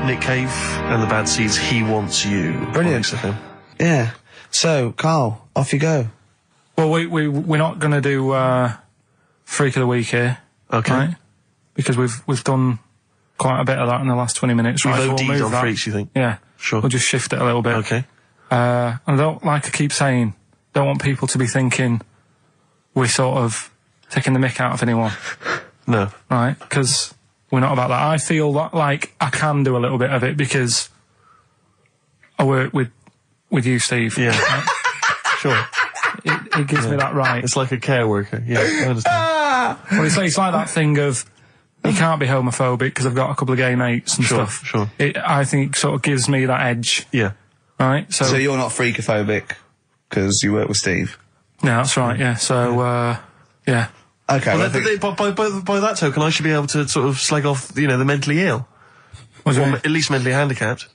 Nick Cave and the Bad Seeds, He Wants You. Brilliant. Yeah. So, Carl, off you go. Well, we're not going to do Freak of the Week here. Okay. Right? Because we've done quite a bit of that in the last 20 minutes. We've right? OD'd on freaks, you think? Yeah. Sure. We'll just shift it a little bit. Okay. And I don't, like I keep saying, don't want people to be thinking we're sort of taking the mick out of anyone. No. Right? Because we're not about that. I feel that, like, I can do a little bit of it because I work with you, Steve. Yeah. Right? Sure. It gives me that right. It's like a care worker. Yeah, I understand. Well, it's like that thing of you can't be homophobic because I've got a couple of gay mates and stuff. Sure. I think sort of gives me that edge. Yeah. Right? So you're not freakophobic because you work with Steve? No, that's right, yeah. So, yeah. Okay. Well, by that token, I should be able to sort of slag off, the mentally ill. Or at least mentally handicapped.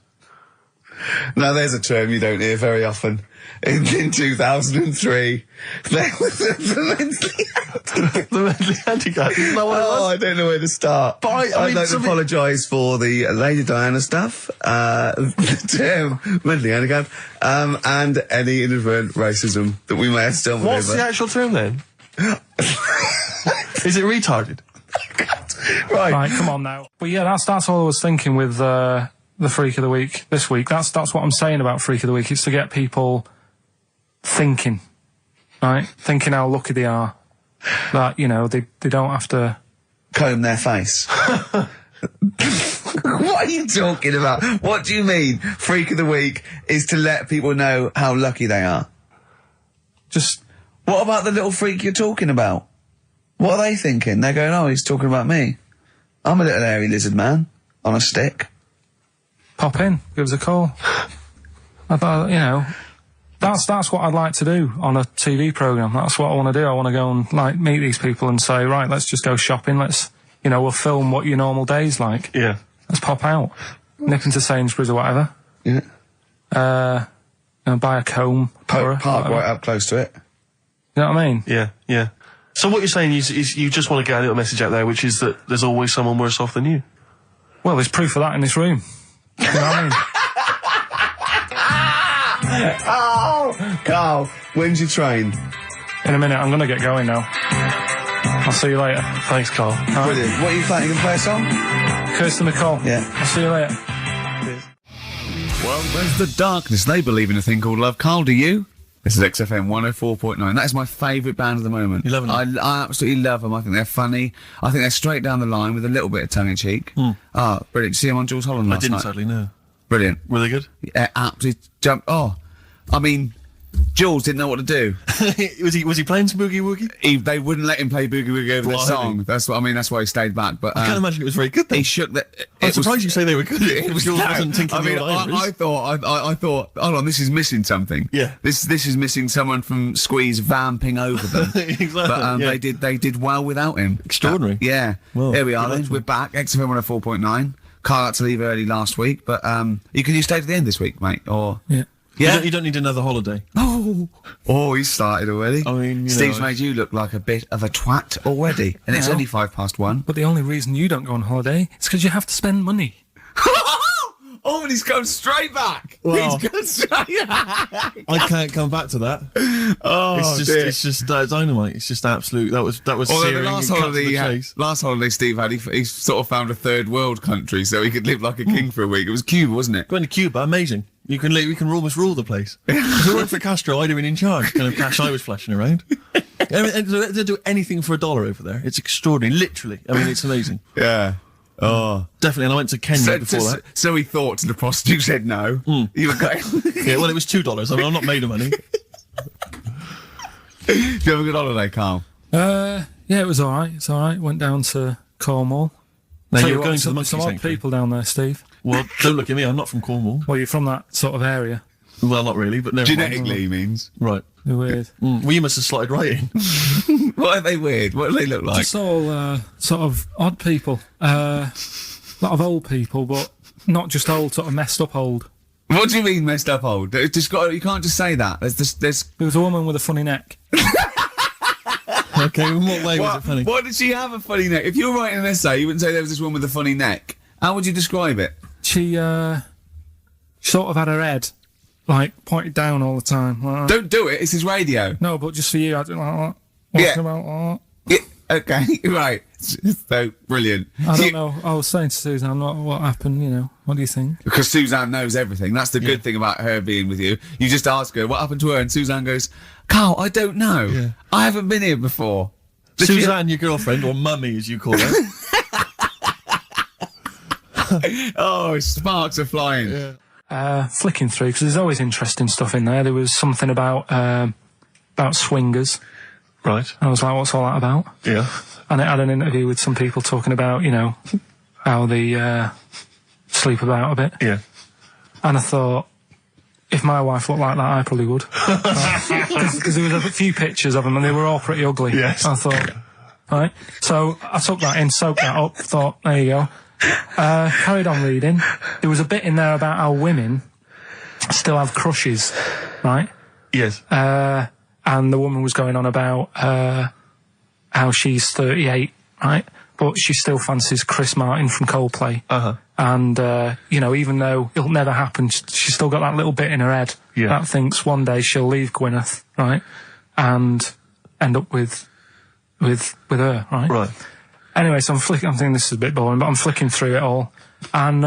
Now, there's a term you don't hear very often. In 2003, there was the mentally handicapped. The mentally handicapped? Isn't that what it was? I don't know where to start. But I'd like to apologise for the Lady Diana stuff, the term mentally handicapped, and any inadvertent racism that we may have stumbled over. What's the actual term then? Is it retarded? Right, come on now. But yeah, that's all I was thinking with the Freak of the Week this week. That's what I'm saying about Freak of the Week. It's to get people thinking, right? Thinking how lucky they are. That, they don't have to comb their face. What are you talking about? What do you mean? Freak of the Week is to let people know how lucky they are. Just... What about the little freak you're talking about? What are they thinking? They're going, oh, he's talking about me. I'm a little hairy lizard man on a stick. Pop in, give us a call. I thought, that's what I'd like to do on a TV programme. That's what I want to do. I want to go and, meet these people and say, right, let's just go shopping. Let's, we'll film what your normal day's like. Yeah. Let's pop out. Nip into Sainsbury's or whatever. Yeah. Buy a comb. Park right up close to it. You know what I mean? Yeah. So what you're saying is you just want to get a little message out there, which is that there's always someone worse off than you. Well, there's proof of that in this room. You know what I mean? Oh, Carl, when's your train? In a minute, I'm going to get going now. I'll see you later. Thanks, Carl. Brilliant. What are you playing? You going to play a song? Kirsten McCall. Yeah. I'll see you later. Well, there's the darkness. They believe in a thing called love. Carl, do you? This is XFM 104.9. That is my favourite band at the moment. You love them? I absolutely love them. I think they're funny. I think they're straight down the line with a little bit of tongue-in-cheek. Brilliant. Did you see them on Jules Holland last night? I didn't, sadly, no. Brilliant. Were they good? Yeah, absolutely jumped. Oh, I mean, Jules didn't know what to do. was he playing some Boogie Woogie? They wouldn't let him play Boogie Woogie over their song. That's why he stayed back. But I can't imagine it was very good then. He shook that. I'm surprised you say they were good. Jules wasn't tinkling I thought, hold on, this is missing something. Yeah. This is missing someone from Squeeze vamping over them. Exactly. But they did well without him. Extraordinary. Yeah. Well, here we are then. We're back. XFM 104.9. Carl had to leave early last week, but you stay to the end this week, mate. Or yeah. Yeah, you don't need another holiday. Oh, he started already. I mean, Steve's made you look like a bit of a twat already, and it's only 1:05. But the only reason you don't go on holiday is because you have to spend money. Oh, and he's come straight back. Wow. He's gone straight back. I can't come back to that. Oh, it's just dynamite. It's just absolute. That was searing. The last holiday Steve had, he sort of found a third world country so he could live like a king for a week. It was Cuba, wasn't it? Going to Cuba, amazing. We can almost rule the place. If it weren't for Castro, I'd have been in charge. Kind of cash I was flashing around. They'll do anything for $1 over there. It's extraordinary, literally. I mean, it's amazing. Yeah. Oh, definitely. And I went to Kenya before that. So he thought, to the prostitute said no. You were going. Yeah, well, it was $2. I mean, I'm not made of money. Did you have a good holiday, Carl? Yeah, it was all right. It's all right. Went down to Cornwall. Now you're going to the monkey some odd sanctuary. people down there, Steve. Well, don't look at me. I'm not from Cornwall. Well, you're from that sort of area. Well, not really, but never genetically means. Right. They're weird. Well, you must have slotted right in. What are they weird? What do they look like? Just all sort of odd people. A lot of old people, but not just old, sort of messed up old. What do you mean messed up old? You can't just say that. There was a woman with a funny neck. Okay, in what way was it funny? Why did she have a funny neck? If you were writing an essay, you wouldn't say there was this woman with a funny neck. How would you describe it? she sort of had her head, like, pointed down all the time. Like, Don't do it, it's his radio. no, but just for you, I don't like that. Yeah. Talking about Yeah, okay, right. So, brilliant. I don't know. I was saying to Suzanne, what happened, you know? What do you think? Because Suzanne knows everything. That's the good thing about her being with you. You just ask her, what happened to her? And Suzanne goes, Carl, I don't know. Yeah. I haven't been here before. Suzanne, your girlfriend, or mummy as you call her. Oh, sparks are flying. Yeah. Flicking through, because there's always interesting stuff in there. There was something about swingers. Right. I was like, what's all that about? Yeah. And it had an interview with some people talking about, you know, how they sleep about a bit. Yeah. And I thought, if my wife looked like that, I probably would. Because there was a few pictures of them and they were all pretty ugly. Yes. I thought, right. So I took that in, soaked that up, thought, there you go. Carried on reading. There was a bit in there about how women still have crushes, right? Yes. And the woman was going on about how she's 38, right? But she still fancies Chris Martin from Coldplay. Uh-huh. And, you know, even though it'll never happen, she's still got that little bit in her head that thinks one day she'll leave Gwyneth, right? And end up with her, right? Right. Anyway, so I'm thinking this is a bit boring, but I'm flicking through it all. And,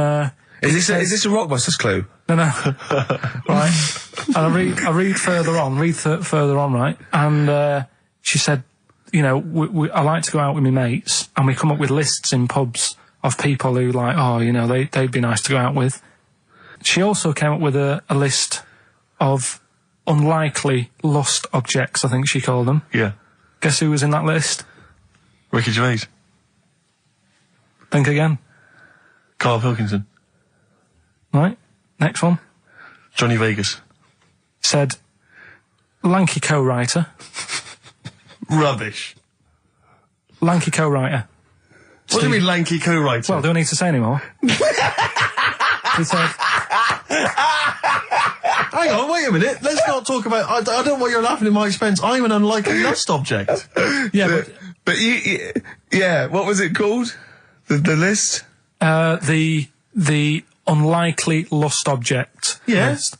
Is this a Rockbusters clue? no, right? And I read further on, right? And she said, you know, I like to go out with my mates, and we come up with lists in pubs of people who like, oh, you know, they'd be nice to go out with. She also came up with a list of unlikely lost objects, I think she called them. Yeah. Guess who was in that list? Ricky Gervais. Think again. Karl Pilkington. Right? Next one. Johnny Vegas. Said, lanky co-writer. Rubbish. Lanky co-writer. What do you mean lanky co-writer? Well, do I need to say any more? He said... Hang on, wait a minute. Let's not talk about... I don't know why you're laughing at my expense. I'm an unlikely lust object. Yeah, But yeah, what was it called? The list? The unlikely lost object Yes. list.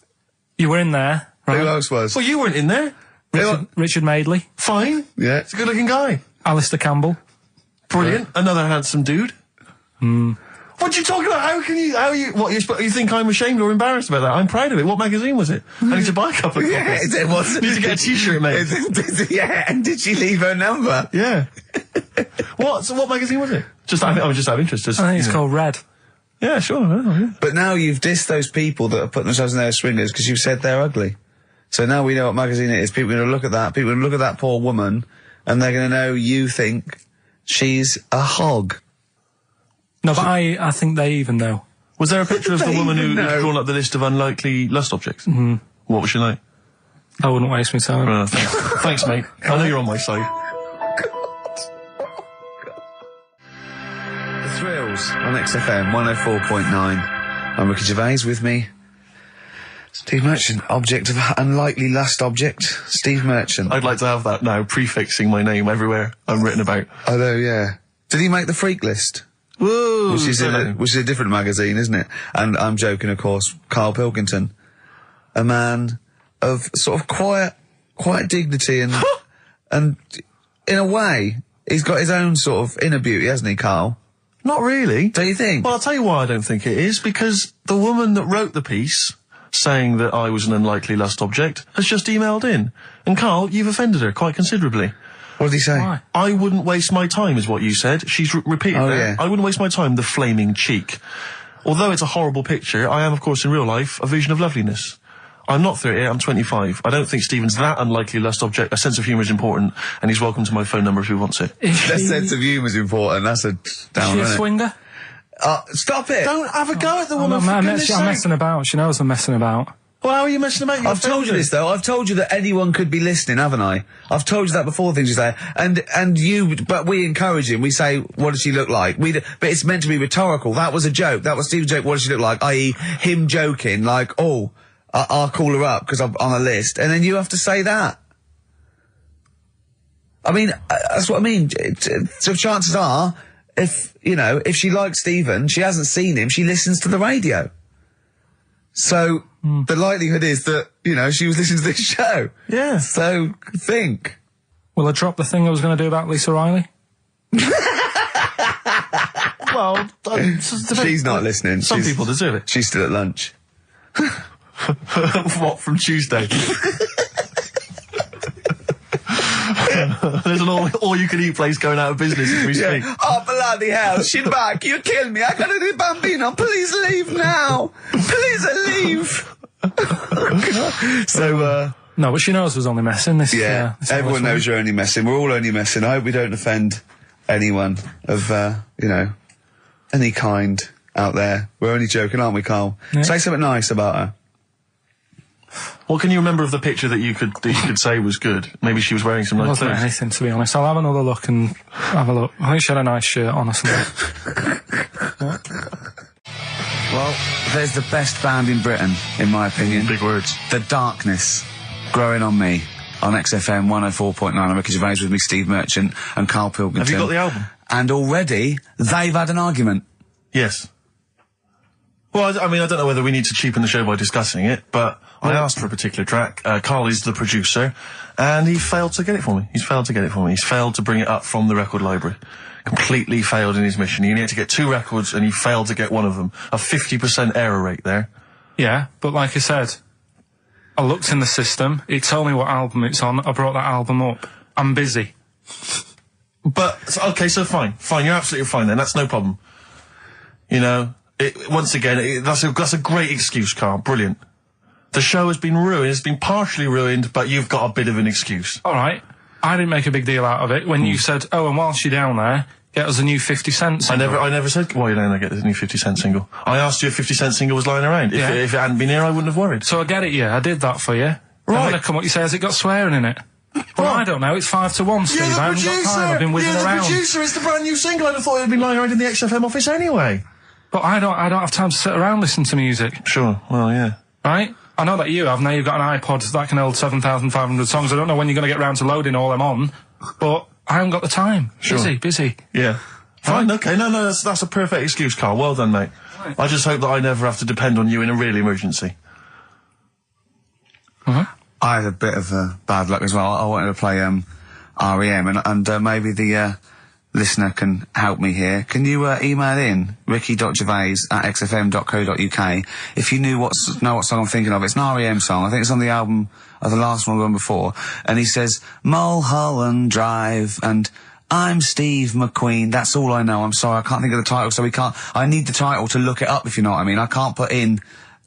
You were in there, right? Who else was? Well, you weren't in there. Richard Madeley, Fine. Yeah. He's a good-looking guy. Alistair Campbell. Brilliant. Another handsome dude. What are you talking about? You think I'm ashamed or embarrassed about that? I'm proud of it. What magazine was it? I need to buy a couple of copies. Yeah, it was. Need to get a t-shirt made. Yeah, and did she leave her number? Yeah. What magazine was it? I was just out of interest. I think it's called Red. Yeah, sure. Yeah. But now you've dissed those people that are putting themselves in their swingers because you've said they're ugly. So now we know what magazine it is. People are going to look at that. People are going to look at that poor woman, and they're going to know you think she's a hog. No, but I think they even know. Was there a picture of the woman who's know. drawn up the list of unlikely lust objects? Mm-hmm. What was she like? I wouldn't waste my time. Thanks, mate. I know you're on my side. The Thrills on XFM 104.9. I'm Ricky Gervais, with me Steve Merchant, object of unlikely lust object. Steve Merchant. I'd like to have that now, prefixing my name everywhere I'm written about. I know, yeah. Did he make the freak list? Whoa! Which is a different magazine, isn't it? And I'm joking, of course. Karl Pilkington, a man of sort of quiet dignity and and in a way, he's got his own sort of inner beauty, hasn't he, Karl? Not really. Don't you think? Well, I'll tell you why I don't think it is, because the woman that wrote the piece saying that I was an unlikely lust object has just emailed in. And Karl, you've offended her quite considerably. What did he say? Why? I wouldn't waste my time, is what you said. She's repeated that. Yeah. I wouldn't waste my time, the flaming cheek. Although it's a horrible picture, I am, of course, in real life, a vision of loveliness. I'm not 38, I'm 25. I don't think Stephen's that unlikely lust object. A sense of humour is important, and he's welcome to my phone number if he wants it. That sense of humour is important. That's a down, Is she a isn't it? swinger? Stop it! Don't have a go at the woman, for I'm goodness sake. messing about. She knows I'm messing about. Well, how are you messing about? I've told you this though. I've told you that anyone could be listening, haven't I? I've told you that before. Things you say, but we encourage him. We say, "What does she look like?" But it's meant to be rhetorical. That was a joke. That was Steve's joke. What does she look like? I.e., him joking, like, "Oh, I'll call her up because I'm on a list," and then you have to say that. I mean, that's what I mean. So chances are, if she likes Stephen, she hasn't seen him, she listens to the radio. So, the likelihood is that, she was listening to this show. Yeah. So, think. Will I drop the thing I was going to do about Lisa Riley? Well, she's not listening. Some people deserve it. She's still at lunch. What, from Tuesday? There's an all-you-can-eat place going out of business as we speak. Oh, bloody hell, she's back. You killed me. I gotta do Bambino. Please leave now. Please leave. So, no, but she knows we're only messing. This everyone knows you're only messing. We're all only messing. I hope we don't offend anyone of, any kind out there. We're only joking, aren't we, Carl? Yeah. Say something nice about her. What can you remember of the picture that you could say was good? Maybe she was wearing some nice wasn't clothes. Anything, to be honest. I'll have another look and have a look. I think she had a nice shirt on or something. Well, there's the best band in Britain, in my opinion. Big words. The Darkness, Growing on Me, on XFM 104.9. I'm Ricky Gervais, with me, Steve Merchant and Karl Pilkington. Have you got the album? And already, they've had an argument. Yes. Well, I mean, I don't know whether we need to cheapen the show by discussing it, but I asked for a particular track. Karl is the producer, and he failed to get it for me. He's failed to get it for me. He's failed to bring it up from the record library. Completely failed in his mission. He needed to get 2 records, and he failed to get one of them. A 50% error rate there. Yeah, but like I said, I looked in the system. It told me what album it's on. I brought that album up. I'm busy. But, okay, so fine. Fine, you're absolutely fine then. That's no problem. Once again, that's a great excuse, Karl. Brilliant. The show has been ruined. It's been partially ruined, but you've got a bit of an excuse. All right. I didn't make a big deal out of it when you said, oh, and whilst you're down there, get us a new 50 Cent single. I never said, well, you're down there, get this new 50 Cent single. I asked you if 50 Cent single was lying around. If it hadn't been here, I wouldn't have worried. So I get it, yeah. I did that for you. Right. And when I come up, you say, has it got swearing in it? Well, I don't know. It's 5 to 1, Steve. You're the I haven't got time. I've been whizzing around. You're the producer. It's the brand new single. I'd have thought it had been lying around in the XFM office anyway. But I don't have time to sit around listening to music. Sure. Well, yeah. Right? I know that you have. Now you've got an iPod that can hold 7,500 songs. I don't know when you're going to get round to loading all them on, but I haven't got the time. Sure. Busy. Yeah. Fine, okay. No, that's a perfect excuse, Karl. Well done, mate. Right. I just hope that I never have to depend on you in a real emergency. I had a bit of bad luck as well. I wanted to play REM, and maybe the listener can help me here. Can you email in ricky.gervais@xfm.co.uk if you know what song I'm thinking of? It's an REM song. I think it's on the album of the last one before. And he says, Mulholland Drive, and I'm Steve McQueen. That's all I know. I'm sorry, I can't think of the title, so I need the title to look it up, if you know what I mean. I can't put in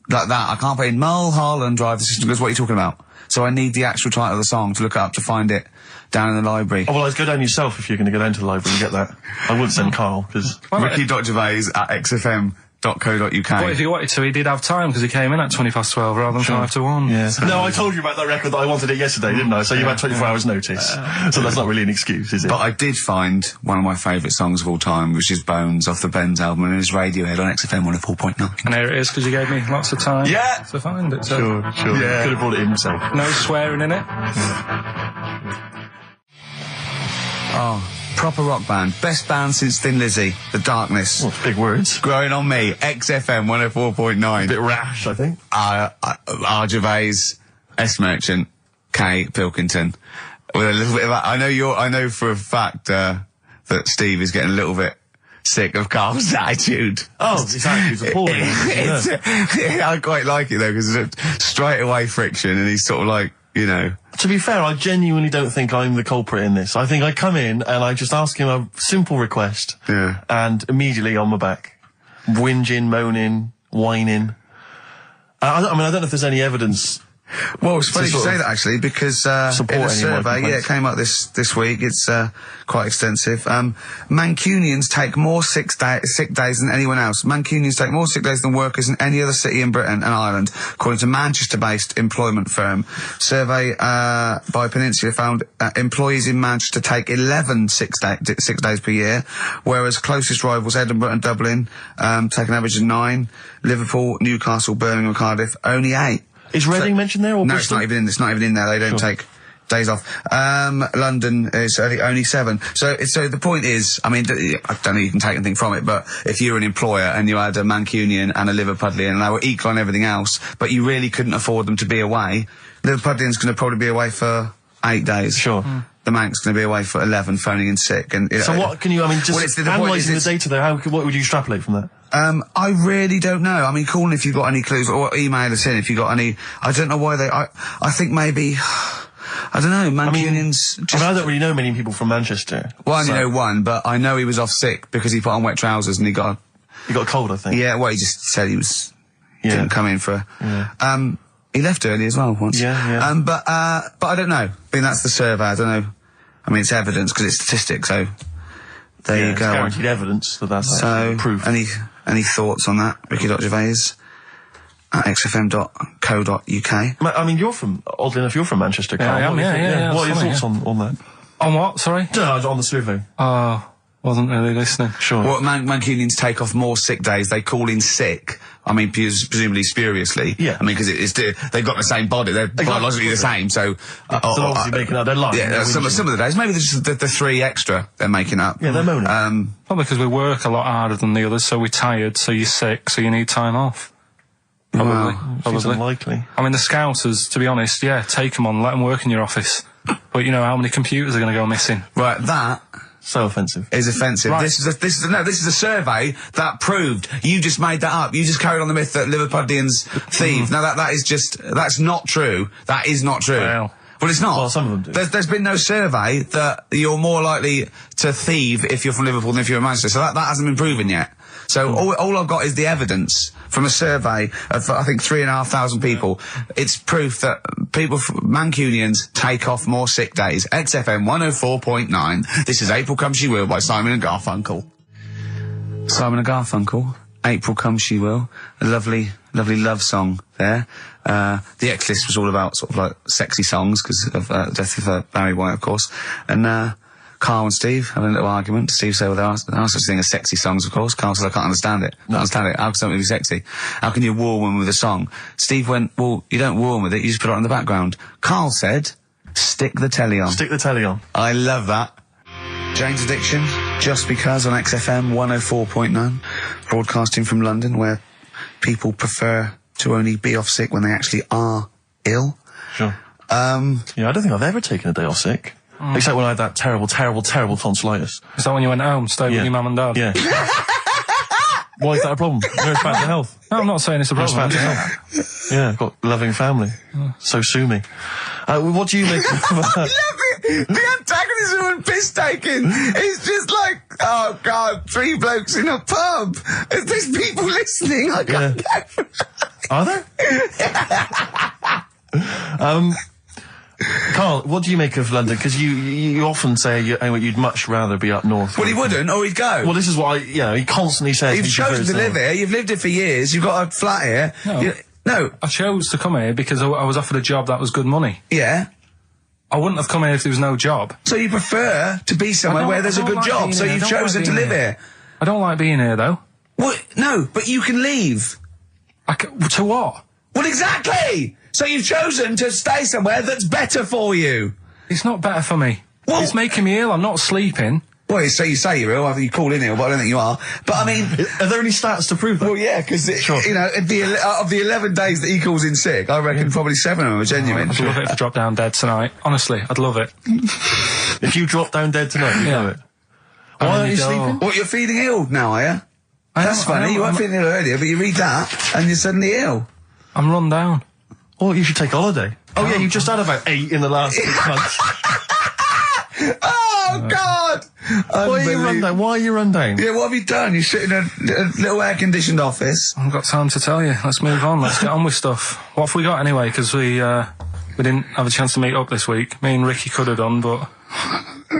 like that. I can't put in Mulholland Drive. The system goes, what are you talking about? So I need the actual title of the song to look it up to find it down in the library. Oh, well, I'd go down yourself if you're going to go down to the library and get that. I wouldn't send Karl, because... Ricky.gervais@xfm.co.uk. But if he wanted to, he did have time, because he came in at 12:20 rather than 5 to 1. Yeah. No, I told you about that record that I wanted it yesterday, didn't I? So you had 24 hours notice. So that's not really an excuse, is it? But I did find one of my favourite songs of all time, which is Bones, off the Benz album, and it's Radiohead on XFM 104.9. And here it is, because you gave me lots of time to find it. So. Sure. Yeah. Could have brought it in himself. No swearing in it. Oh, proper rock band. Best band since Thin Lizzy. The Darkness. Well, big words. Growing on Me. XFM 104.9. A bit rash, I think. R. Gervais, S. Merchant, K. Pilkington. With a little bit of that. I know for a fact, that Steve is getting a little bit sick of Karl's attitude. Oh, his attitude's appalling. I quite like it though, because it's straight away friction, and he's sort of like, To be fair, I genuinely don't think I'm the culprit in this. I think I come in and I just ask him a simple request. Yeah. And immediately on my back. Whinging, moaning, whining. I don't know if there's any evidence. Well, it's funny you say that, actually, because in a survey, it came up this week, it's quite extensive. Mancunians take more sick days than anyone else. Mancunians take more sick days than workers in any other city in Britain and Ireland, according to Manchester-based employment firm. Survey by Peninsula found employees in Manchester take 11 sick days per year, whereas closest rivals Edinburgh and Dublin take an average of 9. Liverpool, Newcastle, Birmingham, Cardiff, only 8. Is Reading mentioned there, or no? Bristol? It's not even in there. They don't take days off. London is only 7. So the point is, I mean, I don't know you can take anything from it, but if you were an employer and you had a Mancunian and a Liverpudlian and they were equal on everything else, but you really couldn't afford them to be away, Liverpudlian's going to probably be away for 8 days. Sure. The Manc's going to be away for 11, phoning in sick. And so what can you, I mean, just analysing the data there, what would you extrapolate from that? I really don't know. I mean, call in if you've got any clues, or email us in if you've got any. I don't know why I think maybe, I don't know, Mancunians... I don't really know many people from Manchester. Well, I only know one, but I know he was off sick because he put on wet trousers and he got a cold, I think. Yeah, well, he just said he was... didn't come in for... he left early as well once. Yeah. But I don't know. I mean, that's the survey, I don't know. I mean, it's evidence because it's statistics, so... There you go. It's guaranteed evidence that's proof. Any thoughts on that? Ricky.Gervais at xfm.co.uk. I mean, oddly enough, you're from Manchester, Carl. Yeah, I am, yeah. What are your thoughts on that? On what, sorry? No, on the survey. Oh, wasn't really listening. Sure. Well, Mancunians take off more sick days. They call in sick. I mean, presumably spuriously. Yeah. I mean, because they've got the same body. They're biologically the same, so... they're obviously making up their life. Yeah, some of the days. Maybe there's just the 3 extra they're making up. Yeah, they're moaning. Probably because we work a lot harder than the others, so we're tired, so you're sick, so you need time off. Probably. Seems unlikely. I mean, the Scousers, to be honest, take them on, let them work in your office. But you know how many computers are going to go missing? Right, that... So offensive. Is offensive. Right. This is a survey that proved. You just made that up. You just carried on the myth that Liverpudlians thieve. Now that's not true. That is not true. Well, it's not. Well, some of them do. There's been no survey that you're more likely to thieve if you're from Liverpool than if you're in Manchester. So that hasn't been proven yet. So all I've got is the evidence from a survey of, I think, 3,500 people. It's proof that Mancunians take off more sick days. XFM 104.9. This is April Come She Will by Simon and Garfunkel. Simon and Garfunkel, April Come She Will. A lovely love song there. The X-List was all about sort of like sexy songs because of death of Barry White, of course. And Carl and Steve having a little argument. Steve said, well, there are such a thing as sexy songs, of course. Carl said, I can't understand it. How can something be sexy? How can you woo a woman with a song? Steve went, well, you don't woo them with it, you just put it on the background. Carl said, stick the telly on. Stick the telly on. I love that. Jane's Addiction, Just Because on XFM 104.9, broadcasting from London, where people prefer to only be off sick when they actually are ill. Sure. I don't think I've ever taken a day off sick. Except when I had that terrible tonsillitis. Is that when you went home, stayed with your mum and dad? Yeah. Why is that a problem? Nurse back to health. No, I'm not saying it's a problem. Nurse back to health. Yeah, I've got a loving family. So sue me. What do you make of that? The antagonism and piss taking is just like, oh God, 3 blokes in a pub. There's people listening. I can't get... Are there? Carl, what do you make of London? Because you often say you'd much rather be up north. Well, he wouldn't, or he'd go. Well, this is what he constantly says. You've chosen to live here. You've lived here for years. You've got a flat here. No. I chose to come here because I was offered a job that was good money. Yeah. I wouldn't have come here if there was no job. So you prefer to be somewhere where there's a good job, so you've chosen to live here. I don't like being here, though. Well, no, but you can leave. To what? Well, exactly! So you've chosen to stay somewhere that's better for you. It's not better for me. Well, it's making me ill. I'm not sleeping. Well, so you say you're ill. I think you call in ill, but I don't think you are. But I mean... Are there any stats to prove that? Well, yeah, because, you know, of the 11 days that he calls in sick, I reckon probably 7 of them are genuine. I'd love it if I dropped down dead tonight. Honestly, I'd love it. If you drop down dead tonight, you know it. Why aren't you sleeping? What, you're feeling ill now, are you? That's funny. You weren't feeling ill earlier, but you read that, and you're suddenly ill. I'm run down. Oh, you should take a holiday. Oh, yeah, you just had about 8 in the last 6 months. Oh, God! Why are you run down? Why are you run down? Yeah, what have you done? You sit in a little air-conditioned office. I haven't got time to tell you. Let's move on. Let's get on with stuff. What have we got anyway? Because we didn't have a chance to meet up this week. Me and Ricky could have done, but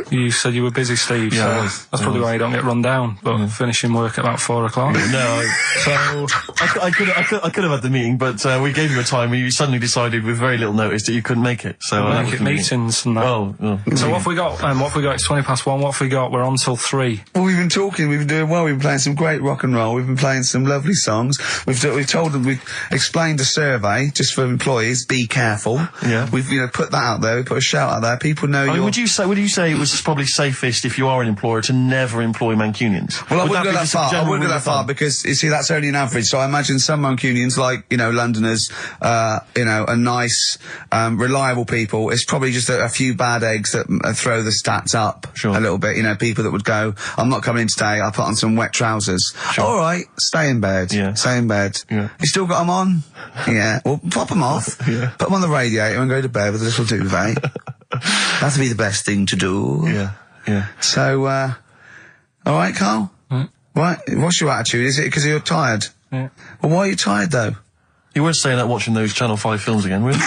You said you were busy, Steve, Yeah, so that's probably why you don't get run down, but finishing work at about 4 o'clock. No, so I could have had the meeting, but we gave you a time and you suddenly decided with very little notice that you couldn't make it. So make it meetings and that. Oh. So what have we got? What have we got? It's 1:20. What have we got? We're on till 3. Well, we've been talking, we've been doing well, we've been playing some great rock and roll, we've been playing some lovely songs, we've told them, we've explained a survey, just for employees, be careful. Yeah. We've, put that out there, we put a shout out there, people know would you say it was probably safest if you are an employer to never employ Mancunians? Well, I wouldn't go that far. I wouldn't go that far because, you see, that's only an average. So I imagine some Mancunians, like, Londoners, are nice, reliable people. It's probably just a few bad eggs that throw the stats up a little bit. People that would go, I'm not coming in today, I'll put on some wet trousers. Sure. All right, stay in bed. Yeah. Stay in bed. Yeah. You still got them on? Yeah. Well, pop them off. Yeah. Put them on the radiator and go to bed with a little duvet. That'd be the best thing to do. Yeah. So, all right, Carl? Right, what's your attitude? Is it because you're tired? Yeah. Well, why are you tired, though? You weren't staying out watching those Channel 5 films again, were you?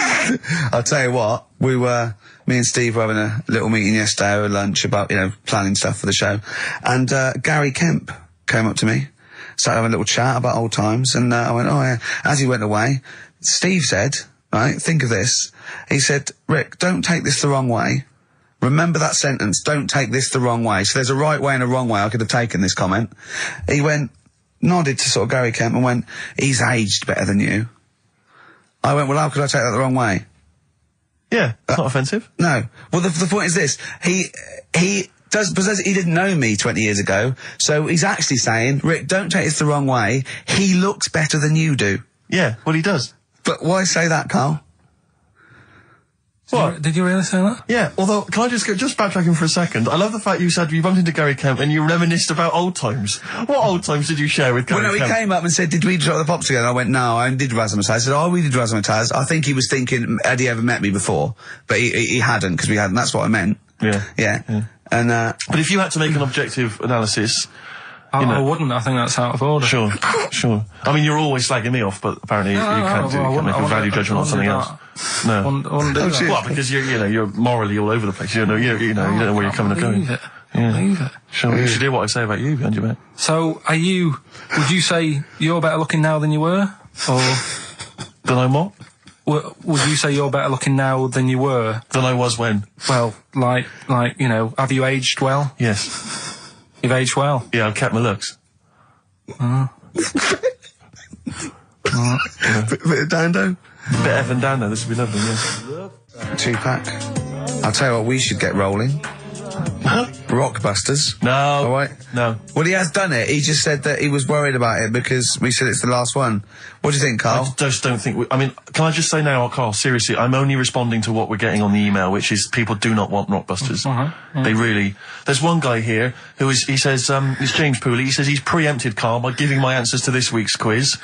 I'll tell you what, me and Steve were having a little meeting yesterday over lunch about, planning stuff for the show. And, Gary Kemp came up to me, started having a little chat about old times, and, I went, oh yeah. As he went away, Steve said, right, think of this. He said, Rick, don't take this the wrong way. Remember that sentence, don't take this the wrong way. So there's a right way and a wrong way I could have taken this comment. He nodded to sort of Gary Kemp and went, he's aged better than you. I went, well, how could I take that the wrong way? Yeah, it's not offensive. No. Well, the point is this. He didn't know me 20 years ago, so he's actually saying, Rick, don't take this the wrong way. He looks better than you do. Yeah, well, he does. But why say that, Carl? What? Did you really say that? Yeah, although, can I just backtracking for a second? I love the fact you said you bumped into Gary Kemp and you reminisced about old times. What old times did you share with Gary Kemp? He came up and said, did we drop the pops together? I went, no, I did Razzmatazz. I said, oh, we did Razzmatazz. I think he was thinking, had he ever met me before? But he hadn't, because we hadn't. That's what I meant. Yeah. And, but if you had to make an objective analysis... I wouldn't. I think that's out of order. Sure. I mean, you're always slagging me off, but apparently you can't make a value judgment on something else. No. Wouldn't do that. Well, because you're morally all over the place. You don't know where you're coming and going. Leave it. Sure, you should hear what I say about you behind your back. So, would you say you're better looking now than you were? Or... Than I'm what? Would you say you're better looking now than you were? Than I was when? Well, have you aged well? Yes. You've aged well? Yeah, I've kept my looks. Bit of Dando? Bit Evan Dando, this would be lovely, yeah. 2-pack. I'll tell you what, we should get rolling. Rockbusters. No. All right? No. Well, he has done it. He just said that he was worried about it because we said it's the last one. What do you think, Carl? I just don't think... can I just say now, Carl, seriously, I'm only responding to what we're getting on the email, which is people do not want Rockbusters. They really... There's one guy here he says, it's James Pooley, he says he's preempted Carl by giving my answers to this week's quiz.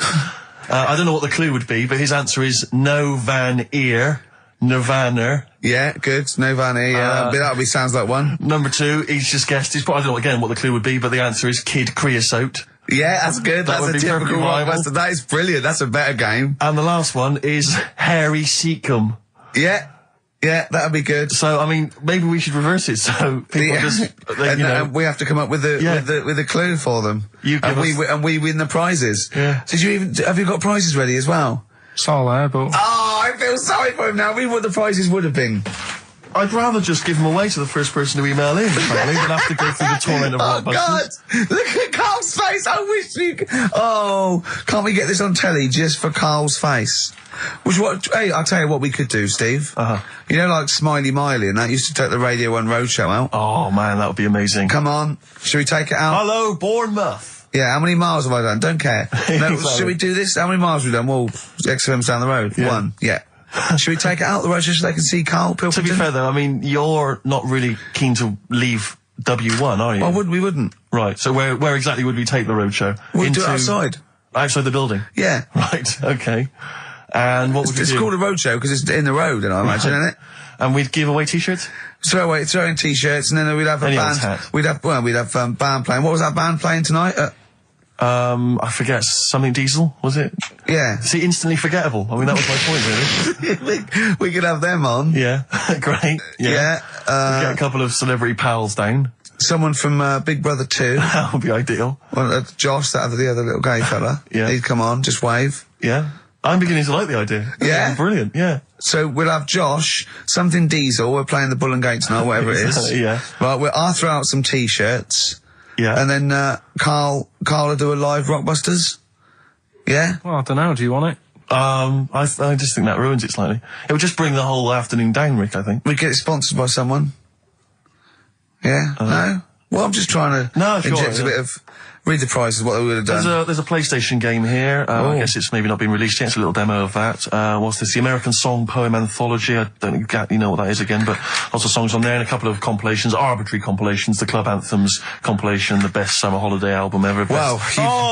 I don't know what the clue would be, but his answer is no van ear. Nirvana. Yeah, good. Nirvana, yeah. That sounds like one. Number 2, he's just guessed. I don't know again what the clue would be, but the answer is Kid Creosote. Yeah, that's good. That's a typical Rockbuster. That is brilliant. That's a better game. And the last one is Harry Seacombe. Yeah, that'd be good. So, maybe we should reverse it. So people and we have to come up with a clue for them. And we win the prizes. Yeah. Have you got prizes ready as well? It's all there, but... Oh, I feel sorry for him now. What the prizes would have been. I'd rather just give them away to the first person to email in, frankly, than have to go through the torrent of Rockbusters. God! Look at Carl's face! I wish you could... Oh, can't we get this on telly just for Carl's face? Hey, I'll tell you what we could do, Steve. You know, like Smiley Miley and that used to take the Radio 1 Roadshow out? Oh, man, that would be amazing. Come on. Should we take it out? Hello, Bournemouth. Yeah, how many miles have I done? Don't care. No, should we do this? How many miles have we done? Well, XFM's down the road. Yeah. 1. Yeah. Should we take it out the road just so they can see Karl Pilkington? To be fair, though, you're not really keen to leave W1, are you? Oh, we wouldn't. Right, so where exactly would we take the roadshow? We'd do it outside. Outside the building? Yeah. Right, okay. And what would we do? It's called a roadshow because it's in the road, I imagine, isn't it? And we'd give away T-shirts? Throw in T-shirts, and then we'd have a band. We'd have band playing. What was that band playing tonight? I forget, something Diesel, was it? Yeah. See, instantly forgettable. I mean, that was my point, really. we could have them on. Yeah, great. Yeah. Get a couple of celebrity pals down. Someone from Big Brother 2. That would be ideal. Well, Josh, the other little gay fella. Yeah. He'd come on, just wave. Yeah. I'm beginning to like the idea. Yeah. Brilliant, yeah. So we'll have Josh, something Diesel, we're playing the Bull and Gates night, whatever it is. Yeah. Right, I'll throw out some T-shirts. Yeah. And then, Carl will do a live Rockbusters. Yeah? Well, I don't know. Do you want it? I just think that ruins it slightly. It would just bring the whole afternoon down, Rick, I think. We get it sponsored by someone. Yeah? No? Well, I'm just trying to inject a bit of... Read the prizes, what they would have done. There's a PlayStation game here. I guess it's maybe not been released yet. It's a little demo of that. What's this? The American Song Poem Anthology. I don't exactly know what that is again, but lots of songs on there and a couple of compilations, arbitrary compilations, the Club Anthems compilation, the best summer holiday album ever. Wow.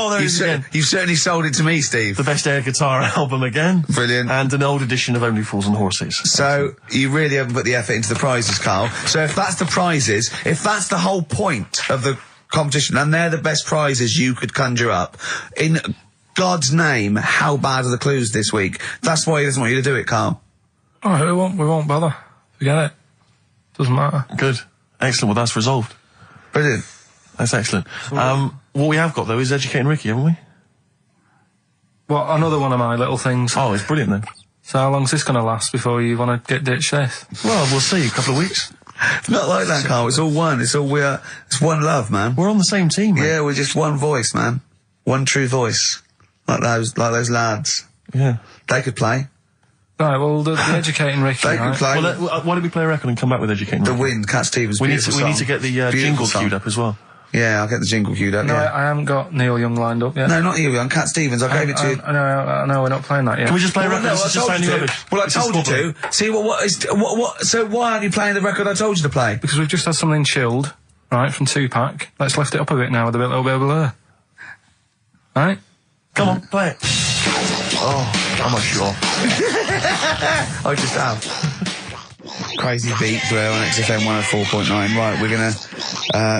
There it is again. You've certainly sold it to me, Steve. The best air guitar album again. Brilliant. And an old edition of Only Fools and Horses. So, you really haven't put the effort into the prizes, Carl. So if that's the prizes, if that's the whole point of the competition, and they're the best prizes you could conjure up, in God's name, how bad are the clues this week? That's why he doesn't want you to do it, Carl. Oh, we won't bother. Forget it. Doesn't matter. Good. Excellent. Well, that's resolved. Brilliant. That's excellent. What we have got, though, is Educating Ricky, haven't we? Well, another one of my little things. Oh, it's brilliant, then. So how long's this going to last before you want to get ditched this? Well, we'll see. A couple of weeks. Not like that, Carl. It's all one. It's one love, man. We're on the same team, mate. Yeah, we're just one voice, man. One true voice. Like those lads. Yeah. They could play. Right, well, the Educating Ricky, They could right? play. Well, why don't we play a record and come back with Educating The Ricky? Wind, Cat Stevens. We need beautiful to get the Beautiful jingle song. queued up as well. Yeah, I'll get the jingle queued up, No, yeah. I haven't got Neil Young lined up yet. No, not you, on Cat Stevens. I gave it to you. I know, we're not playing that yet. Can we just play a Well, record? no, This I is just told you sounding to. rubbish. Well, I This is told you squabbling. to. See, so why aren't you playing the record I told you to play? Because we've just had something chilled, right, from Tupac. Let's lift it up a bit now with a little bit of blur. Right? Come on, play it. Oh, I'm not sure. I just have. Crazy beat blur on XFM 104.9. Right, we're gonna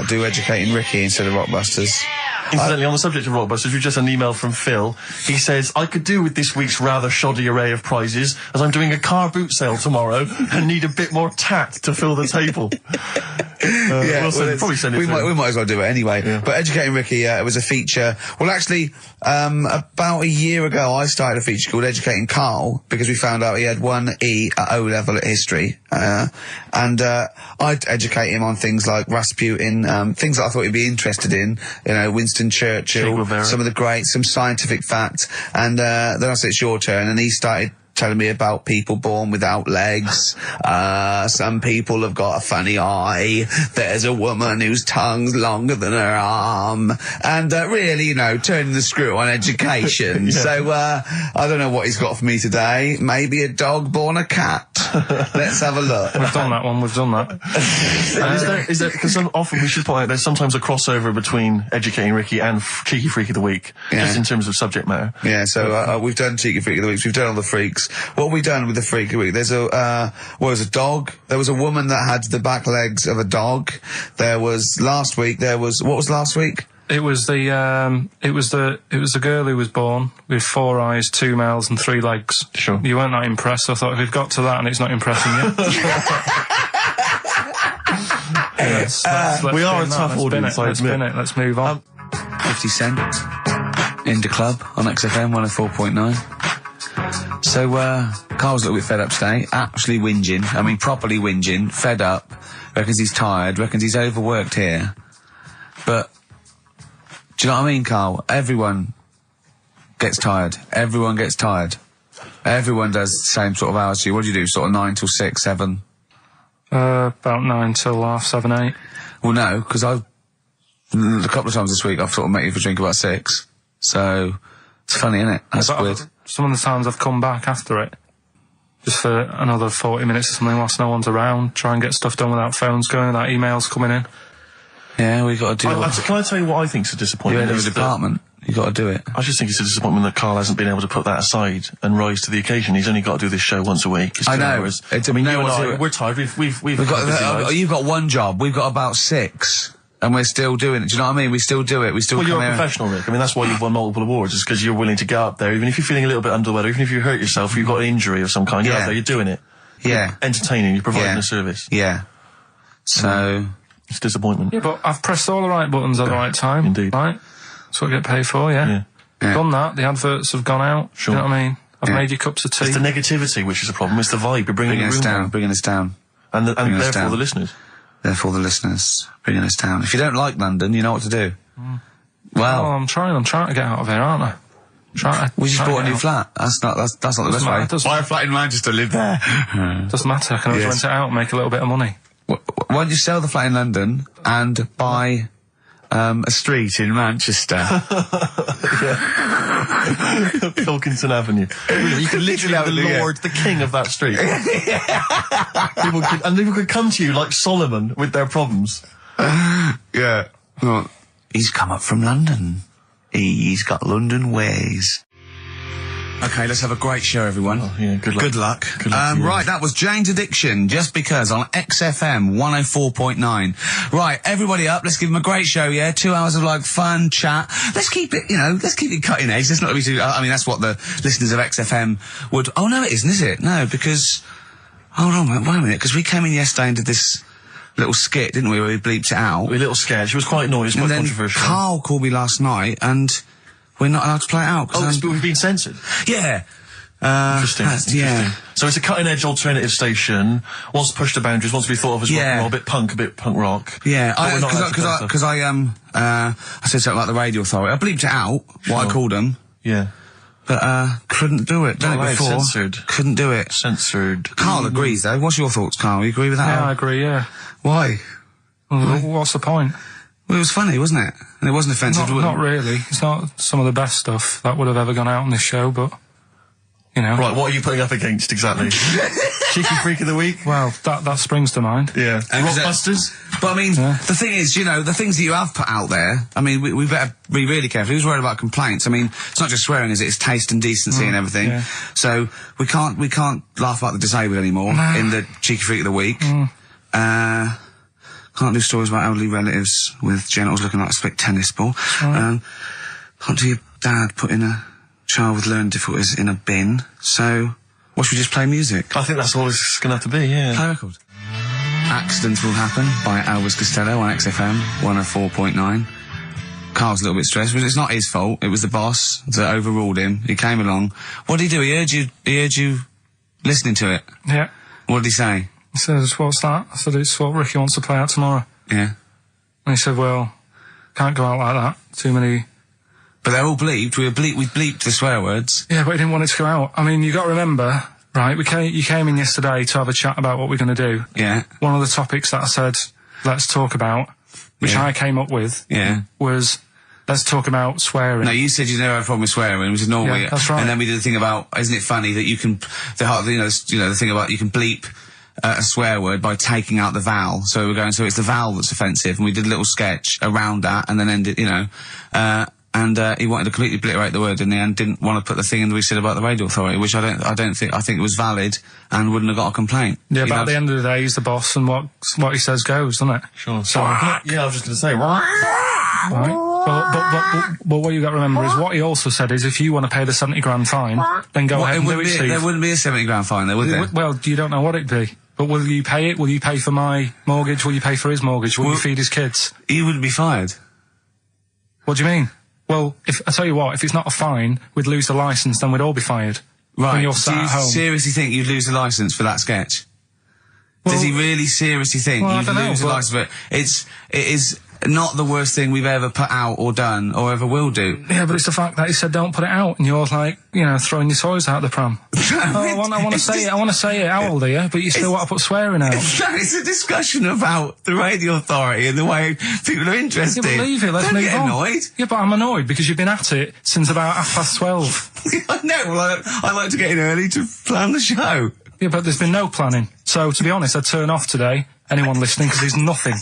do Educating Ricky instead of Rockbusters. Incidentally, on the subject of Rockbusters, we've just had an email from Phil. He says, I could do with this week's rather shoddy array of prizes, as I'm doing a car boot sale tomorrow and need a bit more tact to fill the table. Probably send it we through. might as well do it anyway. Yeah. But Educating Ricky, it was a feature. Well, actually, about a year ago, I started a feature called Educating Carl because we found out he had 1 E at O level at history, and I'd educate him on things like Rasputin, things that I thought he'd be interested in. You know, Winston Churchill, some of the greats, some scientific facts, and then I said it's your turn, and he started telling me about people born without legs. Some people have got a funny eye. There's a woman whose tongue's longer than her arm. And really, you know, turning the screw on education. Yeah. So, I don't know what he's got for me today. Maybe a dog born a cat. Let's have a look. We've done that one, we've done that. Is there, because often we should point out there's sometimes a crossover between Educating Ricky and Cheeky Freak of the Week, just in terms of subject matter. Yeah, so we've done Cheeky Freak of the Week, we've done all the freaks. What have we done with the Freak of the Week? There's a dog. There was a woman that had the back legs of a dog. What was last week? It was the girl who was born with 4 eyes, 2 mouths and 3 legs. Sure. You weren't that impressed, so I thought if we've got to that and it's not impressing you. We are a tough audience, I Let's admit. spin it, let's move on. 50 Cent. In the club on XFM 104.9. So, Carl's a little bit fed up today. Actually whinging. I mean, properly whinging. Fed up. Reckons he's tired. Reckons he's overworked here. But, do you know what I mean, Carl? Everyone gets tired. Everyone gets tired. Everyone does the same sort of hours to you. What do you do? Sort of 9 till 6, 7? About 9 till 7, 8. Well, no, because a couple of times this week I've sort of met you for a drink about 6. So, it's funny, isn't it? That's weird. Some of the times I've come back after it, just for another 40 minutes or something whilst no one's around, try and get stuff done without phones going, without emails coming in. Yeah, we got to do it. Can I tell you what I think's a disappointment? You're in a department. You got to do it. I just think it's a disappointment that Carl hasn't been able to put that aside and rise to the occasion. He's only got to do this show once a week. It's I 2 know. hours. I mean, you and I, we're tired. We've got. You've got one job. We've got about 6. And we're still doing it. Do you know what I mean? We still do it. We still Well, come you're a here. professional, Rick. I mean, that's why you've won multiple awards, is because you're willing to get up there, even if you're feeling a little bit under the weather, even if you hurt yourself, or you've got an injury of some kind, you're up there, you're doing it. Yeah. You're entertaining, you're providing a service. Yeah. So... It's disappointment. Yeah, but I've pressed all the right buttons at the right time. Indeed. Right? That's what I get paid for, yeah. Done that. The adverts have gone out. Sure. You know what I mean? I've made you cups of tea. It's the negativity which is a problem. It's the vibe. You're bringing us down. Bringing us down. And therefore the listeners. Therefore the listeners. Bringing us down. If you don't like London, you know what to do. Well... Oh, I'm trying to get out of here, aren't I? We just bought a new flat. That's not the best way. Buy a flat in Manchester, live there. Doesn't matter. I can always rent it out and make a little bit of money. Why don't you sell the flat in London and buy a street in Manchester? Pilkington Avenue. You could literally be the lord, the king of that street. People could come to you like Solomon with their problems. Yeah. Well, he's come up from London. He's got London ways. Okay, let's have a great show, everyone. Oh, yeah, good luck. Good luck. Good luck Right, that was Jane's Addiction, Just Because, on XFM 104.9. Right, everybody up, let's give them a great show, yeah? 2 hours of, like, fun, chat. Let's keep it, let's keep it cutting edge. Let's not be too... I mean, that's what the listeners of XFM would... Oh, no, it isn't, is it? No, because... Hold on, wait a minute, because we came in yesterday and did this little skit, didn't we, where we bleeped it out. A little sketch. It was quite noisy, quite controversial. Karl called me last night, and... We're not allowed to play it out. We've been censored? Yeah. Interesting. Yeah. So it's a cutting-edge alternative station. Wants to push the boundaries, wants to be thought of as rock and roll, a bit punk rock. Yeah, because I said something about the radio authority. I bleeped it out, what I called them. Yeah. But, couldn't do it. Done it before. Censored. Couldn't do it. Censored. Karl agrees, though. What's your thoughts, Karl? You agree with that? Yeah, I agree, yeah. Why? Well, what's the point? Well, it was funny, wasn't it? And it wasn't offensive. Not really. It's not some of the best stuff that would have ever gone out on this show, but, Right, what are you putting up against, exactly? Cheeky Freak of the Week? Well, that springs to mind. Yeah. Rockbusters? But, I mean, the thing is, the things that you have put out there, I mean, we better be really careful. Who's worried about complaints? I mean, it's not just swearing, is it? It's taste and decency and everything. Yeah. So, we can't laugh about the disabled anymore in the Cheeky Freak of the Week. Can't do stories about elderly relatives with genitals looking like a split tennis ball. Can't do your dad putting a child with learning difficulties in a bin. So, what should we just play music? I think that's all it's going to have to be, yeah. Play a record. Accidents Will Happen by Elvis Costello on XFM 104.9. Carl's a little bit stressed, but it's not his fault. It was the boss that overruled him. He came along. What did he do? He heard you listening to it. Yeah. What did he say? He says, what's that? I said, it's what Ricky wants to play out tomorrow. Yeah. And he said, well, can't go out like that. Too many... But they're all bleeped. We bleeped the swear words. Yeah, but he didn't want it to go out. I mean, you got to remember, right, you came in yesterday to have a chat about what we're going to do. Yeah. One of the topics that I said, let's talk about, which I came up with, was... Let's talk about swearing. No, you said you never had a problem with swearing, which is normally... Yeah, that's right. And then we did the thing about, isn't it funny that you can... the thing about you can bleep a swear word by taking out the vowel. So we're going, so it's the vowel that's offensive, and we did a little sketch around that, and then ended, he wanted to completely obliterate the word in the end, didn't want to put the thing in that we said about the radio authority, which I think it was valid and wouldn't have got a complaint. Yeah, but at the end of the day, he's the boss, and what he says goes, doesn't it? Sure. So, I was just going to say, right. But what you got to remember is what he also said is if you want to pay the 70 grand fine, then go ahead and do it, Steve. There wouldn't be a 70 grand fine there, would there? Well, you don't know what it'd be. But will you pay it? Will you pay for my mortgage? Will you pay for his mortgage? Will you feed his kids? He wouldn't be fired. What do you mean? Well, I tell you what, if it's not a fine, we'd lose the licence, then we'd all be fired. Right. When you're sat at home. Do you seriously think you'd lose the licence for that sketch? Does he really seriously think you'd lose the licence for it? It is not the worst thing we've ever put out or done or ever will do. Yeah, but it's the fact that he said don't put it out, and you're like, throwing your toys out the pram. I want to say it. How old are you? But you still want to put swearing out. It's a discussion about the radio authority and the way people are interested. Yeah, but leave it. Let's move on. Don't get annoyed. Yeah, but I'm annoyed because you've been at it since about 12:30. I know. Well, I like to get in early to plan the show. Yeah, but there's been no planning. So, to be honest, I'd turn off today, anyone listening, because there's nothing.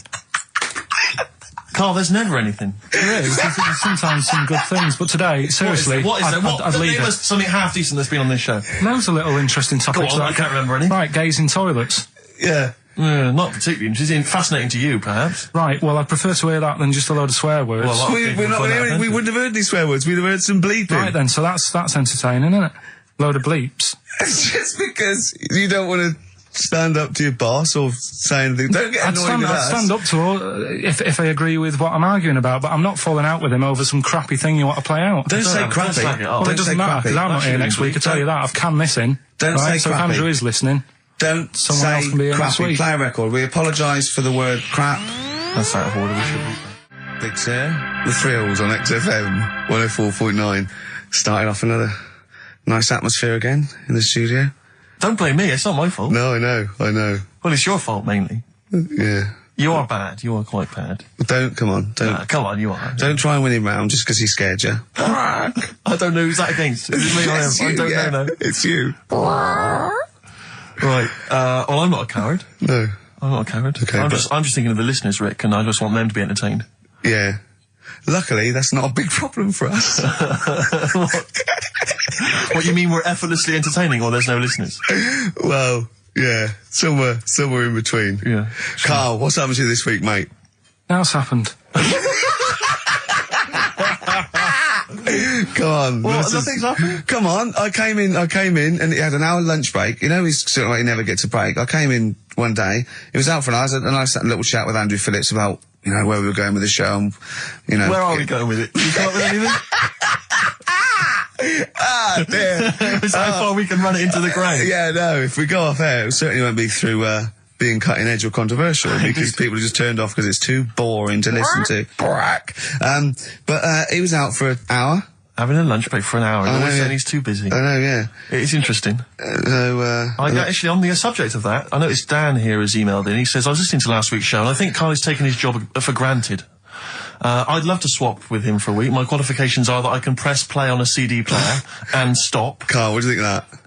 Carl, there's never anything. There is. There's sometimes some good things, but today, seriously, what is there? I'd leave it. Something half decent that's been on this show. Loads of little interesting topics. Go on, I can't remember any. Right, gays in toilets. Yeah. Not particularly interesting. Fascinating to you, perhaps. Right, well, I'd prefer to hear that than just a load of swear words. Well, We wouldn't have heard any swear words. We'd have heard some bleeping. Right then, so that's entertaining, isn't it? Load of bleeps. It's just because you don't want to stand up to your boss or say anything. Don't get annoyed with us. I'd stand up to all, if I agree with what I'm arguing about, but I'm not falling out with him over some crappy thing you want to play out. Don't say crappy. Well, it doesn't matter, because I'm not here next week, I tell you that. I've canned this in. Don't say so crappy. if Andrew is listening, Don't someone else say can be here next crappy. week. Play a record. We apologise for the word crap. That's out of order, we should be. Big Sir, the Thrills on XFM 104.9. Starting off another nice atmosphere again in the studio. Don't blame me, it's not my fault. No, I know. Well, it's your fault, mainly. Yeah. You are bad, you are quite bad. Come on. Come on, you are. Don't try and win him round just because he scared you. I don't know who's that against. Is it me or him? It's I you, don't yeah. know. It's you. Right, well, I'm not a coward. No. I'm not a coward. Okay, I'm but- just thinking of the listeners, Rick, and I just want them to be entertained. Yeah. Luckily, that's not a big problem for us. What, you mean we're effortlessly entertaining, or there's no listeners? Well, yeah. Somewhere in between. Yeah. Carl, what's happened to you this week, mate? Now it's happened. Come on. What, this is- nothing's happened? Come on. I came in, and he had an hour lunch break. You know, he's sort of like he never gets a break. I came in one day. He was out for an hour, and I sat a little chat with Andrew Phillips about, you know, where we were going with the show, and, you know. Where are we going with it? You come up with anything? Ah, dear. Is that how far we can run it into the ground? Yeah, no, if we go off air, it certainly won't be through, being cutting edge or controversial, because people are just turned off because it's too boring to listen to. But he was out for an hour. Having a lunch break for an hour, and always yeah. saying he's too busy. I know, yeah. It's interesting. Actually, On the subject of that, I noticed Dan here has emailed in. He says, I was listening to last week's show, and I think Carl has taken his job for granted. I'd love to swap with him for a week. My qualifications are that I can press play on a CD player and stop. Carl, what do you think of that?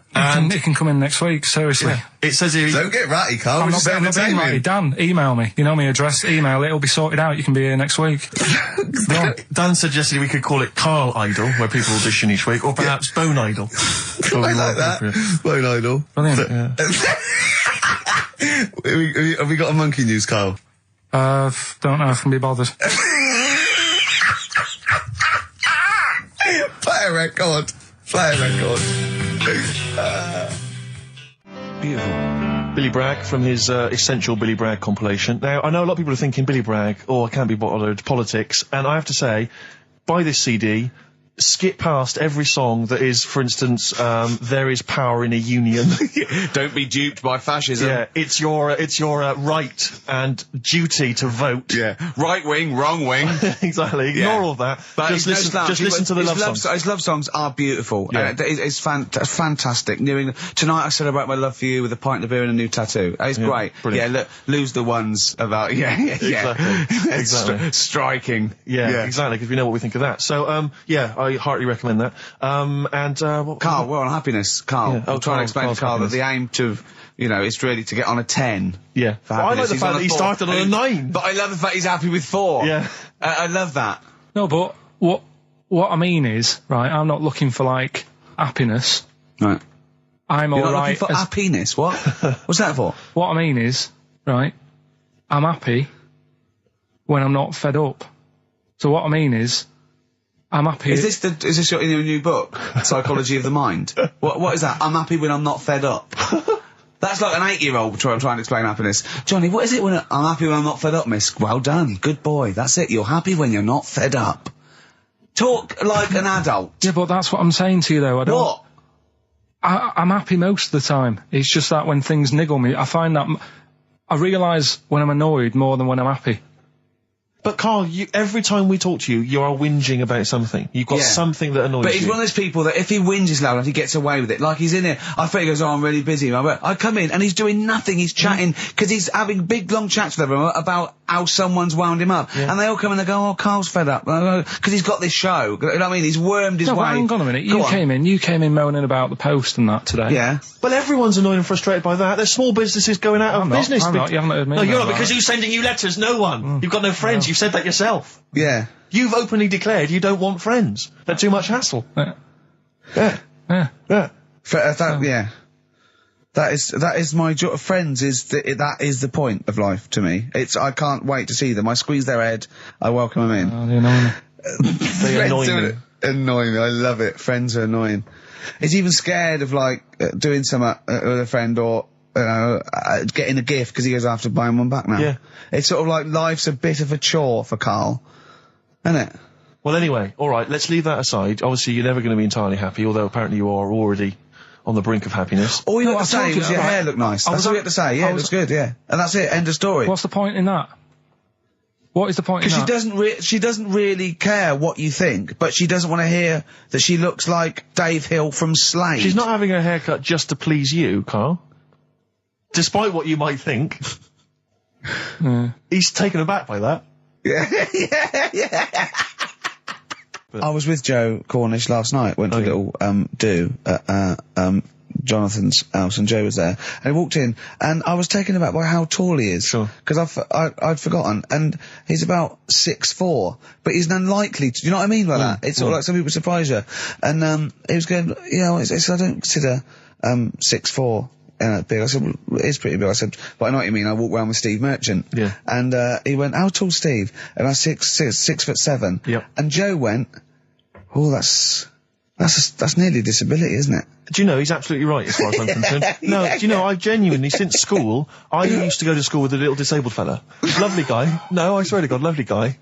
It can come in next week, seriously. It says here... Don't get ratty, Carl. I'm We're not just being entertaining. Dan, email me. You know my address, email it, it'll be sorted out, you can be here next week. Dan suggested we could call it Carl Idol, where people audition each week, or perhaps Bone Idol. I like that. Bone Idol. Brilliant. Have we got a monkey news, Carl? Don't know if I can be bothered. Play a record. Beautiful. Billy Bragg from his Essential Billy Bragg compilation. Now, I know a lot of people are thinking Billy Bragg, I can't be bothered, politics, and I have to say, buy this CD, skip past every song that is, for instance, There Is Power in a Union. Don't be duped by fascism. Yeah, it's your right and duty to vote. Yeah. Right wing, wrong wing. Exactly. Ignore all that. But Just listen to the love songs. His love songs are beautiful. Yeah. It's fantastic. Tonight I celebrate my love for you with a pint of beer and a new tattoo. It's great. Brilliant. Yeah, lose the ones about, Exactly. Striking. Yeah, exactly, because we know what we think of that. So, I heartily recommend that. Carl, we're on happiness. Carl, Yeah. I'm trying to explain Carl's to Carl that happiness. the aim to, is really to get on a 10. Yeah. For Well, I like happiness. the He's fact on that he 4. started on a 9. But I love the fact he's happy with 4. Yeah. I love that. No, but what I mean is, right, I'm not looking for, like, happiness. Right. I'm You're not alright. looking for happiness. What? What's that for? What I mean is, right, I'm happy when I'm not fed up. So what I mean is, I'm happy... Is this your new book? Psychology of the Mind? What is that? I'm happy when I'm not fed up. That's like an 8-year-old trying to explain happiness. Johnny, what is it when I'm happy when I'm not fed up, miss? Well done. Good boy. That's it. You're happy when you're not fed up. Talk like an adult. Yeah, but that's what I'm saying to you, though. What? I'm happy most of the time. It's just that when things niggle me, I find that... I realise when I'm annoyed more than when I'm happy. But Carl, every time we talk to you, you are whinging about something. You've got something that annoys you. But he's one of those people that if he whinges loud enough, he gets away with it. Like he's in here, I think he goes, I'm really busy. I come in and he's doing nothing. He's chatting, because he's having big, long chats with everyone about how someone's wound him up. Yeah. And they all come in and they go, Carl's fed up. Because he's got this show. You know what I mean? He's wormed his No, way. but hang on a minute. You came in moaning about the post and that today. Yeah. Well, everyone's annoyed and frustrated by that. There's small businesses going out of business. I'm not. You haven't heard me. No, you're about not, because that. who's sending you letters? No one. You've got no friends. You've said that yourself. Yeah. You've openly declared you don't want friends. They're too much hassle. Yeah. Yeah. Yeah. Yeah. Yeah. That is my joy. Friends that is the point of life to me. I can't wait to see them. I squeeze their head. I welcome them in. Oh, they annoy me. They annoy me. Annoying me. I love it. Friends are annoying. He's even scared of doing something with a friend or getting a gift because he goes after buying one back now. Yeah. It's sort of like life's a bit of a chore for Karl, isn't it? Well, anyway, all right. Let's leave that aside. Obviously, you're never going to be entirely happy, although apparently you are already on the brink of happiness. All you No, had to say was your hair looked nice. That's all you had to say. Yeah, it looks good. Yeah, and that's it. End of story. What's the point in that? What is the point in that? Because she doesn't really care what you think, but she doesn't want to hear that she looks like Dave Hill from Slade. She's not having her haircut just to please you, Karl. Despite what you might think. He's taken aback by that. Yeah. I was with Joe Cornish last night. Went to a little do at Jonathan's house, and Joe was there. And he walked in, and I was taken aback by how tall he is. Sure. Because I'd forgotten, and he's about 6'4", but he's unlikely to. Do you know what I mean by that? It's sort of like some people surprise you. And he was going, I don't consider 6'4". Big. I said, well, it is pretty big. I said, but I know what you mean. I walk around with Steve Merchant. Yeah. And he went, how tall's Steve? And I was 6'7". Yep. And Joe went, oh, that's nearly a disability, isn't it? Do you know, he's absolutely right as far as I'm concerned. No, do you know, I genuinely, since school, I used to go to school with a little disabled fella. Lovely guy. No, I swear to God, lovely guy.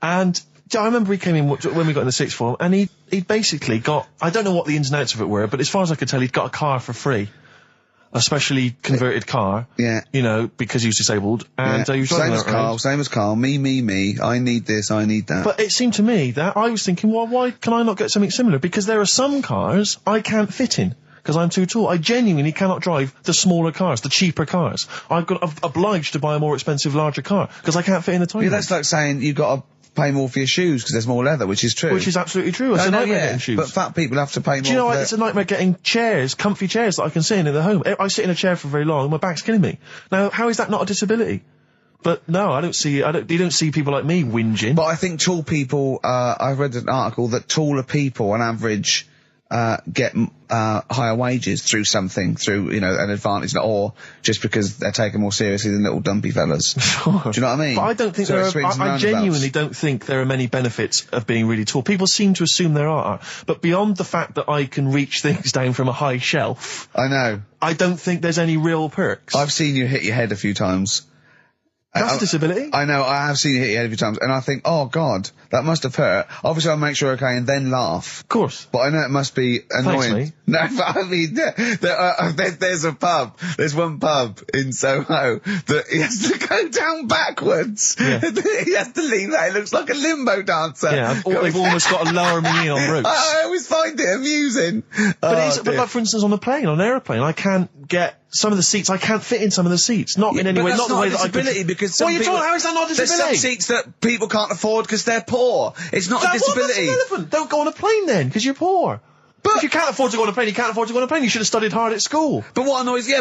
And I remember he came in when we got in the sixth form, and he'd basically got, I don't know what the ins and outs of it were, but as far as I could tell, he'd got a car for free. A specially converted car. Yeah. You know, because he was disabled. And he was driving that around. Same as Karl. Me. I need this, I need that. But it seemed to me that I was thinking, well, why can I not get something similar? Because there are some cars I can't fit in. Because I'm too tall. I genuinely cannot drive the smaller cars, the cheaper cars. I'm obliged to buy a more expensive, larger car. Because I can't fit in the tiny one. That's like saying you've got to pay more for your shoes because there's more leather, which is true. Which is absolutely true. It's a nightmare getting shoes. But fat people have to pay more. Do you know what? It's a nightmare getting chairs, comfy chairs that I can sit in the home. I sit in a chair for very long and my back's killing me. Now, how is that not a disability? But no, you don't see people like me whinging. But I think tall people, I've read an article that taller people on average, get higher wages through an advantage, or just because they're taken more seriously than little dumpy fellas. Sure. Do you know what I mean? But I don't think I genuinely don't think there are many benefits of being really tall. People seem to assume there are, but beyond the fact that I can reach things down from a high shelf, I know. I don't think there's any real perks. I've seen you hit your head a few times. That's a disability. I know, I have seen you hit your head a few times, and I think, oh God, that must have hurt. Obviously I'll make sure okay and then laugh. Of course. But I know it must be annoying. Thanks, mate. No, but I mean, there's one pub in Soho that he has to go down backwards. Yeah. He has to lean that. It looks like a limbo dancer. Yeah, they've almost got to lower me in on ropes. I always find it amusing. But like, for instance, on a plane, on an airplane, I can't get some of the seats. I can't fit in some of the seats. Not in any way. Not the way that I could. Because how is that not a disability? There's some seats that people can't afford because they're poor. It's not a disability. That's irrelevant. Don't go on a plane then, because you're poor. But if you can't afford to go on a plane, you can't afford to go on a plane. You should have studied hard at school. But what annoys me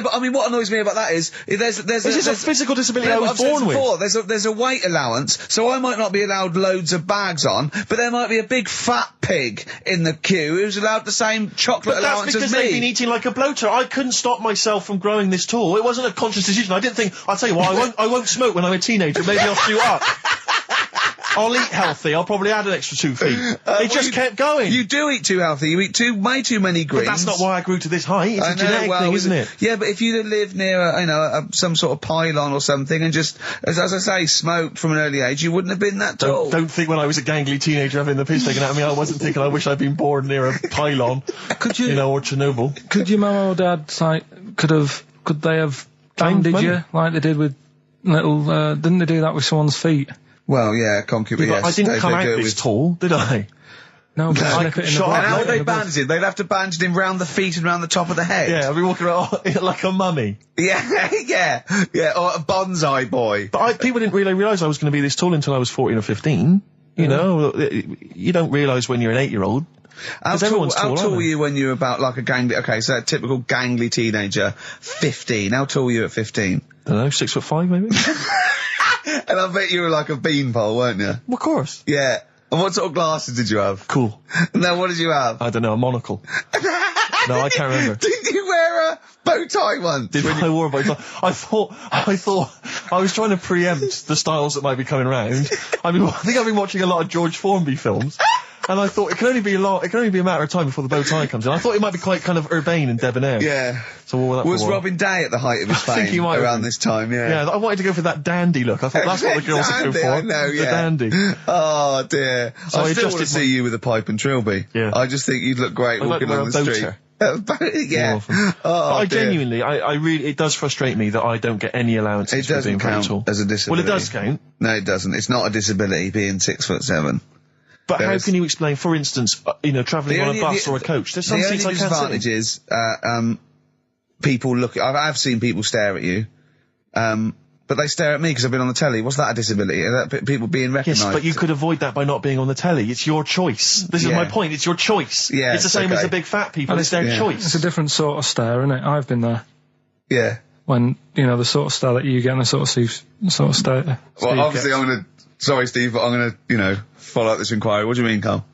about that is there's a physical disability I was born with. There's a weight allowance, so I might not be allowed loads of bags on, but there might be a big fat pig in the queue who's allowed the same chocolate allowance as me. That's because they've been eating like a bloater. I couldn't stop myself from growing this tall. It wasn't a conscious decision. I didn't think, I'll tell you what, I won't smoke when I'm a teenager. Maybe I'll shoot up. I'll eat healthy. I'll probably add an extra 2 feet. It just kept going. You do eat too healthy. You eat way too many greens. But that's not why I grew to this height. It's a genetic thing, isn't it? Yeah, but if you lived near some sort of pylon or something and just, as I say, smoked from an early age, you wouldn't have been that tall. Don't think when I was a gangly teenager having the piss taken out of me, I wasn't thinking I wish I'd been born near a pylon. Or Chernobyl. Could your mum or dad, could they have banded you like they did with little, didn't they do that with someone's feet? Well, yeah, concubine, yes. I didn't come out this tall, did I? No, but slip it in the blood. How would they bandage him? They'd have to bandage him round the feet and round the top of the head. Yeah, I'd be walking around like a mummy. Yeah, or a bonsai boy. But people didn't really realise I was going to be this tall until I was 14 or 15. You know, you don't realise when you're an 8-year-old. How tall were you when you were about like a gangly, a typical gangly teenager, 15? How tall were you at 15? I don't know, 6'5" maybe? And I bet you were like a beanpole, weren't you? Well, of course. Yeah. And what sort of glasses did you have? Cool. No, what did you have? I don't know, a monocle. No, I can't remember. Did you wear a bow tie once. I wore a bow tie. I thought I was trying to preempt the styles that might be coming around. I think I've been watching a lot of George Formby films. And I thought it can only be a matter of time before the bow tie comes in. I thought it might be quite kind of urbane and debonair. Yeah. So what was Robin Day at the height of his fame? I think he might around this time. Yeah. Yeah, I wanted to go for that dandy look. I thought that's what the girls would go for. I know, the dandy. Oh dear. So I still want to see you with a pipe and trilby. Yeah. I just think you'd look great walking on the street. Yeah. But I genuinely, I really, it does frustrate me that I don't get any allowances for being count brutal. as a disability. Well, it does count. No, it doesn't. It's not a disability being 6'7". But how can you explain, for instance, travelling on a bus or a coach? There's some seats I can't sit in. The only disadvantage is, people look. I've seen people stare at you, but they stare at me because I've been on the telly. What's that a disability? People being recognised. Yes, but you could avoid that by not being on the telly. It's your choice. This is my point. It's your choice. Yeah, it's the same as the big fat people. It's their choice. It's a different sort of stare, isn't it? I've been there. Yeah. When the sort of stare that you get and the sort of stare. Well, obviously, sorry, Steve, but I'm gonna, follow up this inquiry. What do you mean, Carl?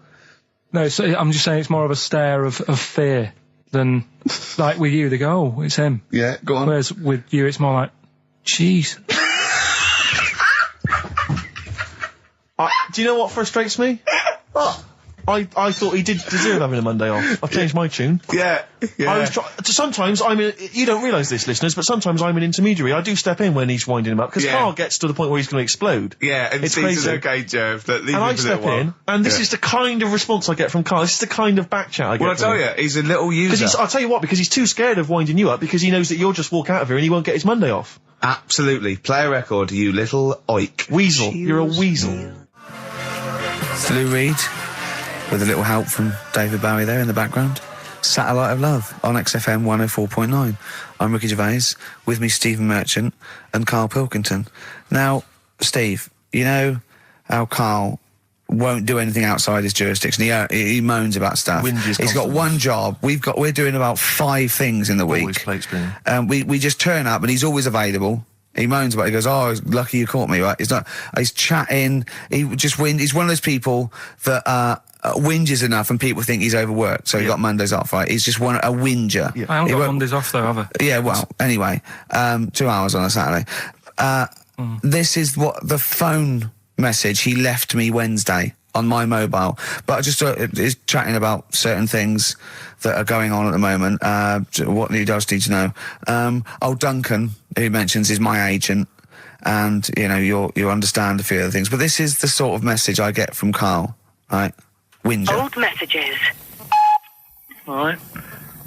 No, so I'm just saying it's more of a stare of fear than, like with you, they go, oh, it's him. Yeah, go on. Whereas with you, it's more like, jeez. Do you know what frustrates me? What? I thought he did deserve having a Monday off. I've changed my tune. Yeah. Sometimes you don't realise this, listeners, but sometimes I'm an intermediary. I do step in when he's winding him up, because Carl gets to the point where he's going to explode. Yeah, and it's crazy. Okay, Jerv, and I step in, and this is the kind of response I get from Carl. This is the kind of back chat I get Well, I tell you, he's a little user. I'll tell you what, because he's too scared of winding you up, because he knows that you'll just walk out of here and he won't get his Monday off. Absolutely. Play a record, you little oik. Weasel. You're a weasel. Lou Reed, with a little help from David Bowie there in the background. Satellite of Love on XFM 104.9. I'm Ricky Gervais, with me Stephen Merchant and Karl Pilkington. Now, Steve, you know how Karl won't do anything outside his jurisdiction. He moans about stuff. He's got one job. We're doing about 5 things in the week. Always plate spinning. We just turn up and he's always available. He moans about it. He goes, oh, lucky you caught me, right? He's chatting. He just He's one of those people that, whinges enough and people think he's overworked, so he got Mondays off, right? He's just a whinger. Yeah. I haven't got Mondays off though, have I? Yeah, well, anyway, 2 hours on a Saturday. This is what the phone message he left me Wednesday on my mobile, but I just is chatting about certain things that are going on at the moment. What he does need to know. Duncan, who mentions, is my agent, and you understand a few other things, but this is the sort of message I get from Karl, right? Whinger. Old messages. Alright,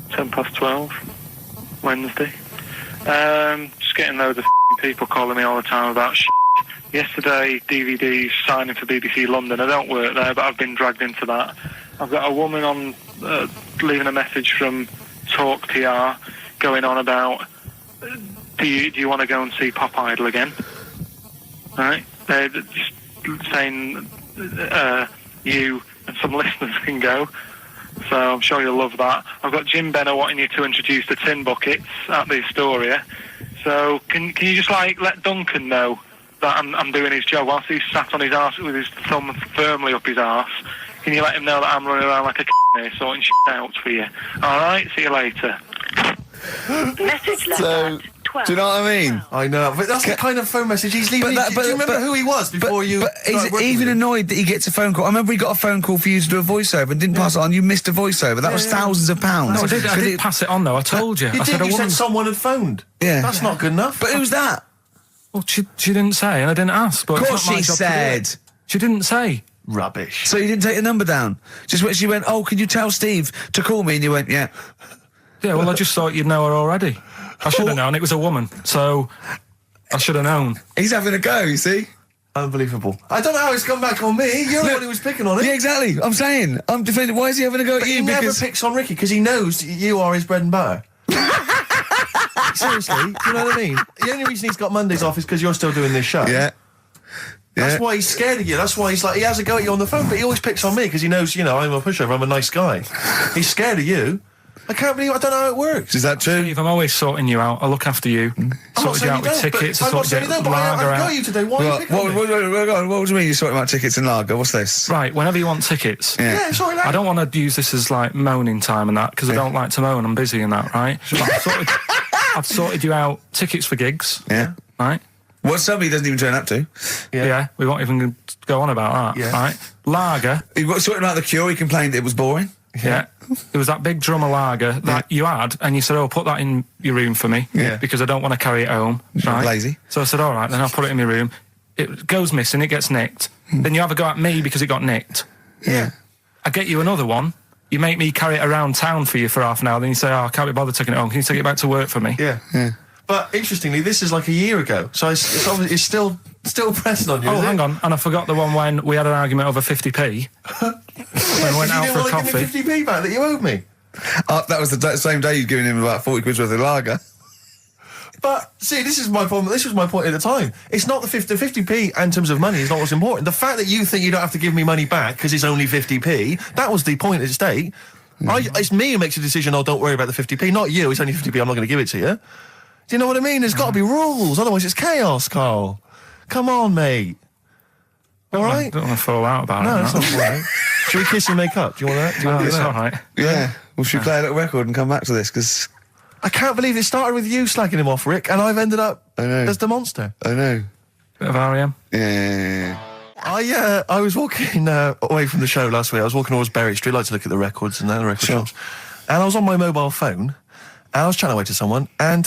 12:10, Wednesday. Just getting loads of people calling me all the time about shit. Yesterday, DVD's signing for BBC London. I don't work there, but I've been dragged into that. I've got a woman on leaving a message from Talk TR going on about, do you want to go and see Pop Idol again? Right? They're just saying you and some listeners can go, so I'm sure you'll love that. I've got Jim Benner wanting you to introduce the tin buckets at the Astoria, so can you just let Duncan know that I'm doing his job whilst he's sat on his arse with his thumb firmly up his arse? Can you let him know that I'm running around like a here sorting shit out for you? Alright, see you later. Message left at 12. Do you know what I mean? I know, but that's the kind of phone message he's leaving. Do you remember who he was before you? But he's even annoyed that he gets a phone call. I remember he got a phone call for you to do a voiceover and didn't pass it on. You missed a voiceover. That was thousands of pounds. No, I did pass it on though. I told you. You said someone had phoned. Yeah. That's not good enough. But who's that? Well, she didn't say, and I didn't ask. But of course she said. She didn't say. Rubbish. So you didn't take the number down? Just when she went, oh, can you tell Steve to call me? And you went, yeah. Yeah, well, I just thought you'd know her already. I should have known. It was a woman, so I should have known. He's having a go, you see? Unbelievable. I don't know how it's come back on me. You're the one who was picking on it. Yeah, exactly. I'm saying. I'm defending. Why is he having a go at you? He never picks on Ricky because he knows you are his bread and butter. Seriously, do you know what I mean? The only reason he's got Mondays off is because you're still doing this show. Yeah. That's why he's scared of you. That's why he has a go at you on the phone, but he always picks on me because he knows, I'm a pushover, I'm a nice guy. He's scared of you. I don't know how it works. Is that true? Steve, I'm always sorting you out. I look after you. Sorted you out with tickets. I sorted you out with lager out. I got you today. Why are you picking on me? What do you mean you're sorting out tickets and lager? What's this? Right, whenever you want tickets. Yeah, sorry, I don't want to use this as moaning time and that, because I don't like to moan. I'm busy and that, right? But I've sorted you out tickets for gigs. Yeah. Right? What somebody doesn't even turn up to. Yeah, we won't even go on about that. Yeah. Right? Lager. He got sorting out the Cure, he complained it was boring. Yeah. There was that big drum of lager that you had, and you said, oh, put that in your room for me. Yeah. Because I don't want to carry it home. Right? Lazy. So I said, all right, then I'll put it in my room. It goes missing, it gets nicked. Then you have a go at me because it got nicked. Yeah. I get you another one. You make me carry it around town for you for half an hour. Then you say, oh, I can't be bothered taking it home. Can you take it back to work for me? Yeah. But interestingly, this is like a year ago, so it's obviously still pressing on you. Oh, is hang it? on. And I forgot the one when we had an argument over 50p. When we went out You for a didn't want to coffee. give me 50p back that you owed me. That was the same day you'd given him about 40 quid worth of lager. But see, this is my problem. This was my point at the time. It's not the 50p in terms of money is not what's important. The fact that you think you don't have to give me money back because it's only 50p, that was the point at stake. It's me who makes a decision. Oh, don't worry about the 50p, not you. It's only 50p. I'm not going to give it to you. Do you know what I mean? There's got to be rules, otherwise it's chaos, Carl. Come on, mate. All right. I don't want to fall out about No, it. that's not all right. Should we kiss and make up? Do you want that? Do you want to do It's that? all right. Yeah. Well, should we play a little record and come back to this? Because I can't believe it started with you slagging him off, Rick, and I've ended up I know. as the monster. I know. Bit of R.E.M. Yeah. I was walking away from the show last week. I was walking towards Berry Street. I like to look at the records and the record shops. And I was on my mobile phone, and I was chatting away to someone, and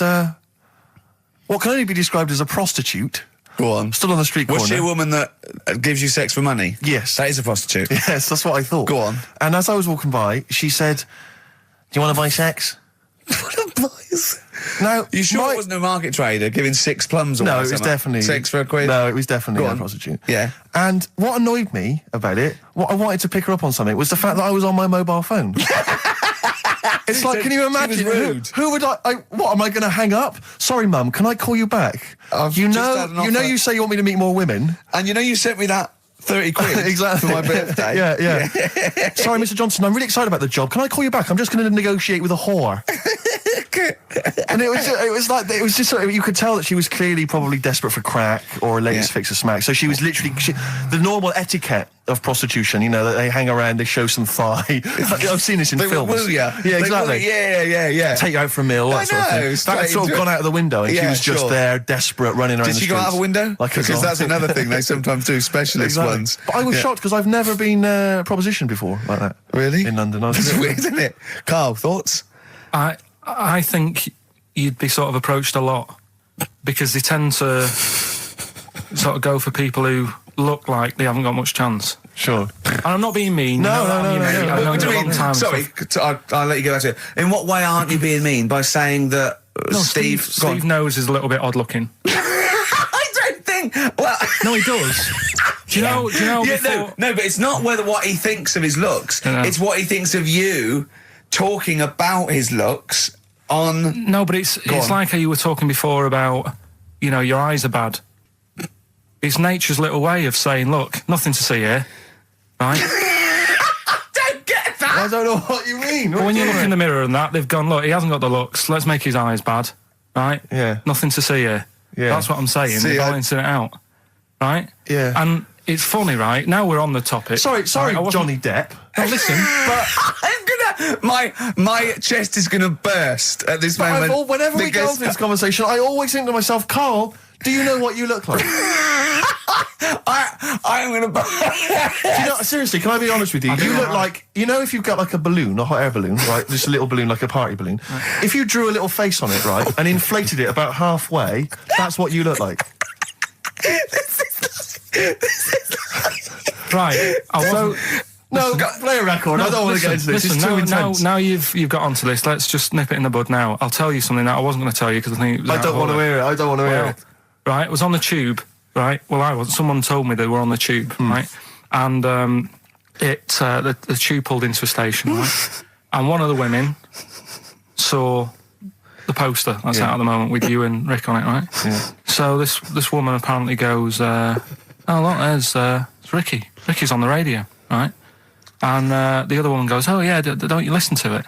what can only be described as a prostitute Go on. stood on the street corner. Was she a woman that gives you sex for money? Yes. That is a prostitute. Yes, that's what I thought. Go on. And as I was walking by, she said, "Do you want to buy sex?" Now, You sure it wasn't a market trader giving 6 plums or No, it was something? definitely... 6 for a quid? No, it was definitely Go a on. prostitute. Yeah. And what annoyed me about it, what I wanted to pick her up on something, was the fact that I was on my mobile phone. It's like, So can you she imagine? was rude. Who would what, am I going to hang up? Sorry, Mum, can I call you back? I've You just know, had an you know offer. you say you want me to meet more women. And you know you sent me that 30 quid Exactly. for my birthday? Yeah. Sorry, Mr. Johnson, I'm really excited about the job. Can I call you back? I'm just going to negotiate with a whore. And it was just sort of, you could tell that she was clearly probably desperate for crack or a latest Yeah. fix of smack. So she was literally the normal etiquette of prostitution. You know, that they hang around, they show some thigh. I've seen this in They films. will woo ya. Yeah, They exactly. will- yeah. Take you out for a meal. I That sort of know, thing. That straight had sort of into gone it. out of the window, and she Yeah, was just sure. there, desperate, running around Did the she go out of a streets window? like a Because that's doll. another thing they sometimes do, specialist Exactly. ones. But I was Yeah. shocked because I've never been propositioned before like that. Really? In London. I was That's weird, isn't it? Carl, thoughts? I think you'd be sort of approached a lot because they tend to sort of go for people who look like they haven't got much chance. Sure. And I'm not being mean. No, you know, no, you no, mate. no. I've known What do you a you long mean? time. Sorry, I'll let you go back to it. In what way aren't you being mean? By saying that No, Steve... go on. Steve knows is a little bit odd looking. I don't think... Well... No, he does. Do you know Yeah, before... no, but it's not what he thinks of his looks. No. It's what he thinks of you talking about his looks on... No, but it's on. like how you were talking before about, you know, your eyes are bad. It's nature's little way of saying, look, nothing to see here, right? Don't get that! I don't know what you mean. But when you look in the mirror and that, they've gone, look, he hasn't got the looks, let's make his eyes bad, right? Yeah. Nothing to see here. Yeah. That's what I'm saying, See, they're I- balancing it out, right? Yeah. And it's funny, right? Now we're on the topic. Sorry, Right, I wasn't- Johnny Depp. No, listen, But I'm gonna... My chest is gonna burst at this moment. whenever we go because- into this conversation, I always think to myself, Carl, do you know what you look like? I'm gonna burst. You know, seriously, can I be honest with you? You look like, you know, if you've got like a balloon, a hot air balloon, right? Just a little balloon, like a party balloon. If you drew a little face on it, right, and inflated it about halfway, that's what you look like. right, I wasn't... No, play a record. I don't want to get into this. Listen, It's too now intense. you've got onto this. Let's just nip it in the bud now. I'll tell you something that I wasn't going to tell you because I think it was I out don't of want to order. hear it. I don't want to hear Well, it. right, it was on the tube, right? Well, I wasn't. Someone told me they were on the tube, right? And the tube pulled into a station, right? And one of the women saw the poster that's out at the moment with you and Rick on it, right? Yeah. So this woman apparently goes, oh look, there's Ricky. Ricky's on the radio, right? And the other woman goes, oh yeah, don't you listen to it?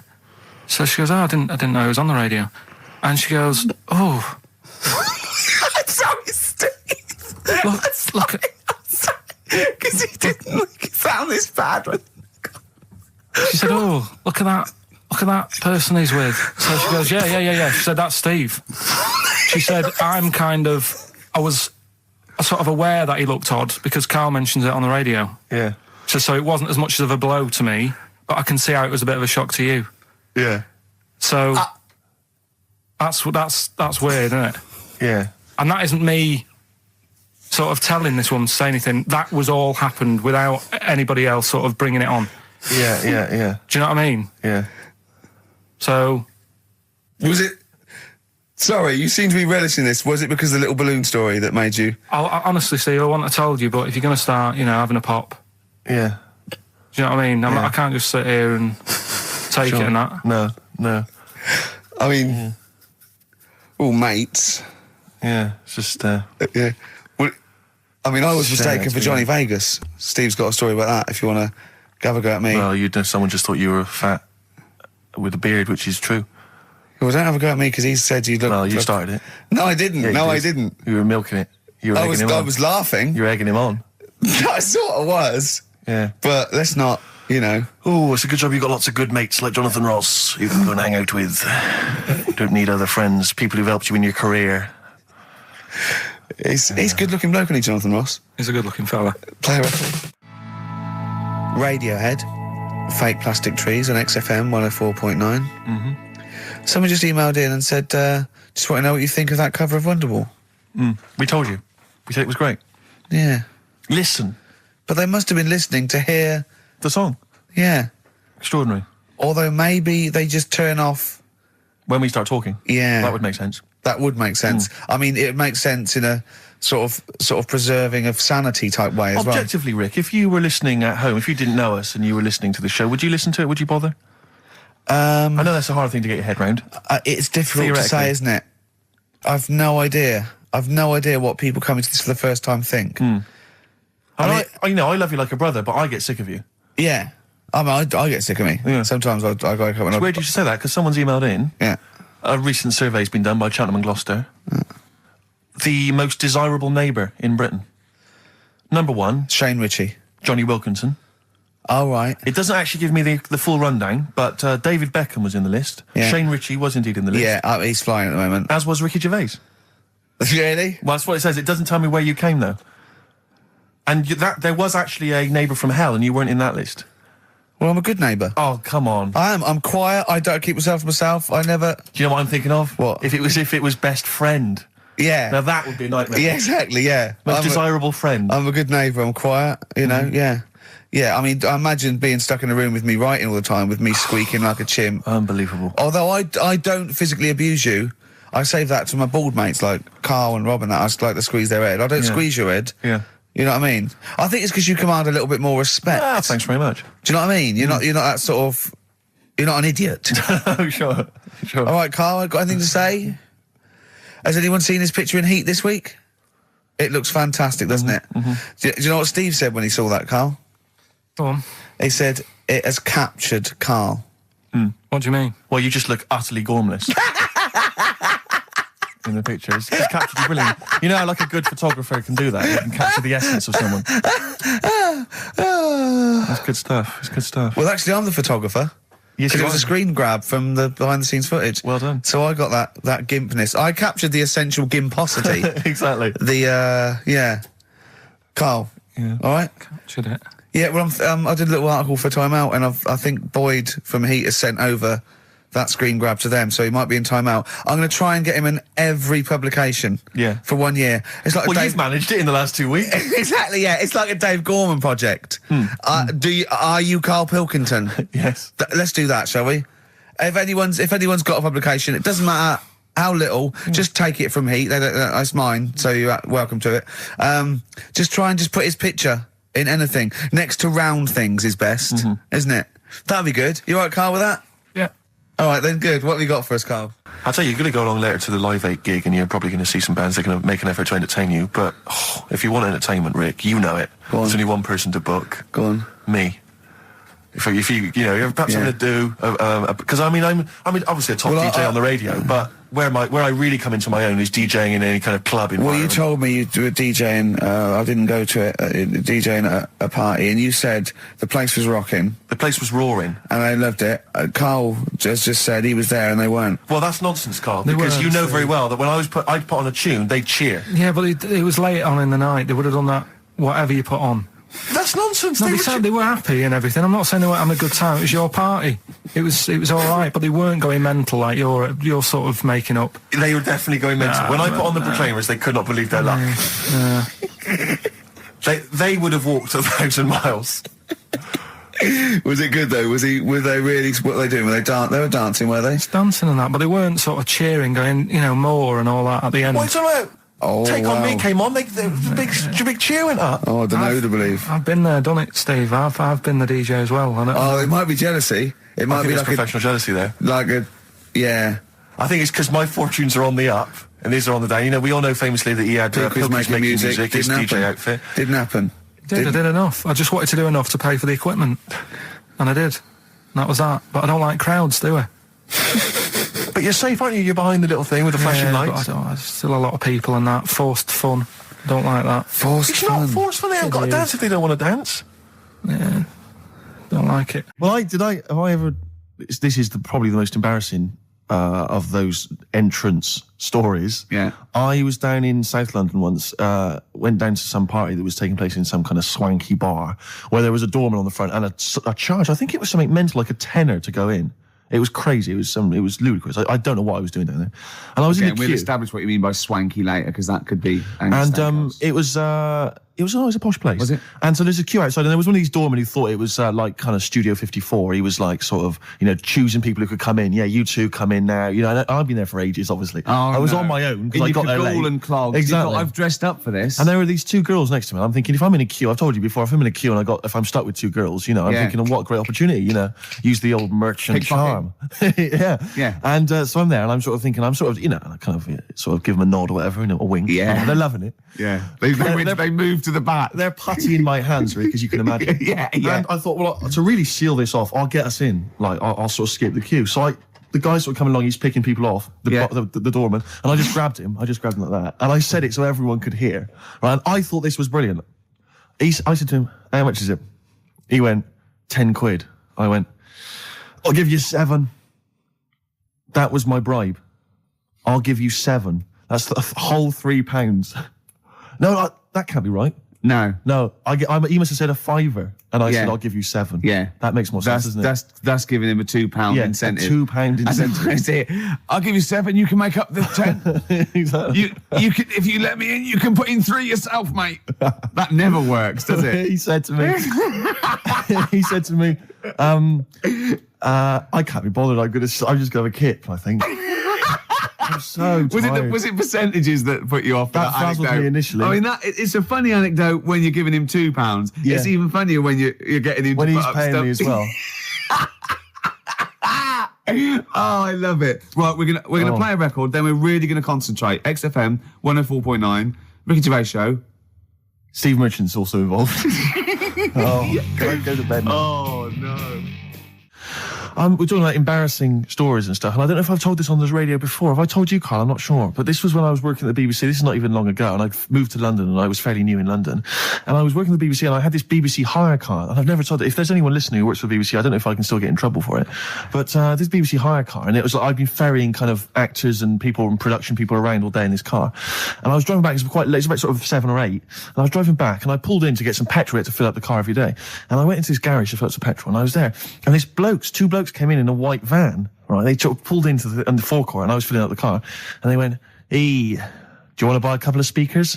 So she goes, oh, I didn't know he was on the radio. And she goes, oh, I'm sorry, Steve. look at... Because he didn't sound this bad. She said, oh, look at that look at that person he's with. So she goes, yeah. She said, that's Steve. She said, I was sort of aware that he looked odd because Karl mentions it on the radio. Yeah. So it wasn't as much of a blow to me, but I can see how it was a bit of a shock to you. Yeah. So that's weird, isn't it? Yeah. And that isn't me sort of telling this woman to say anything. That was all happened without anybody else sort of bringing it on. Yeah. Do you know what I mean? Yeah. So... Was it... Sorry, you seem to be relishing this. Was it because of the little balloon story that made you... I honestly, Steve, I wouldn't have told you, but if you're going to start, having a pop... Yeah. Do you know what I mean? I can't just sit here and take it and that. No. I mean... All mates. Yeah, it's just... Yeah. Well, I mean, I was Shit, mistaken for yeah. Johnny Vegas. Steve's got a story about that, if you want to have a go at me. Well, someone just thought you were fat with a beard, which is true. Well, don't have a go at me, because he said you look... Well, you started it. No, I didn't. Yeah, I did. didn't. You were milking it. You were egging him on. I was laughing. You were egging him on. I sort of was. Yeah. But let's not, Oh, it's a good job you got lots of good mates like Jonathan Ross you can go and hang out with. You don't need other friends, people who've helped you in your career. He's good-looking bloke, isn't he, Jonathan Ross? He's a good-looking fella. Player Radiohead, Fake Plastic Trees on XFM 104.9. Mm-hmm. Someone just emailed in and said, just want to know what you think of that cover of Wonderwall. We told you. We said it was great. Yeah. Listen. But they must have been listening to hear... The song. Yeah. Extraordinary. Although maybe they just turn off... When we start talking. Yeah. That would make sense. That would make sense. I mean, it makes sense in a sort of preserving of sanity type way as well. Objectively, Rick, if you were listening at home, if you didn't know us and you were listening to the show, would you listen to it? Would you bother? I know that's a hard thing to get your head round. It's difficult to say, isn't it? I've no idea. What people coming to this for the first time think. I love you like a brother, but I get sick of you. Yeah. I get sick of me. Yeah. Sometimes I go up and... It's weird you should say that, because someone's emailed in. Yeah. A recent survey's been done by Cheltenham and Gloucester. The most desirable neighbour in Britain. Number 1, Shane Ritchie. Johnny Wilkinson. Oh, right. It doesn't actually give me the full rundown, but David Beckham was in the list. Yeah. Shane Ritchie was indeed in the list. Yeah, he's flying at the moment. As was Ricky Gervais. Really? Well, that's what it says. It doesn't tell me where you came, though. And there was actually a neighbour from hell, and you weren't in that list. Well, I'm a good neighbour. Oh, come on. I am. I'm quiet. I don't keep myself to myself. I never... Do you know what I'm thinking of? What? If it was best friend. Yeah. Now that would be a nightmare. Yeah, exactly, yeah. Most desirable friend. I'm a good neighbour. I'm quiet, yeah. Yeah, I mean, I imagine being stuck in a room with me writing all the time, with me squeaking like a chimp. Unbelievable. Although I don't physically abuse you, I save that to my bald mates like Carl and Rob and that. I just like to squeeze their head. I don't squeeze your head. Yeah. You know what I mean? I think it's because you command a little bit more respect. Ah, thanks very much. Do you know what I mean? You're not that sort of... You're not an idiot. Oh, sure. All right, Carl, got anything to say? Has anyone seen his picture in Heat this week? It looks fantastic, doesn't it? Do you know what Steve said when he saw that, Carl? Go on. He said, it has captured Carl. What do you mean? Well, you just look utterly gormless. In the picture. It's captured you brilliant. You know how like a good photographer can do that? You can capture the essence of someone. That's good stuff. It's good stuff. Well, actually, I'm the photographer. Yes, Because you it was are. a screen grab from the behind-the-scenes footage. Well done. So I got that gimpness. I captured the essential gimposity. Exactly. Yeah. Carl. Yeah. All right? Captured it. Yeah, well, I did a little article for Time Out, and I think Boyd from Heat has sent over that screen grab to them, so he might be in Time Out. I'm going to try and get him in every publication. Yeah. For 1 year. It's like Well, you've managed it in the last 2 weeks. Exactly, yeah. It's like a Dave Gorman project. Are you Karl Pilkington? Yes. Let's do that, shall we? If anyone's got a publication, it doesn't matter how little, just take it from Heat. That's mine, so you're welcome to it. Just try and just put his picture in anything. Next to round things is best, isn't it? That'd be good. You all right, Carl, with that? Yeah. All right, then, good. What have you got for us, Carl? I'll tell you, you're going to go along later to the Live 8 gig and you're probably going to see some bands that are going to make an effort to entertain you, but if you want entertainment, Rick, you know it. Go on. There's only one person to book. Go on. Me. If you perhaps having to do, because I'm obviously a top DJ on the radio, but where I really come into my own is DJing in any kind of club environment. Well, you told me you were DJing, I didn't go to it, DJing at a party, and you said the place was rocking. The place was roaring. And I loved it. Carl just said he was there and they weren't. Well, that's nonsense, Carl, because you know very well that when I'd put on a tune, they'd cheer. Yeah, but it was late on in the night. They would have done that, whatever you put on. That's nonsense. No, they said they were happy and everything. I'm not saying they weren't having a good time. It was your party. It was all right, but they weren't going mental like you're sort of making up. They were definitely going mental. When I put on the Proclaimers, they could not believe their luck. They would have walked 1,000 miles. Was it good though? Were they really? What were they doing? They were dancing, were they? It's dancing and that, but they weren't sort of cheering, going, more and all that at the end. What's about? Oh, Take On Me came on. The big cheer went up. Oh, I don't know to believe. I've been there, done it, Steve. I've been the DJ as well. Oh, it might be jealousy. It might be like professional jealousy there. Yeah. I think it's because my fortunes are on the up and these are on the down. You know, we all know famously that he had Pilkington making music. His DJ outfit. Didn't happen. I did enough. I just wanted to do enough to pay for the equipment, and I did. And that was that. But I don't like crowds, do I? But you're safe, aren't you? You're behind the little thing with the flashing lights. But there's still a lot of people and that. Forced fun. Don't like that. It's not forced fun. They haven't got to dance if they don't want to dance. Yeah. Don't like it. Well, have I ever... This is probably the most embarrassing of those entrance stories. Yeah. I was down in South London once, went down to some party that was taking place in some kind of swanky bar where there was a doorman on the front and a charge. I think it was something mental, like a tenner to go in. It was crazy. It was ludicrous. I don't know what I was doing down there. And I was in the queue. We'll establish what you mean by swanky later, because that could be... it was a posh place. Was it? And so there's a queue outside, and there was one of these doormen who thought it was like kind of Studio 54. He was like sort of, choosing people who could come in. Yeah, you two come in now. And I've been there for ages, obviously. I was on my own because I got there late. And clogs. Exactly. I've dressed up for this. And there were these two girls next to me. I'm thinking, if I'm in a queue, I've told you before, if I'm in a queue and if I'm stuck with two girls, I'm thinking, what a great opportunity, use the old merchant charm. Yeah. And so I'm there, and I'm sort of thinking, I kind of give them a nod or whatever, a wink. Yeah. They're loving it. Yeah. They moved to the back. They're putty in my hands, Rick, as you can imagine. Yeah. And I thought, well, to really seal this off, I'll get us in. Like, I'll sort of skip the queue. So the guy sort of coming along, he's picking people off, the doorman, and I just grabbed him. like that. And I said it so everyone could hear. Right? And I thought this was brilliant. I said to him, how much is it? He went, 10 quid. I went, I'll give you 7. That was my bribe. I'll give you 7. That's the whole £3. No, that can't be right. No. He must have said a £5, and I said I'll give you 7. Yeah, that makes more sense, doesn't it? That's giving him a £2 incentive. A £2 incentive. I'll give you 7. You can make up the 10. Exactly. You can, if you let me in, you can put in 3 yourself, mate. That never works, does it? He said to me. I can't be bothered. I'm just gonna have a kip, I think. I'm so tired. Was it percentages that put you off? That frazzled me initially. I mean, it's a funny anecdote when you're giving him £2. Yeah. It's even funnier when you're getting him when to he's put up paying stuff. me as well. Oh, I love it. Right, we're gonna play a record. Then we're really gonna concentrate. XFM 104.9, Ricky Gervais show. Steve Merchant's also involved. Can I go to bed now? Oh no. We're talking about embarrassing stories and stuff, and I don't know if I've told this on the radio before. Have I told you, Carl? I'm not sure. But this was when I was working at the BBC. This is not even long ago, and I moved to London, and I was fairly new in London. And I was working at the BBC, and I had this BBC hire car, and I've never told it. If there's anyone listening who works for the BBC, I don't know if I can still get in trouble for it. But this BBC hire car, and it was like I've been ferrying kind of actors and people and production people around all day in this car. And I was driving back, it was quite late, it was about sort of 7 or 8, and I was driving back, and I pulled in to get some petrol to fill up the car every day. And I went into this garage to fill up some petrol, and I was there, and two blokes came in a white van, right? They pulled into the forecourt, and I was filling up the car, and they went, "Hey, do you want to buy a couple of speakers?"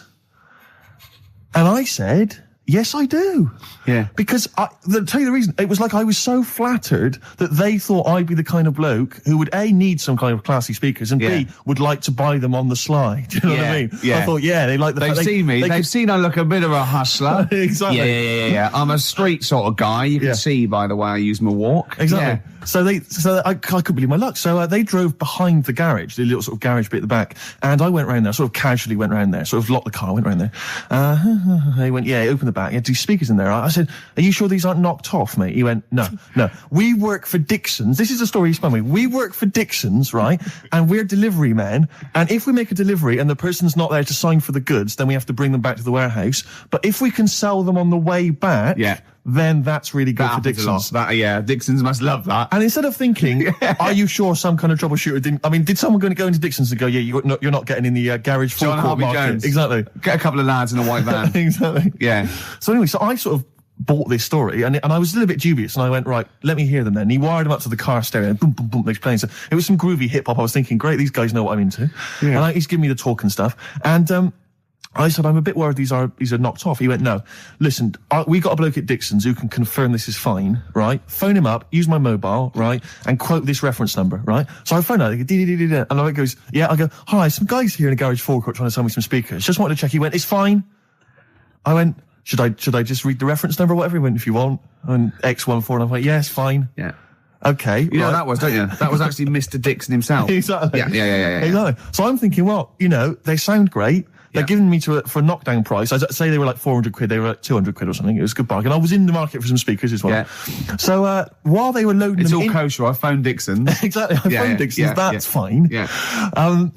And I said, "Yes, I do." Yeah. Because to tell you the reason, it was like I was so flattered that they thought I'd be the kind of bloke who would A, need some kind of classy speakers, and B, would like to buy them on the slide. Do you know what I mean? Yeah. I thought, they like the They've seen me. They've seen I look a bit of a hustler. Exactly. Yeah. I'm a street sort of guy. You can see by the way I use my walk. Exactly. Yeah. So I couldn't believe my luck. So they drove behind the garage, the little sort of garage bit at the back, and I went round there, sort of casually went round there, sort of locked the car, went round there. They went, open the back. He had these speakers in there. I said, are you sure these aren't knocked off, mate? He went, no. We work for Dixon's. This is the story he spun me. We work for Dixon's, right? And we're delivery men. And if we make a delivery and the person's not there to sign for the goods, then we have to bring them back to the warehouse. But if we can sell them on the way back, then that's really good for Dixon's. Dixon's must love that. And instead of thinking, are you sure some kind of troubleshooter didn't... I mean, did someone go into Dixon's and go, you're not getting in the garage forecourt market? Jones. Exactly. Get a couple of lads in a white van. Exactly. Yeah. So anyway, so I sort of bought this story, and I was a little bit dubious, and I went, right, let me hear them then. And he wired them up to the car stereo, and boom, boom, boom, they're playing. So it was some groovy hip-hop. I was thinking, great, these guys know what I'm into. Yeah. And he's giving me the talk and stuff. And I said, I'm a bit worried these are knocked off. He went, no, listen, we got a bloke at Dixon's who can confirm this is fine, right? Phone him up, use my mobile, right? And quote this reference number, right? So I phone out, and I goes, yeah, I go, hi, some guys here in a garage forecourt trying to sell me some speakers. Just wanted to check. He went, it's fine. I went, should I just read the reference number or whatever? He went, if you want. And X14, and I went, yeah, it's fine. Yeah. Okay. You know what that was, don't you? That was actually Mr. Dixon himself. Exactly. Yeah. Exactly. So I'm thinking, well, they sound great. They're giving me for a knockdown price. I'd say they were like 400 quid, they were like 200 quid or something. It was a good bargain. I was in the market for some speakers as well. Yeah. So, while they were loading it's them all kosher. I phoned Dixon's. Exactly. I phoned Dixon's. That's fine. Yeah.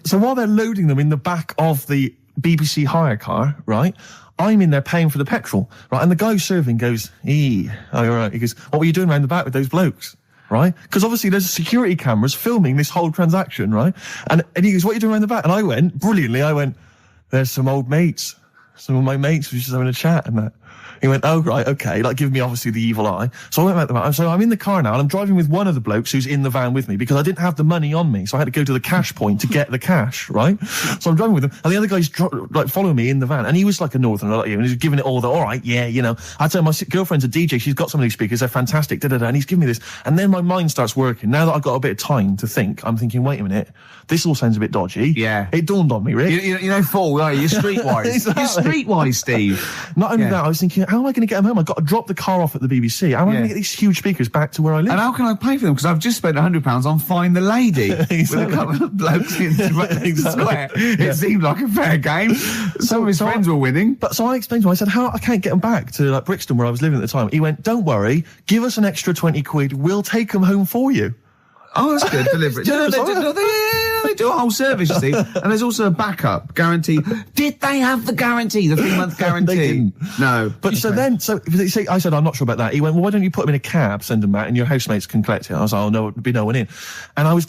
So while they're loading them in the back of the BBC hire car, right? I'm in there paying for the petrol, right? And the guy who's serving goes, all right. He goes, what were you doing around the back with those blokes? Right? Because obviously there's security cameras filming this whole transaction, right? And he goes, what are you doing around the back? And I went, brilliantly, there's some old mates. Some of my mates were just having a chat and that. He went, oh, right, okay, like giving me obviously the evil eye. So I went back to the van. So I'm in the car now and I'm driving with one of the blokes who's in the van with me because I didn't have the money on me. So I had to go to the cash point to get the cash, right? So I'm driving with him and the other guy's following me in the van and he was like a northerner like you and he was giving it all all right, yeah, I tell him my girlfriend's a DJ, she's got some of these speakers, they're fantastic, and he's giving me this. And then my mind starts working. Now that I've got a bit of time to think, I'm thinking, wait a minute, this all sounds a bit dodgy. Yeah. It dawned on me, Rick. You fool, are you? You're streetwise. Exactly. You're streetwise, Steve. Not only that, I was thinking, how am I going to get them home? I've got to drop the car off at the BBC. How am I going to get these huge speakers back to where I live? And how can I pay for them? Because I've just spent £100 on Find the Lady with a couple of blokes in the square. It seemed like a fair game. Some of his friends were winning. But so I explained to him, I said, I can't get them back to like Brixton where I was living at the time. He went, don't worry, give us an extra 20 quid, we'll take them home for you. Oh, that's good. Deliberate. They do a whole service, you see. And there's also a backup guarantee. Did they have the guarantee, the 3-month guarantee? They didn't. No. But so I said, I'm not sure about that. He went, well, why don't you put them in a cab, send them back, and your housemates can collect it? I was like, oh, no, there'd be no one in. And I was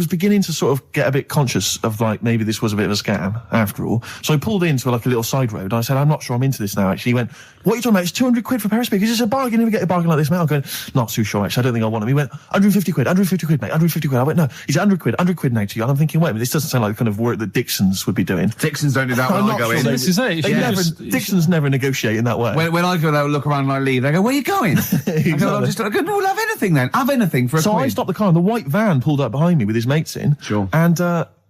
beginning to sort of get a bit conscious of like, maybe this was a bit of a scam after all. So I pulled into like a little side road. I said, I'm not sure I'm into this now, actually. He went, what are you talking about? It's 200 quid for a pair of speakers. It's a bargain. You never get a bargain like this, mate. I'm going, not too sure, actually. I don't think I want them. He went, 150 quid, mate. 150 quid. I went, no. He's 100 quid now to you. And I'm thinking, wait a minute, this doesn't sound like the kind of work that Dixon's would be doing. Dixon's don't do that when I go in. This is it. Dixon's never negotiate in that way. When I go there, look around and I leave, they go, where are you going? Exactly. I go, no, we'll have anything then. Have anything for a So quid. I stopped the car and the white van pulled up behind me with his mates in. Sure.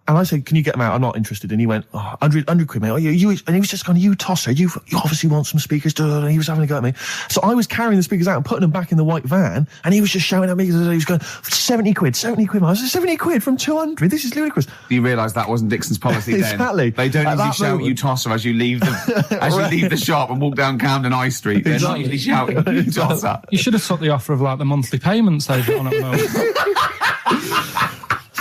And I said, can you get them out? I'm not interested. And he went, 100 quid, mate. And he was just going, you tosser. You obviously want some speakers. And he was having a go at me. So I was carrying the speakers out and putting them back in the white van. And he was just shouting at me. He was going, 70 quid. I was like, 70 quid from 200. This is ludicrous. You realise that wasn't Dixon's policy then. Exactly. They don't usually shout, you tosser, as you leave the shop and walk down Camden High Street. They're not usually shouting, you tosser. You should have took the offer of like the monthly payments they've got on at the moment.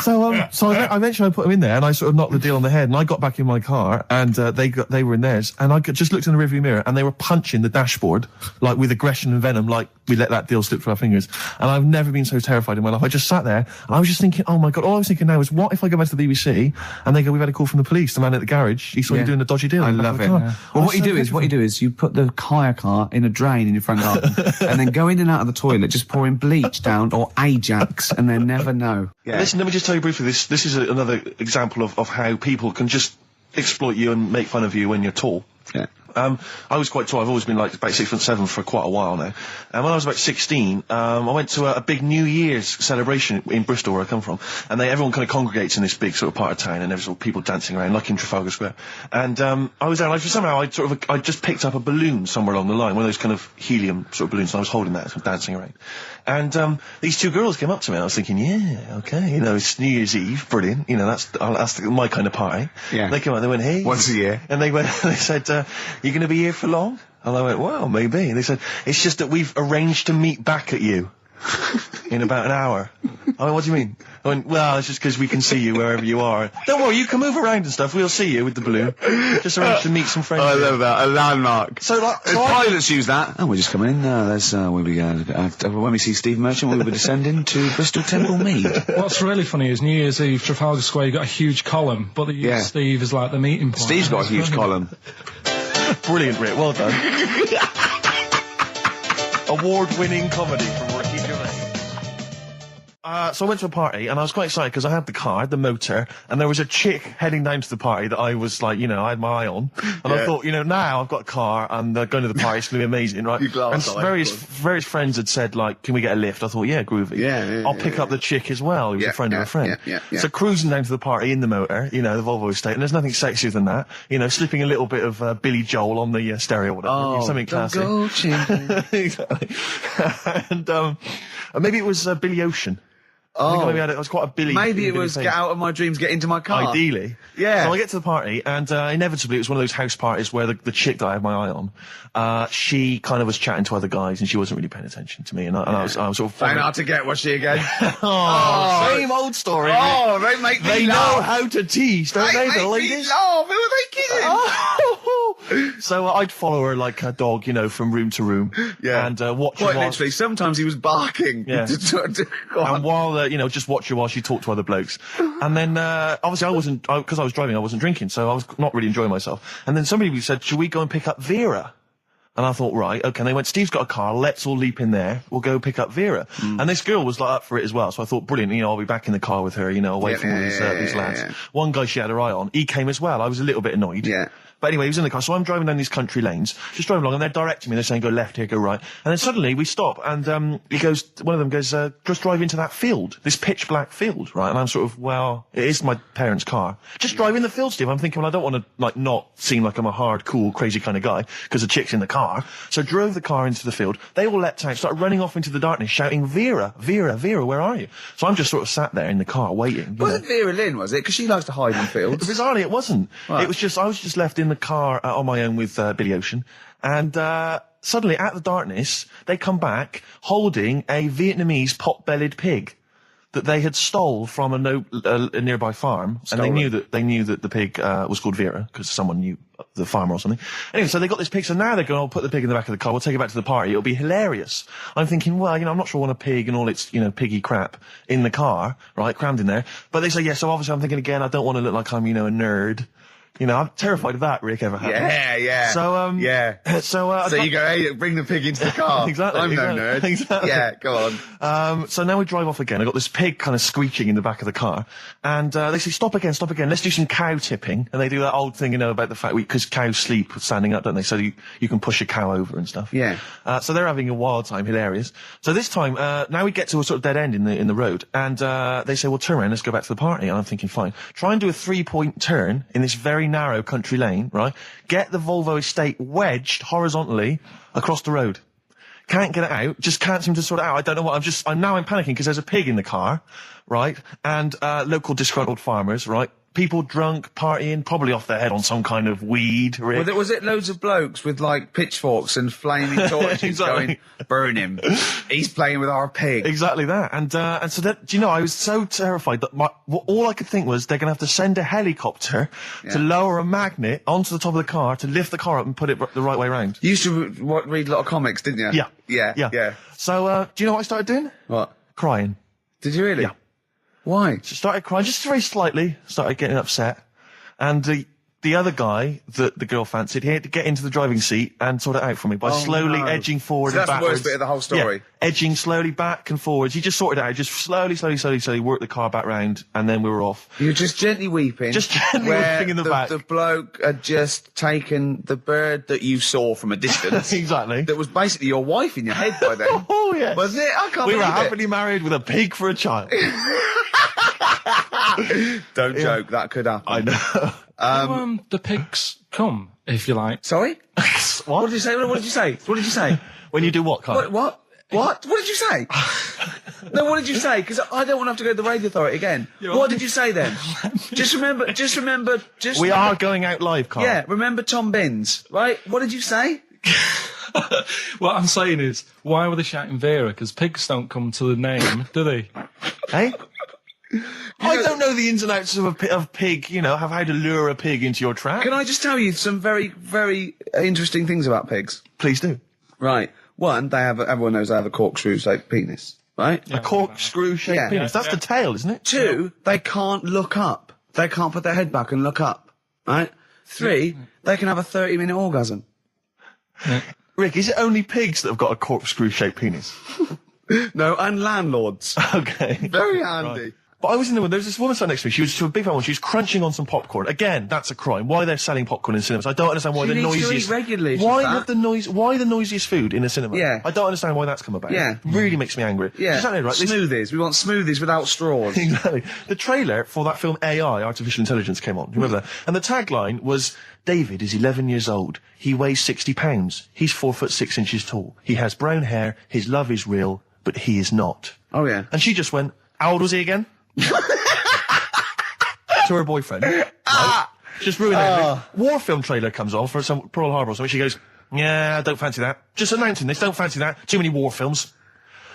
So eventually I put them in there and I sort of knocked the deal on the head and I got back in my car and they were in theirs and I just looked in the rearview mirror and they were punching the dashboard like with aggression and venom, like we let that deal slip through our fingers. And I've never been so terrified in my life. I just sat there and I was just thinking, oh my God, all I was thinking now is what if I go back to the BBC and they go, we've had a call from the police, the man at the garage, he saw you doing a dodgy deal. I love it. Yeah. Well, what you do is you put the hire car in a drain in your front garden and then go in and out of the toilet, just pouring bleach down or Ajax and then never know. Yeah. Listen, let me just tell you briefly, this is another example of how people can just exploit you and make fun of you when you're tall. Yeah. I was quite tall. I've always been like about 6'7" for quite a while now. And when I was about 16, I went to a big New Year's celebration in Bristol, where I come from. And everyone kind of congregates in this big sort of part of town, and there's all people dancing around, like in Trafalgar Square. And I was there, and somehow I just picked up a balloon somewhere along the line, one of those kind of helium sort of balloons, and I was holding that, sort of dancing around. And these two girls came up to me, and I was thinking, yeah, okay, it's New Year's Eve, brilliant, that's my kind of party. Yeah. They came up, they went, hey. Once a year. And they said, you going to be here for long? And I went, well, maybe. And they said, it's just that we've arranged to meet back at you in about an hour. I went, what do you mean? I went, well, it's just because we can see you wherever you are. Don't worry, you can move around and stuff. We'll see you with the balloon. Just arranged to meet some friends. I love that. A landmark. So, like, pilots use that. Oh, we're just coming in. There's where we go. When we see Steve Merchant, we'll be descending to Bristol Temple Mead. What's really funny is New Year's Eve, Trafalgar Square, you got a huge column, but they use Steve as like the meeting point. Steve's got a huge column. Brilliant, Rick. Well done. Award-winning comedy from Ricky Gervais. So I went to a party, and I was quite excited because I had the car, the motor, and there was a chick heading down to the party that I was like, I had my eye on. And I thought, now I've got a car, and going to the party, it's going to be amazing, right? And various friends had said, like, can we get a lift? I thought, yeah, groovy. I'll pick up the chick as well, who was a friend of a friend. So cruising down to the party in the motor, the Volvo estate, and there's nothing sexier than that. Slipping a little bit of Billy Joel on the stereo or whatever. Something classic. Exactly. And maybe it was Billy Ocean. I think maybe it was quite a Billy. Maybe it was Get Out of My Dreams, Get Into My Car. Ideally. Yeah. So I get to the party, and inevitably it was one of those house parties where the chick that I had my eye on, she kind of was chatting to other guys, and she wasn't really paying attention to me, and I was sort of... Found out to get, was she again? Same old story. Oh, they make me They laugh. know how to tease, don't they, the ladies? They laugh. Who are they kidding? So I'd follow her like a dog, from room to room. Yeah. And watch her Quite while... literally. Sometimes he was barking. Yeah. And while, just watch her while she talked to other blokes. And then, obviously because I was driving, I wasn't drinking, so I was not really enjoying myself. And then somebody said, should we go and pick up Vera? And I thought, right, okay. And they went, Steve's got a car, let's all leap in there, we'll go pick up Vera. And this girl was like up for it as well, so I thought, brilliant, I'll be back in the car with her, away from all these lads. One guy she had her eye on, he came as well, I was a little bit annoyed. Yeah. But anyway, he was in the car, so I'm driving down these country lanes, just driving along, and they're directing me, they're saying, go left here, go right. And then suddenly we stop, and one of them goes, just drive into that field, this pitch black field, right? And I'm sort of, well, it is my parents' car. Just drive in the field, Steve. I'm thinking, well, I don't want to, like, not seem like I'm a hard, cool, crazy kind of guy, because the chick's in the car. So drove the car into the field, they all leapt out, started running off into the darkness, shouting, Vera, Vera, Vera, where are you? So I'm just sort of sat there in the car, waiting. Wasn't Vera Lynn, was it? Because she likes to hide in fields. Bizarrely, it wasn't. Right. It was just, I was just left in the car on my own with Billy Ocean, and suddenly, out of the darkness, they come back holding a Vietnamese pot-bellied pig that they had stole from a nearby farm, and they knew that the pig was called Vera because someone knew the farmer or something. Anyway, so they got this pig, so now they're going, I'll put the pig in the back of the car, we'll take it back to the party, it'll be hilarious. I'm thinking, well, I'm not sure I want a pig and all its, piggy crap in the car, right, crammed in there. But they say, yeah, so obviously I'm thinking again, I don't want to look like I'm, a nerd. I'm terrified of that, Rick, ever happened. Yeah. So, So you go, hey, bring the pig into the car. Exactly. I'm no nerd. Exactly. Yeah, go on. So now we drive off again. I got this pig kind of screeching in the back of the car. And, they say, stop again. Let's do some cow tipping. And they do that old thing, about the fact because cows sleep standing up, don't they? So you can push a cow over and stuff. Yeah. So they're having a wild time, hilarious. So this time, now we get to a sort of dead end in the road. And, they say, well, turn around, let's go back to the party. And I'm thinking, fine. Try and do a 3-point turn in this very narrow country lane, right? Get the Volvo estate wedged horizontally across the road. Can't get it out. Just can't seem to sort it out. I don't know what. I'm panicking because there's a pig in the car, right? And, local disgruntled farmers, right? People drunk, partying, probably off their head on some kind of weed. Rick. Was it loads of blokes with, like, pitchforks and flaming torches Exactly. going, burn him. He's playing with our pig. Exactly that. And so that, I was so terrified that all I could think was they're going to have to send a helicopter to lower a magnet onto the top of the car to lift the car up and put it the right way around. You used to read a lot of comics, didn't you? Yeah. So, do you know what I started doing? What? Crying. Did you really? Yeah. Why? She started crying, just very slightly, started getting upset. And the other guy that the girl fancied, he had to get into the driving seat and sort it out for me by slowly edging forward and that's backwards. the worst bit of the whole story. Yeah, edging slowly back and forwards. He just sorted it out, just slowly worked the car back round, and then we were off. You were just gently weeping. Just gently weeping in the back. The bloke had just taken the bird that you saw from a distance. Exactly. That was basically your wife in your head by then. Oh, yes. Was it? I can't We believe were it. happily married with a pig for a child. Don't joke, that could happen. I know. The pigs come, if you like. Sorry? What? What did you say? What did you say? What did you say? When you do what, Carl? What? What did you say? No, what did you say? Because I don't want to have to go to the radio authority again. What did you say then? Just remember. We are going out live, Carl. Yeah, remember Tom Binns, right? What did you say? What I'm saying is, why were they shouting Vera? Because pigs don't come to the name, do they? Hey? I don't know the ins and outs of pig, have how to lure a pig into your trap. Can I just tell you some very, very interesting things about pigs? Please do. Right. One, everyone knows they have a corkscrew-shaped penis, right? A corkscrew-shaped penis. That's the tail, isn't it? Two, they can't look up. They can't put their head back and look up, right? Three, they can have a 30-minute orgasm. Yeah. Rick, is it only pigs that have got a corkscrew-shaped penis? No, and landlords. Okay. Very handy. Right. But I was in there, there was this woman sat next to me, she was a big fan one, she was crunching on some popcorn. Again, that's a crime. Why they're selling popcorn in cinemas? I don't understand why She the needs to noisiest... eat regularly, Why the noisiest food in a cinema? Yeah. I don't understand why that's come about. Yeah. Really makes me angry. Yeah. She's sat there, right? Smoothies. We want smoothies without straws. Exactly. The trailer for that film AI, Artificial Intelligence, came on. Remember that? And the tagline was, David is 11 years old. He weighs 60 pounds. He's 4'6" tall. He has brown hair. His love is real, but he is not. Oh, yeah. And she just went, how old was he again? To her boyfriend. Right? Just ruined everything. War film trailer comes on for some Pearl Harbor or something. She goes, yeah, I don't fancy that. Just announcing this, don't fancy that. Too many war films.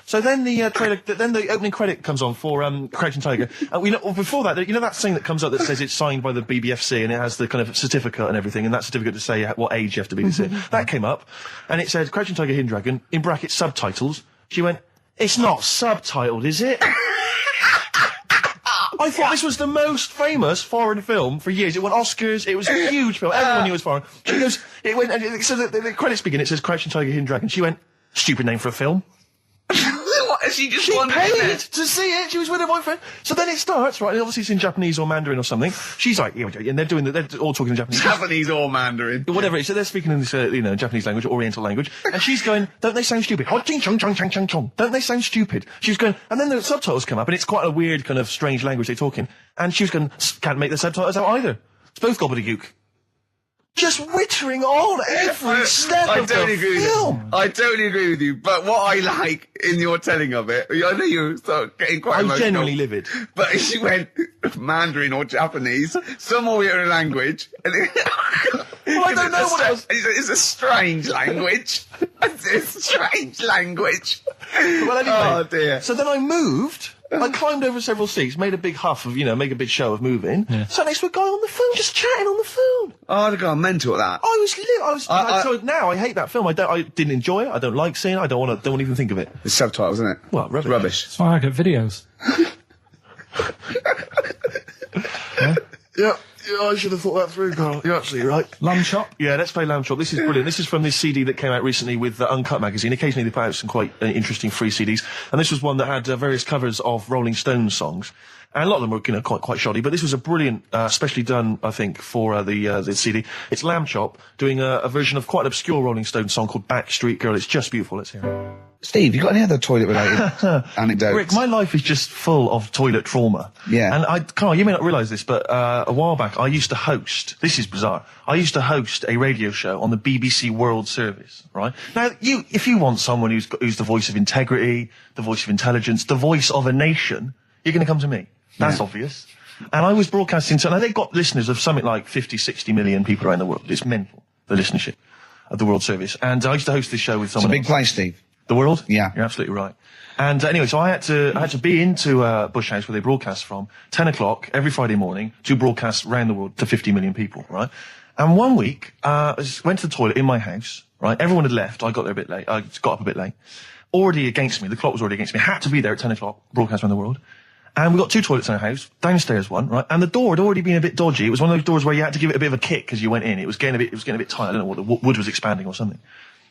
So then the trailer, then the opening credit comes on for Crouching Tiger. Before that, that thing that comes up that says it's signed by the BBFC and it has the kind of certificate and everything, and that certificate to say what age you have to be to see it. That came up, and it said Crouching Tiger, Hidden Dragon, in brackets subtitles. She went, it's not subtitled, is it? I thought this was the most famous foreign film for years. It won Oscars. It was a huge film. Everyone knew it was foreign. She goes, it went, and so the credits begin. It says Crouching Tiger, Hidden Dragon. She went, stupid name for a film. What? She just She wanted paid it. to see it. She was with her boyfriend. So then it starts, right? And obviously it's in Japanese or Mandarin or something. She's like, and they're all talking in Japanese. Japanese or Mandarin. Whatever it is. So they're speaking in this, Japanese language, Oriental language. And she's going, don't they sound stupid? Don't they sound stupid? She was going, and then the subtitles come up, and it's quite a weird kind of strange language they talk in. And she was going, can't make the subtitles out either. It's both gobbledygook. Just wittering on every step of the film. I totally agree with you, but what I like in your telling of it, I know you're getting quite emotional. I'm genuinely livid. But she went Mandarin or Japanese, some Oriental language. And Well, I don't know what else. It's a strange language. It's a strange language. Well, anyway. Oh, dear. So then I moved. I climbed over several seats, made a big huff of, make a big show of moving. Yeah. Sat next to a guy on the phone, just chatting on the phone. Oh, I'd have gone mental at that. So now I hate that film. I didn't enjoy it. I don't like seeing it. I don't want to even think of it. It's subtitles, isn't it? Well, rubbish. That's why I get videos. Yeah, I should have thought that through, Carl. You're absolutely right. Lamb chop? Yeah, let's play Lamb Chop. This is brilliant. This is from this CD that came out recently with Uncut magazine. Occasionally they put out some quite interesting free CDs. And this was one that had various covers of Rolling Stones songs. And a lot of them were, quite shoddy, but this was a brilliant, specially done, I think, for the CD. It's Lamb Chop doing a version of quite an obscure Rolling Stones song called Backstreet Girl. It's just beautiful. Let's hear it. Steve, you got any other toilet-related anecdotes? Rick, my life is just full of toilet trauma. Yeah. And Carl, you may not realise this, but a while back I used to host, this is bizarre, I used to host a radio show on the BBC World Service, right? Now, if you want someone who's the voice of integrity, the voice of intelligence, the voice of a nation, you're going to come to me. That's obvious. And I was broadcasting, so now they've got listeners of something like 50, 60 million people around the world. It's mental, the listenership of the World Service. And I used to host this show with someone It's a big place, Steve. The World? Yeah. You're absolutely right. And anyway, so I had to be into Bush House where they broadcast from 10 o'clock every Friday morning to broadcast around the world to 50 million people, right? And one week, I went to the toilet in my house, right? Everyone had left. I got there a bit late. I got up a bit late. Already against me. The clock was already against me. Had to be there at 10 o'clock, broadcast around the world. And we got two toilets in our house, downstairs one, right? And the door had already been a bit dodgy. It was one of those doors where you had to give it a bit of a kick as you went in. It was getting a bit tight. I don't know what the wood was expanding or something.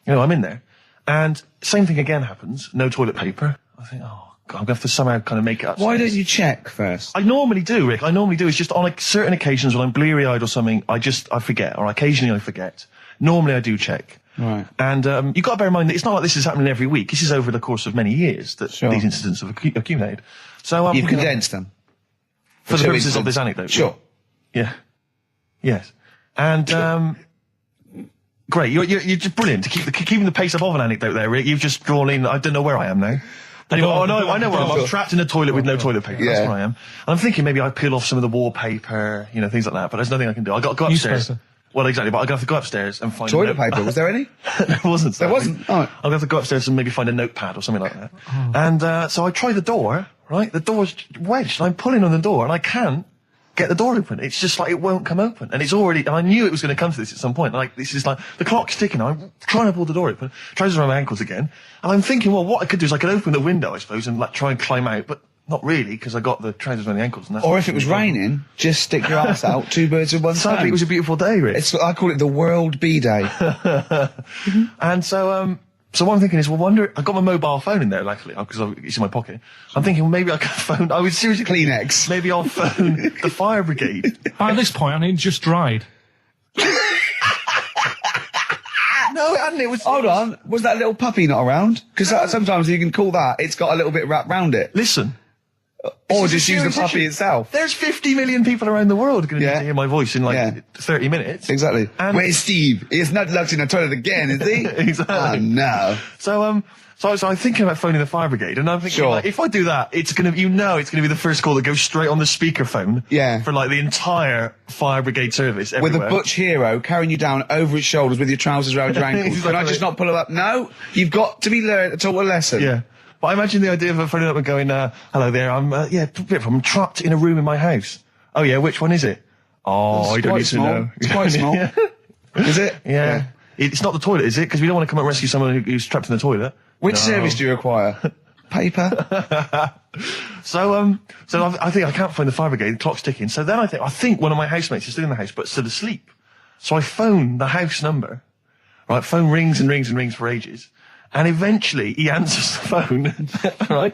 I'm in there. And same thing again happens. No toilet paper. I think, oh, God, I'm going to have to somehow kind of make it up. Why don't you check first? I normally do, Rick. I normally do. It's just on certain occasions when I'm bleary-eyed or something, I forget. Or occasionally I forget. Normally I do check. Right. And you've got to bear in mind that it's not like this is happening every week. This is over the course of many years that these incidents have accumulated. So you've condensed them. For the purposes of this anecdote. Sure. Yeah. Yes. And great. You're just brilliant to keeping the pace up of an anecdote there, Rick. You've just drawn in. I don't know where I am now. Anyway, I know where I am. I'm trapped in a toilet with no toilet paper. Yeah. That's where I am. And I'm thinking maybe I peel off some of the wallpaper, things like that. But there's nothing I can do. I got to go upstairs. Well, exactly, but I'm going to have to go upstairs and find Toilet paper, was there any? There wasn't. There wasn't? Oh. I'm going to have to go upstairs and maybe find a notepad or something like that. And so I try the door, right? The door's wedged, and I'm pulling on the door, and I can't get the door open. It's just like it won't come open. And it's already, and I knew it was going to come to this at some point. Like, this is like, the clock's ticking. I'm trying to pull the door open, trousers around my ankles again. And I'm thinking, well, what I could do is I could open the window, I suppose, and like try and climb out, but not really, because I got the trousers around the ankles. And that's Or if it was raining, just stick your ass out, 2 birds with one stone. Sadly, it was a beautiful day, Rich. I call it the World B-Day. And so what I'm thinking is, well, I got my mobile phone in there, luckily, because it's in my pocket. I'm thinking, well, maybe I could phone, I was seriously Kleenex. Maybe I'll phone the fire brigade. At this point, I mean, it just dried. No, it hadn't, it was... Hold on, was that little puppy not around? Because sometimes you can call that, it's got a little bit wrapped round it. Listen. Or This is just a use the serious puppy issue. itself. There's 50 million people around the world going to Yeah. hear my voice in like Yeah. 30 minutes. Exactly. And- Where's Steve? He's not locked in the toilet again, is he? Exactly. Oh, no. So I'm thinking about phoning the fire brigade, and I'm thinking, Sure. like, if I do that, it's gonna be the first call that goes straight on the speakerphone. Yeah. For like the entire fire brigade service With everywhere. a butch hero carrying you down over his shoulders with your trousers around your ankles. Can I Exactly. just not pull him up? No, you've got to be taught a lesson. Yeah. But I imagine the idea of phoning up and going, hello there, I'm trapped in a room in my house. Oh yeah, which one is it? Oh, It's I don't quite need small. to know. It's quite small. Yeah. Is it? Yeah. It's not the toilet, is it? Because we don't want to come and rescue someone who's trapped in the toilet. Which No. service do you require? Paper? So I think I can't find the fire brigade. The clock's ticking. So then I think one of my housemates is still in the house, but still asleep. So I phone the house number. Right, phone rings and rings and rings for ages, and eventually he answers the phone. Right,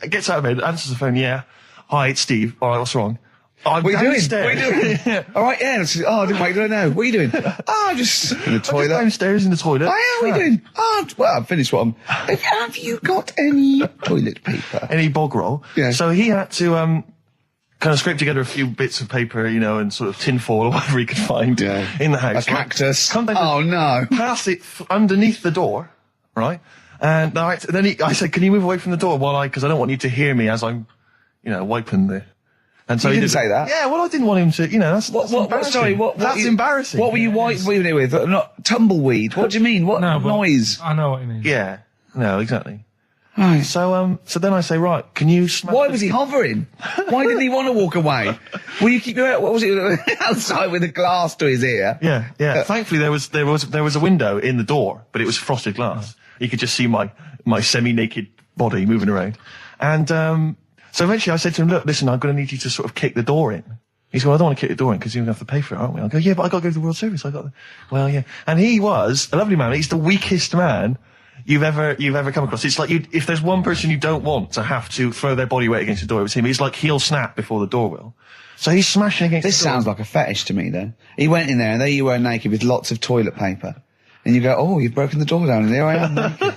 gets out of bed, answers the phone. Yeah, hi, it's Steve. All right, what's wrong? I'm What are you doing? downstairs. What are you doing? All right, yeah. I didn't wake up now. What are you doing? Oh, just in the I'm just toilet. downstairs in the toilet. Oh, yeah, what are you doing? Oh, well, I've finished what I'm... Have you got any toilet paper? Any bog roll. Yeah. So he had to kind of scrape together a few bits of paper, and sort of tinfoil or whatever he could find in the house. A cactus. Come down Oh, no. Pass it underneath the door, right? And then I said, can you move away from the door because I don't want you to hear me as I'm, wiping the... And so You he didn't say that? Yeah, well, I didn't want him to, that's embarrassing. Sorry, That's you- embarrassing. What were you wiping it with? Not tumbleweed. What do you mean? What No, but noise? I know what you mean. Yeah. No, exactly. Right. So then I say, right, can you smash Why the- was he hovering? Why didn't he want to walk away? Will you keep your... What was it? Outside with a glass to his ear? Yeah. Thankfully, there was a window in the door, but it was frosted glass. You could just see my semi-naked body moving around. And so eventually I said to him, look, listen, I'm going to need you to sort of kick the door in. He said, well, I don't want to kick the door in because you're going to have to pay for it, aren't we? I go, yeah, but I got to go to the World Service. Well, yeah. And he was a lovely man. He's the weakest man you've ever come across. It's like if there's one person you don't want to have to throw their body weight against the door, it was him. He's like, he'll snap before the door will. So he's smashing against This the door. sounds like a fetish to me, then. He went in there, and there you were naked with lots of toilet paper. And you go, oh, you've broken the door down, and there I am naked.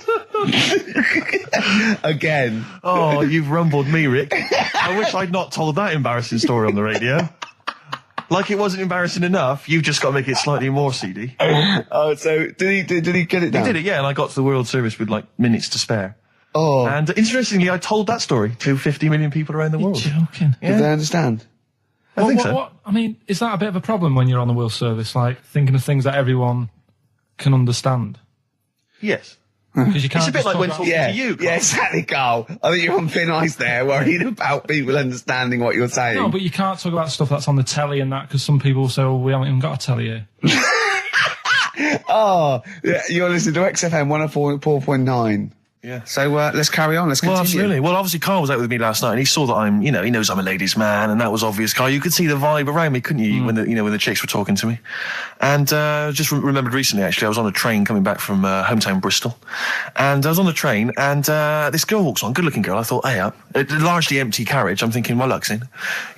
Again. Oh, you've rumbled me, Rick. I wish I'd not told that embarrassing story on the radio. Like it wasn't embarrassing enough, you've just got to make it slightly more seedy. Oh, so did he get it down? He did it, yeah, and I got to the World Service with like minutes to spare. Oh. And interestingly, I told that story to 50 million people around the world. Joking. Did they understand? I think so. I mean, is that a bit of a problem when you're on the Will Service, like thinking of things that everyone can understand? Yes. Because you can't. It's a bit just like talk when about- talking to you, Carl. Yeah, exactly, Carl. I think you're on thin ice there, worried about people understanding what you're saying. No, but you can't talk about stuff that's on the telly and that because some people say, "Oh, we haven't even got a telly here." Oh, yeah, you're listening to XFM 104.9. Yeah. So let's carry on. Let's continue. Well, absolutely. Well, obviously, Carl was out with me last night, and he saw that I'm, he knows I'm a ladies' man, and that was obvious. Carl, you could see the vibe around me, couldn't you? When the chicks were talking to me, and just remembered recently, actually, I was on a train coming back from hometown Bristol, and I was on the train, and this girl walks on, good-looking girl. I thought, hey, a largely empty carriage. I'm thinking, my luck's in,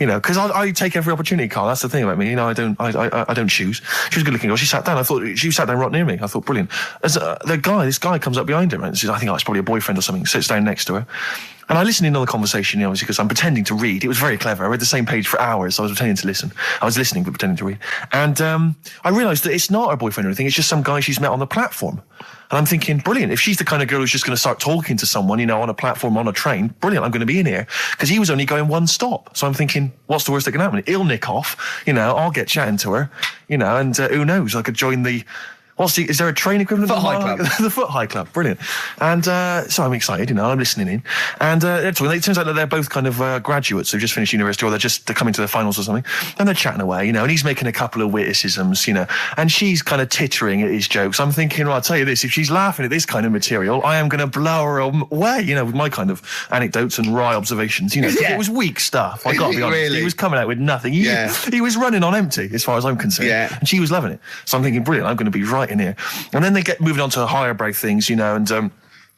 because I take every opportunity, Carl. That's the thing about me, I don't choose. She was a good-looking girl. She sat down. I thought she sat down right near me. I thought, brilliant. As this guy comes up behind her, and says, I think it's probably probably a boyfriend or something, sits down next to her. And I listened in on the conversation, you know, obviously, because I'm pretending to read. It was very clever. I read the same page for hours. I was pretending to listen. I was listening, but pretending to read. And I realised that it's not her boyfriend or anything. It's just some guy she's met on the platform. And I'm thinking, brilliant. If she's the kind of girl who's just going to start talking to someone, you know, on a platform, on a train, brilliant, I'm going to be in here. Because he was only going one stop. So I'm thinking, what's the worst that can happen? He'll nick off, you know, I'll get chatting to her, you know, and who knows, I could join the... is there a train equivalent? Foot High Club. The Foot High Club, brilliant. And so I'm excited, you know, I'm listening in. And it turns out that they're both kind of graduates who've just finished university, or they're coming to their finals or something. And they're chatting away, you know, and he's making a couple of witticisms, you know, and she's kind of tittering at his jokes. I'm thinking, well, I'll tell you this, if she's laughing at this kind of material, I am going to blow her away, you know, with my kind of anecdotes and wry observations, you know. Yeah. It was weak stuff, I got to be honest. Really? He was coming out with nothing. He was running on empty, as far as I'm concerned. Yeah. And she was loving it. So I'm thinking, brilliant, I'm going to be right in here. And then they get moving on to higher brow things, you know, and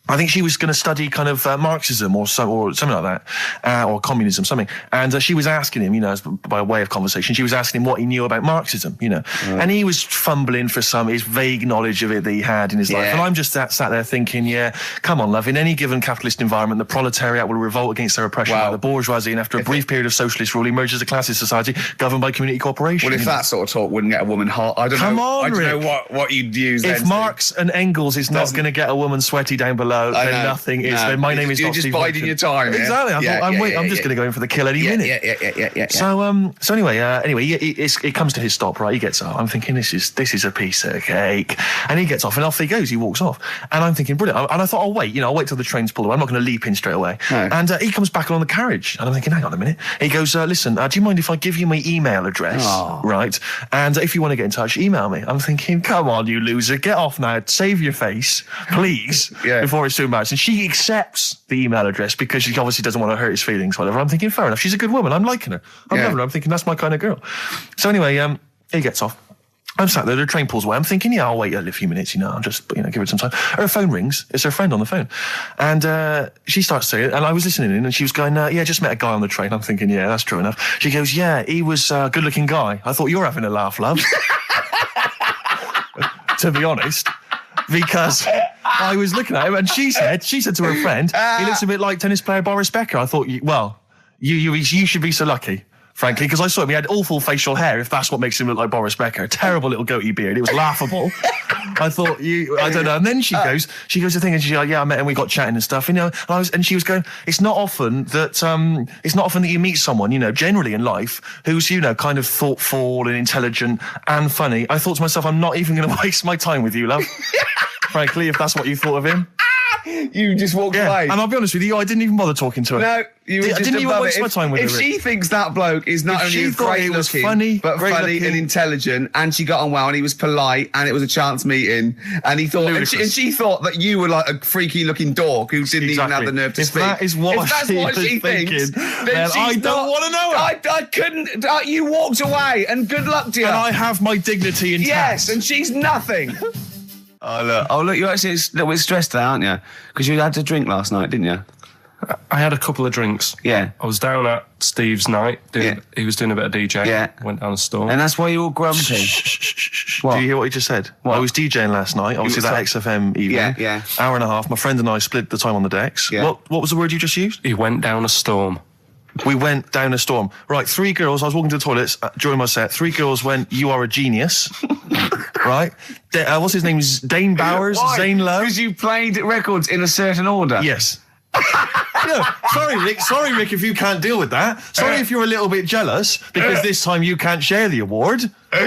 I think she was going to study kind of Marxism or something like that, or communism, something. And she was asking him, you know, by way of conversation, she was asking him what he knew about Marxism, you know. And he was fumbling for his vague knowledge of it that he had in his life. And I'm just sat there thinking, yeah, come on, love, in any given capitalist environment, the proletariat will revolt against their oppression by the bourgeoisie, and after a brief period of socialist rule, emerges a classist society governed by community cooperation. Well, if that sort of talk wouldn't get a woman hot, I don't know what you'd use. If Marx and Engels is not going to get a woman sweaty down below, then nothing is. Then my name is You're not just Steve biding Hawking. your time. Exactly. I'm just going to go in for the kill any minute. Yeah. So anyway, it comes to his stop, right? He gets up. I'm thinking, this is a piece of cake. And he gets off, and off he goes. He walks off. And I'm thinking, brilliant. And I thought, I'll wait till the train's pulled away. I'm not going to leap in straight away. No. And he comes back along the carriage. And I'm thinking, hang on a minute. He goes, listen, do you mind if I give you my email address? Right? And if you want to get in touch, email me. I'm thinking, come on, you loser. Get off now. Save your face, please, before it's too embarrassing. She accepts the email address because she obviously doesn't want to hurt his feelings, whatever. I'm thinking, fair enough. She's a good woman. I'm liking her. I'm loving her. I'm thinking, that's my kind of girl. So anyway, he gets off. I'm sat there, the train pulls away. I'm thinking, I'll wait a few minutes, I'll just, give it some time. Her phone rings. It's her friend on the phone. And she starts saying it, and I was listening in, and she was going, just met a guy on the train. I'm thinking, yeah, that's true enough. She goes, yeah, he was a good-looking guy. I thought, you're having a laugh, love. To be honest. Because I was looking at him, and she said to her friend, he looks a bit like tennis player Boris Becker. I thought, you should be so lucky, frankly, because I saw him. He had awful facial hair, if that's what makes him look like Boris Becker. Terrible little goatee beard. It was laughable. I thought, I don't know. And then she goes to thing, and she's like, yeah, I met him, we got chatting and stuff, and she was going, it's not often that you meet someone, generally in life, who's, kind of thoughtful and intelligent and funny. I thought to myself, I'm not even going to waste my time with you, love. Frankly, if that's what you thought of him. You just walked away. And I'll be honest with you, I didn't even bother talking to her. No, you were just I didn't even waste my time with her. If she thinks that bloke is not only great looking, but funny and intelligent, and she got on well, and he was polite, and it was a chance meeting, and he thought, and she thought that you were like a freaky looking dork who didn't even have the nerve to speak. That is what she thinks, then I don't want to know her. I couldn't. You walked away, and good luck to you. And I have my dignity intact. Yes, and she's nothing. Oh look, you're actually a little bit stressed today, aren't you? Because you had to drink last night, didn't you? I had a couple of drinks. Yeah. I was down at Steve's night. He was doing a bit of DJing. Yeah. Went down a store. And that's why you're all grumpy. What? Do you hear what he just said? What? I was DJing last night. Obviously that XFM evening. Yeah. Hour and a half. My friend and I split the time on the decks. Yeah. What was the word you just used? He went down a storm. We went down a storm. Right, 3 girls, I was walking to the toilets during my set. 3 girls went, you are a genius. Right? What's his name? Dane Bowers? Why? Zane Lowe? Because you played records in a certain order. Yes. Sorry, Rick, if you can't deal with that. Sorry if you're a little bit jealous, because this time you can't share the award. All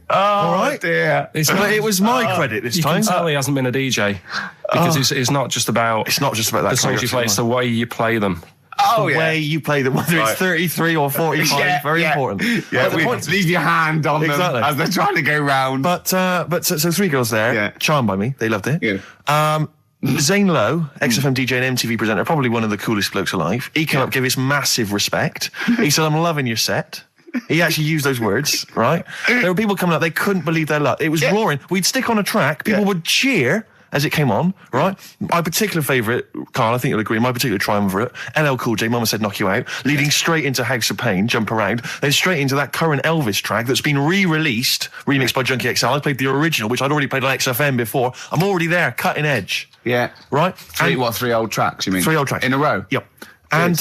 right? Dear. But it was my credit this time. You can tell he hasn't been a DJ. Because it's not just about... It's not just about that. The songs you play, it's the way you play them. The way you play them, whether it's 33 or 45, very important. Yeah, leave your hand on them as they're trying to go round. But so 3 girls there, charmed by me, they loved it. Yeah. Zane Lowe, XFM DJ and MTV presenter, probably one of the coolest blokes alive. He came up, gave us massive respect. He said, I'm loving your set. He actually used those words, right? There were people coming up, they couldn't believe their luck. It was roaring. We'd stick on a track, people would cheer, as it came on, right? My particular favourite, Carl, I think you'll agree, my particular triumvirate, LL Cool J, Mama Said Knock You Out, leading straight into House of Pain, Jump Around, then straight into that current Elvis track that's been re-released, remixed by Junkie XL. I played the original, which I'd already played on XFM before. I'm already there, cutting edge. Yeah. Right? Three old tracks, you mean? 3 old tracks. In a row? Yep. And,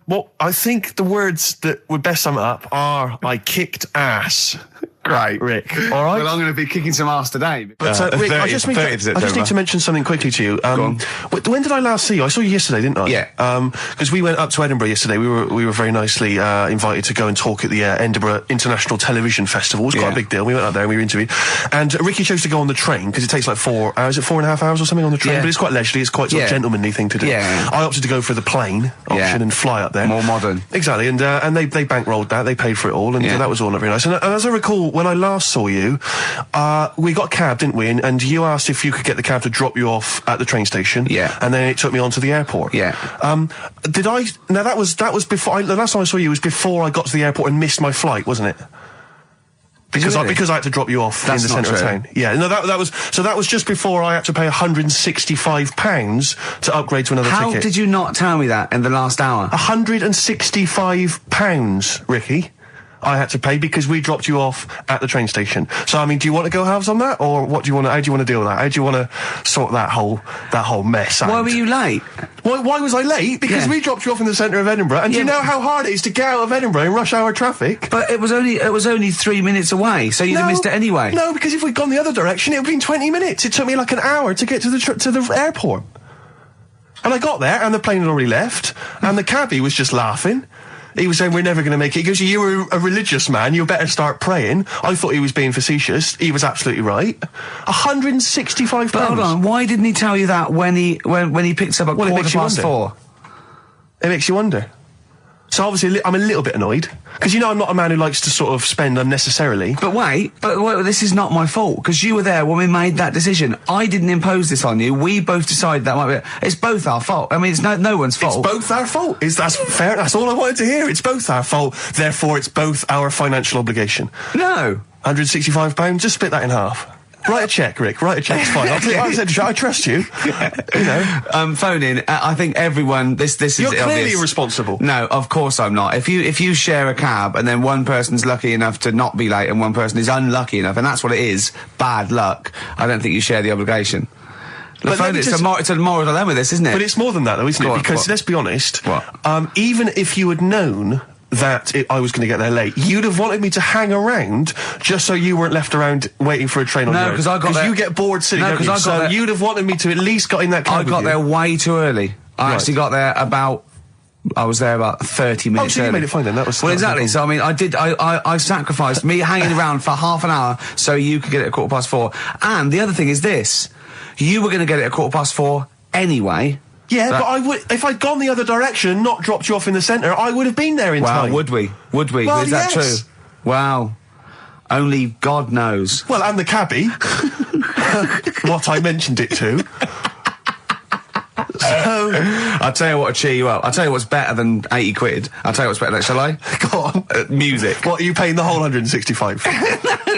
well, I think the words that would best sum it up are, I kicked ass. Great. Rick. All right? Well, I'm going to be kicking some ass today. But, Rick, I just need to mention something quickly to you. When did I last see you? I saw you yesterday, didn't I? Yeah. Because we went up to Edinburgh yesterday. We were very nicely invited to go and talk at the Edinburgh International Television Festival. It was quite a big deal. We went up there and we were interviewed. And Ricky chose to go on the train because it takes like 4 hours. Is it 4.5 hours or something on the train? Yeah. But it's quite leisurely. It's quite sort of gentlemanly thing to do. Yeah. I opted to go for the plane option and fly up there. More modern. Exactly. And they bankrolled that. They paid for it all. And that was all not very nice. And as I recall, when I last saw you, we got a cab, didn't we? And you asked if you could get the cab to drop you off at the train station. Yeah. And then it took me on to the airport. Yeah. Did I? Now that was before. The last time I saw you was before I got to the airport and missed my flight, wasn't it? Because I had to drop you off in the centre of town. Yeah. No, that was just before I had to pay £165 to upgrade to another ticket. How did you not tell me that in the last hour? £165, Ricky. I had to pay because we dropped you off at the train station. So, I mean, do you want to go halves on that, or how do you want to deal with that? How do you want to sort that whole mess out? Why were you late? Why was I late? Because we dropped you off in the centre of Edinburgh, and do you know how hard it is to get out of Edinburgh in rush hour traffic? But it was only 3 minutes away, so you'd have missed it anyway. No, because if we'd gone the other direction, it would have been 20 minutes. It took me like an hour to get to the airport. And I got there, and the plane had already left, and the cabbie was just laughing. He was saying, we're never going to make it. He goes, you were a religious man, you better start praying. I thought he was being facetious. He was absolutely right. £165. But hold on, why didn't he tell you that when he picked up at 4:15? It makes you wonder. So obviously I'm a little bit annoyed, because you know I'm not a man who likes to sort of spend unnecessarily. But wait, this is not my fault, because you were there when we made that decision. I didn't impose this on you. We both decided that might be. It's both our fault. I mean, it's no one's fault. It's both our fault. That's fair. That's all I wanted to hear. It's both our fault. Therefore, it's both our financial obligation. No. £165. Just split that in half. Write a cheque, Rick. Write a cheque. It's fine. I trust you. You know. Phone in. I think everyone. This is. You're clearly irresponsible. No, of course I'm not. If you share a cab and then one person's lucky enough to not be late and one person is unlucky enough, and that's what it is, bad luck. I don't think you share the obligation. It's a moral dilemma, this, isn't it? But it's more than that, though, isn't it? Because let's be honest. What? Even if you had known that I was going to get there late, you'd have wanted me to hang around just so you weren't left around waiting for a train on your own. No, because I got there. You get bored sitting, don't you? So you'd have wanted me to at least got in that cab. I got there way too early. I actually got there I was there about 30 minutes so early. You made it fine then, that was... Well, exactly, so I mean, I sacrificed me hanging around for half an hour so you could get it at 4:15. And the other thing is this, you were going to get it at 4:15 anyway. Yeah, but I would, if I'd gone the other direction and not dropped you off in the centre, I would have been there in time. Wow, would we? Well, is that true? Wow. Only God knows. Well, and the cabbie. What I mentioned it to. So, I'll tell you what will cheer you up. I'll tell you what's better than 80 quid. I'll tell you what's better than, shall I? Go on. Music. What, are you paying the whole 165?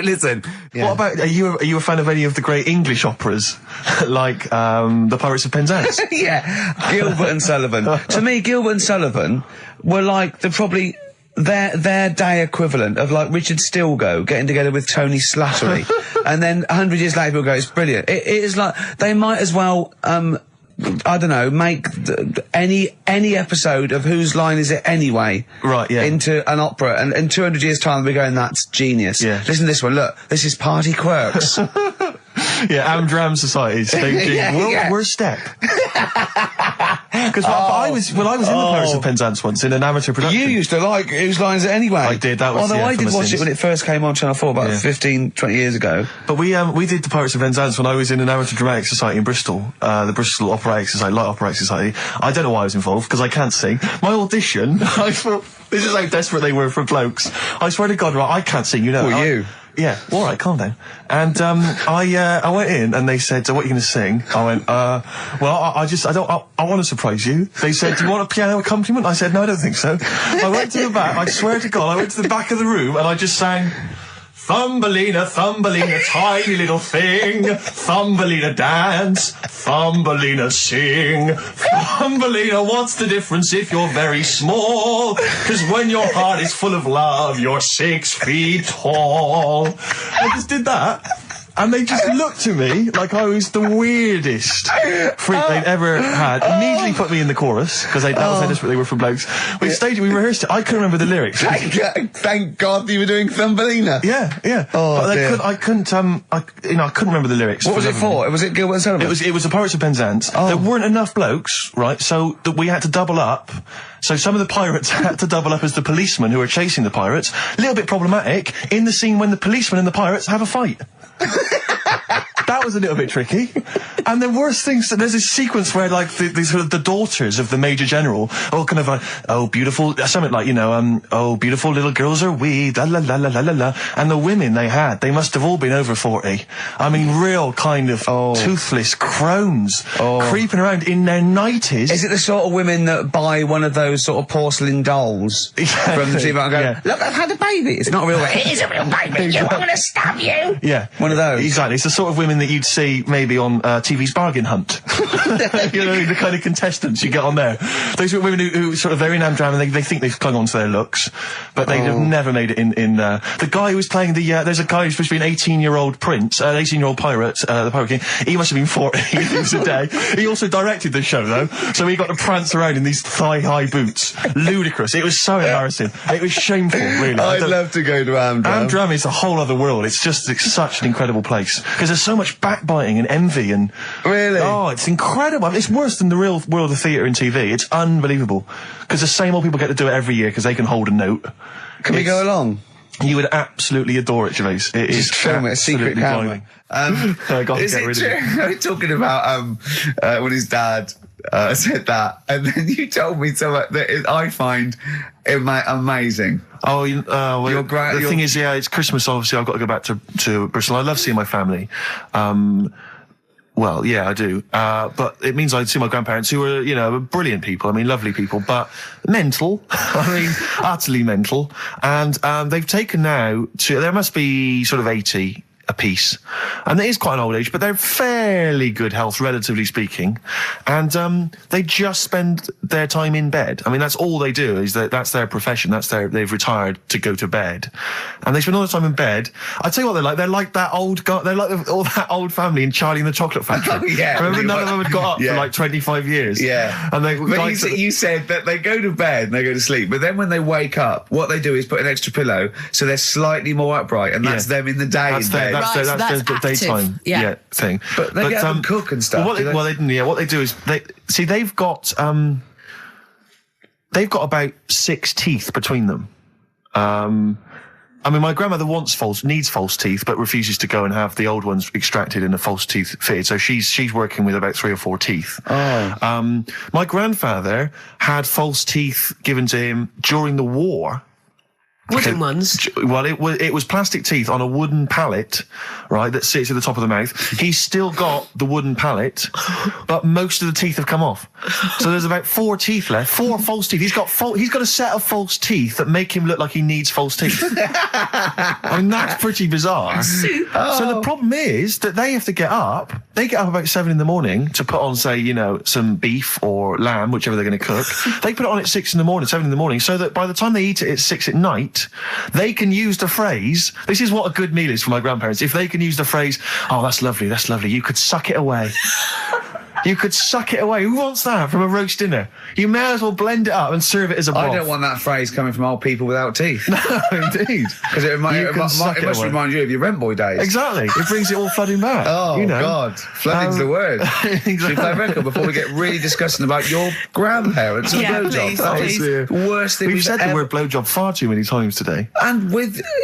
Listen. Yeah. What about, are you a fan of any of the great English operas? Like, the Pirates of Penzance? Yeah. Gilbert and Sullivan. To me, Gilbert and Sullivan were like probably their day equivalent of like Richard Stilgoe getting together with Tony Slattery. And then 100 years later people go, it's brilliant. It is like, they might as well, I don't know, make any episode of Whose Line Is It Anyway? Right, yeah. Into an opera, and in 200 years' time we're going, that's genius. Yeah. Listen to this one, look, this is Party Quirks. Yeah, Amdram Society staging World Step. Because I was in the Pirates of Penzance once in an amateur production. You used to like Whose Line Is It Anyway? I did, that was... Although I did watch it when it first came on Channel 4 about 15, 20 years ago. But we did the Pirates of Penzance when I was in an amateur dramatic society in Bristol, the Bristol Operatic Society, Light Operatic Society. I don't know why I was involved, because I can't sing. My audition, I thought, this is how desperate they were for blokes. I swear to God, right, I can't sing, you know. Well, you? Yeah, all right, calm down. And I went in and they said, so what are you going to sing? I went, well, I want to surprise you. They said, do you want a piano accompaniment? I said, no, I don't think so. I went to the back, I swear to God, I went to the back of the room and I just sang, Thumbelina, Thumbelina, tiny little thing. Thumbelina dance, Thumbelina sing. Thumbelina, what's the difference if you're very small? 'Cause when your heart is full of love, you're 6 feet tall. I just did that. And they just looked at me like I was the weirdest freak they'd ever had. Immediately put me in the chorus, because that was how desperate they were for blokes. We staged it, we rehearsed it. I couldn't remember the lyrics. Thank God you were doing Thumbelina. Yeah. Oh, but dear. I couldn't remember the lyrics. What was it for? Was it Gilbert and Sullivan? It was the Pirates of Penzance. There weren't enough blokes, right? So that we had to double up. So some of the pirates had to double up as the policemen who were chasing the pirates. A little bit problematic in the scene when the policemen and the pirates have a fight. That was a little bit tricky. And the worst things, there's this sequence where, like, the sort of the daughters of the Major General all kind of like, oh, beautiful, something like, oh, beautiful little girls are we, la la la la la la la. And the women they must have all been over 40. I mean, real kind of toothless crones creeping around in their 90s. Is it the sort of women that buy one of those sort of porcelain dolls from the TV and go, look, I've had a baby. It's not a real baby. It is a real baby. I'm going to stab you. Yeah. One of those. Exactly. It's the sort of women that you'd see maybe on TV's Bargain Hunt. The kind of contestants you get on there. Those are women who sort of, they're in Amdram and they think they've clung on to their looks, but they'd have never made it in the guy who was playing there's a guy who's supposed to be an 18-year-old prince, an 18-year-old pirate, the Pirate King. He must have been 40 years a day. He also directed the show, though, so he got to prance around in these thigh-high boots. Ludicrous. It was so embarrassing. It was shameful, really. I'd love to go to Amdram. Amdram is a whole other world. It's such an incredible place, because there's so much backbiting and envy and... Really? Oh, it's incredible. It's worse than the real world of theatre and TV. It's unbelievable. Because the same old people get to do it every year because they can hold a note. Can we go along? You would absolutely adore it, Gervais. It is film it, a secret camera. Is it true? Talking about when his dad said that, and then you told me something that I find amazing. Oh, the thing is, it's Christmas. Obviously, I've got to go back to Bristol. I love seeing my family. Well, yeah, I do. But it means I see my grandparents, who are, brilliant people. I mean, lovely people, but mental. I mean, utterly mental. And they've taken now there must be sort of 80 apiece. And it is quite an old age, but they're fairly good health, relatively speaking. And they just spend their time in bed. I mean, that's all they do, is that's their profession. They've retired to go to bed. And they spend all the time in bed. I tell you what they're like. They're like that old guy, they're like all that old family in Charlie and the Chocolate Factory. Oh, yeah. Remember, none of them had got up for like 25 years. Yeah. And you said that they go to bed and they go to sleep, but then when they wake up, what they do is put an extra pillow, so they're slightly more upright, and that's them in the day in bed. That's the daytime thing. But they get up and cook and stuff. What they do is they've got about 6 teeth between them. I mean, my grandmother needs false teeth, but refuses to go and have the old ones extracted and the false teeth fitted. So she's working with about 3 or 4 teeth. Oh. My grandfather had false teeth given to him during the war. Wooden ones? Well, it was plastic teeth on a wooden pallet, right, that sits at the top of the mouth. He's still got the wooden pallet, but most of the teeth have come off. So there's about 4 teeth left, 4 false teeth. He's got a set of false teeth that make him look like he needs false teeth. I mean, that's pretty bizarre. So the problem is that they have to get up. They get up about 7 in the morning to put on, say, some beef or lamb, whichever they're going to cook. They put it on at 7 in the morning, so that by the time they eat it at 6 at night, they can use the phrase, this is what a good meal is for my grandparents, if they can use the phrase, oh, that's lovely, you could suck it away. You could suck it away. Who wants that from a roast dinner? You may as well blend it up and serve it as a broth. I don't want that phrase coming from old people without teeth. No, indeed. Because it must remind you of your rent boy days. Exactly. It brings it all flooding back. Oh, God. Flooding's the word. Exactly. Should we play a record before we get really disgusting about your grandparents and blowjob? That is the worst thing we've said the word blowjob far too many times today. And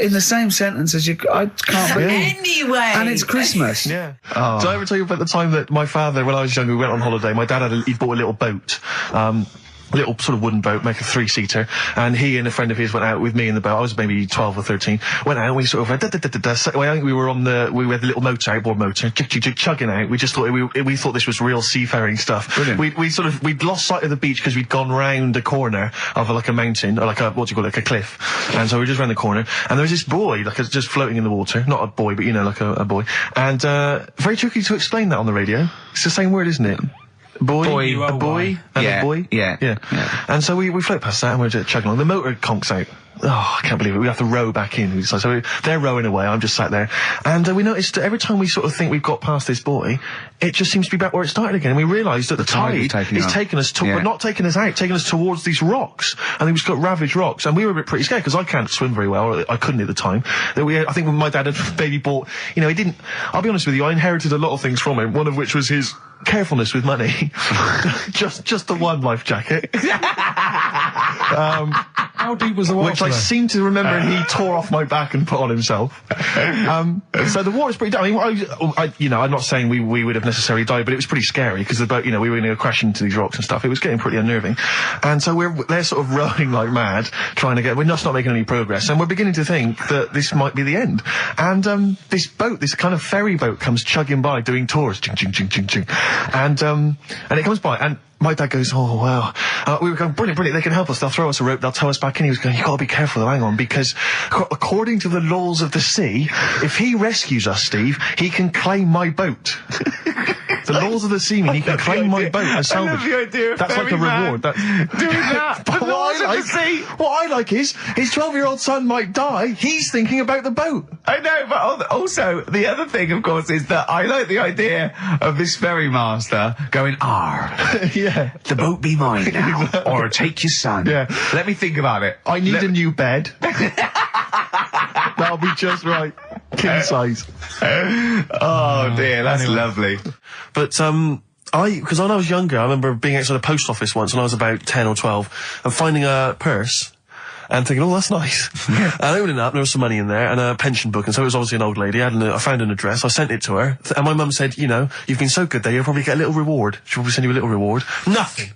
in the same sentence as you... I can't believe. Anyway. And it's Christmas. Yeah. Oh. Did I ever tell you about the time that my father, when I was young, we went on holiday? My dad he bought a little boat. little sort of wooden boat, make a 3-seater, and he and a friend of his went out with me in the boat. I was maybe 12 or 13. Went out, and we sort of so I think we were we had the little motor, outboard motor, chugging out. We just thought we thought this was real seafaring stuff. Brilliant. We'd lost sight of the beach because we'd gone round a corner of like a mountain, or like a, what do you call it, like a cliff. And so we were just round the corner, and there was this boy, like just floating in the water. Not a boy, but you know, like a boy. And very tricky to explain that on the radio. It's the same word, isn't it? Boy, a boy, and a boy. Yeah. And so we float past that, and we're just chugging along. The motor conks out. Oh, I can't believe it. We have to row back in. So they're rowing away. I'm just sat there. And we noticed that every time we sort of think we've got past this buoy, it just seems to be back where it started again. And we realised that the tide is taking us but not taking us out, taking us towards these rocks. And we've got ravaged rocks. And we were pretty scared because I can't swim very well. Or I couldn't at the time. I think when my dad had maybe bought, you know, he didn't, I'll be honest with you, I inherited a lot of things from him. One of which was his carefulness with money. just the one life jacket. How deep was the water? Which I seem to remember he tore off my back and put on himself. So the water's pretty down. I mean, I'm not saying we would have necessarily died, but it was pretty scary because the boat, you know, we were going to crash into these rocks and stuff. It was getting pretty unnerving. And so they're sort of rowing like mad, trying to we're just not making any progress. And we're beginning to think that this might be the end. And this boat, this kind of ferry boat, comes chugging by doing tours. Ching, ching, ching, ching, ching. And it comes by, and my dad goes, oh, wow. We were going, brilliant, they can help us. They'll throw us a rope, they'll tow us back in. He was going, you've got to be careful though, hang on, because according to the laws of the sea, if he rescues us, Steve, he can claim my boat. The laws of the sea mean he can claim my boat as salvage. I love the idea of that's like the reward. Doing that. But The laws of the sea. What I like is, his 12-year-old son might die, he's thinking about the boat. I know, but also, the other thing, of course, is that I like the idea of this ferry master going, Yeah. the boat be mine now, or take your son. Yeah. Let me think about it. I need a new bed. That'll be just right. King size. Oh dear, that's lovely. But, because when I was younger, I remember being outside a post office once when I was about 10 or 12 and finding a purse and thinking, oh, that's nice. And opening it up, there was some money in there and a pension book, and so it was obviously an old lady. I found an address, I sent it to her, and my mum said, you know, you've been so good there, you'll probably get a little reward. She'll probably send you a little reward. Nothing.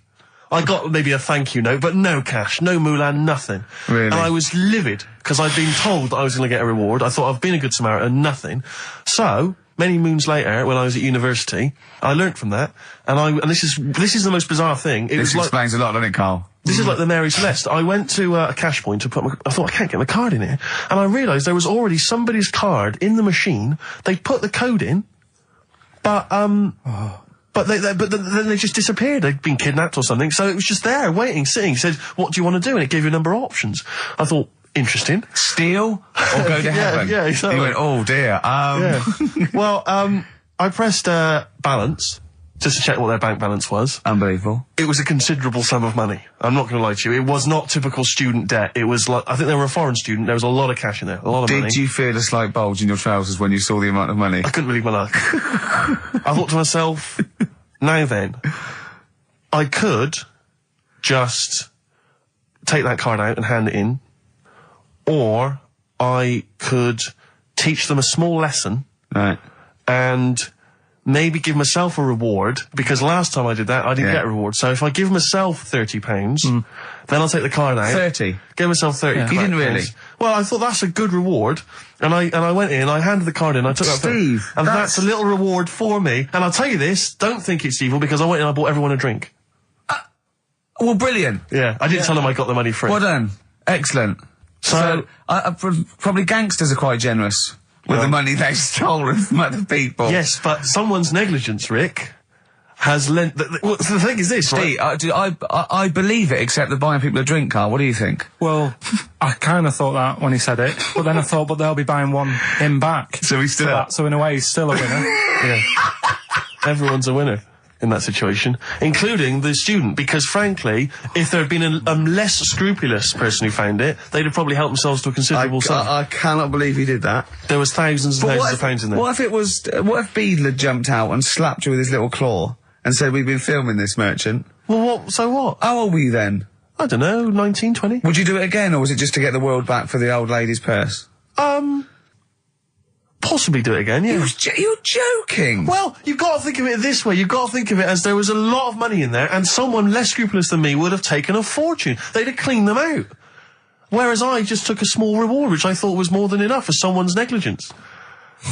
I got maybe a thank you note, but no cash, no moolah, nothing. Really? And I was livid, because I'd been told that I was going to get a reward. I thought I've been a good Samaritan, nothing. So, many moons later, when I was at university, I learnt from that, and this is the most bizarre thing. This explains a lot, doesn't it, Carl? This is like the Mary Celeste. I went to a cash point to I thought, I can't get my card in here. And I realised there was already somebody's card in the machine. They put the code in, but then they just disappeared. They'd been kidnapped or something. So it was just there, waiting, sitting. It said, what do you want to do? And it gave you a number of options. I thought, interesting. Steal or go to heaven? Yeah, exactly. You went, oh dear. Yeah. Well, I pressed balance just to check what their bank balance was. Unbelievable. It was a considerable sum of money. I'm not going to lie to you. It was not typical student debt. It was like, I think they were a foreign student. There was a lot of cash in there, a lot of money. Did you feel a slight bulge in your trousers when you saw the amount of money? I couldn't believe my luck. I thought to myself, now then, I could just take that card out and hand it in, or I could teach them a small lesson. Right. And maybe give myself a reward, because last time I did that, I didn't get a reward. So if I give myself £30, then I'll take the card out. 30? Give myself 30. You didn't really? Well, I thought that's a good reward. And I went in, I handed the card in, I took that. Steve, and that's a little reward for me. And I'll tell you this, don't think it's evil, because I went in and I bought everyone a drink. Well, brilliant. Yeah, I didn't tell them I got the money free. Well done. Excellent. So probably gangsters are quite generous with the money they've stolen from other people. Yes, but someone's negligence, Rick, has lent... the thing is this, Steve, right? I believe it, except that buying people a drink, Carl. What do you think? Well, I kind of thought that when he said it, but then I thought, but they'll be buying him back. So he's still So in a way, he's still a winner. Yeah. Everyone's a winner in that situation, including the student, because frankly, if there had been a less scrupulous person who found it, they'd have probably helped themselves to a considerable sum. I cannot believe he did that. There was thousands and thousands of pounds in there. What if Beadle had jumped out and slapped you with his little claw and said, we've been filming this, merchant? Well, so what? How old were you then? I don't know, 19, 20? Would you do it again, or was it just to get the world back for the old lady's purse? possibly do it again, yeah. You're joking. Well, you've got to think of it this way. You've got to think of it as there was a lot of money in there, and someone less scrupulous than me would have taken a fortune. They'd have cleaned them out. Whereas I just took a small reward, which I thought was more than enough for someone's negligence.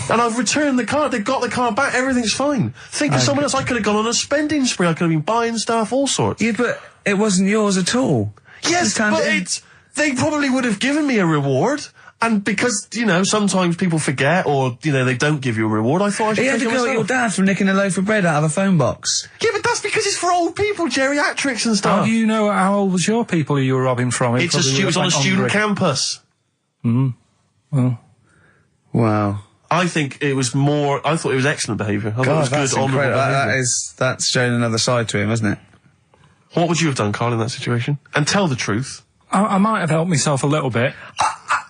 And I've returned the car. They've got the car back. Everything's fine. Think of someone else. I could have gone on a spending spree. I could have been buying stuff, all sorts. Yeah, but it wasn't yours at all. Yes, but they probably would have given me a reward. And because, you know, sometimes people forget or, you know, they don't give you a reward, I thought I should You had take to it go at myself. your dad for nicking a loaf of bread out of a phone box. Yeah, but that's because it's for old people, geriatrics and stuff. How do you know how old was your people who you were robbing from? It was on a student campus. Well. Wow. I think it was more... I thought it was excellent behaviour. I thought it God, was that's good, honourable incredible. behaviour. That's showing another side to him, isn't it? What would you have done, Karl, in that situation? And tell the truth. I might have helped myself a little bit.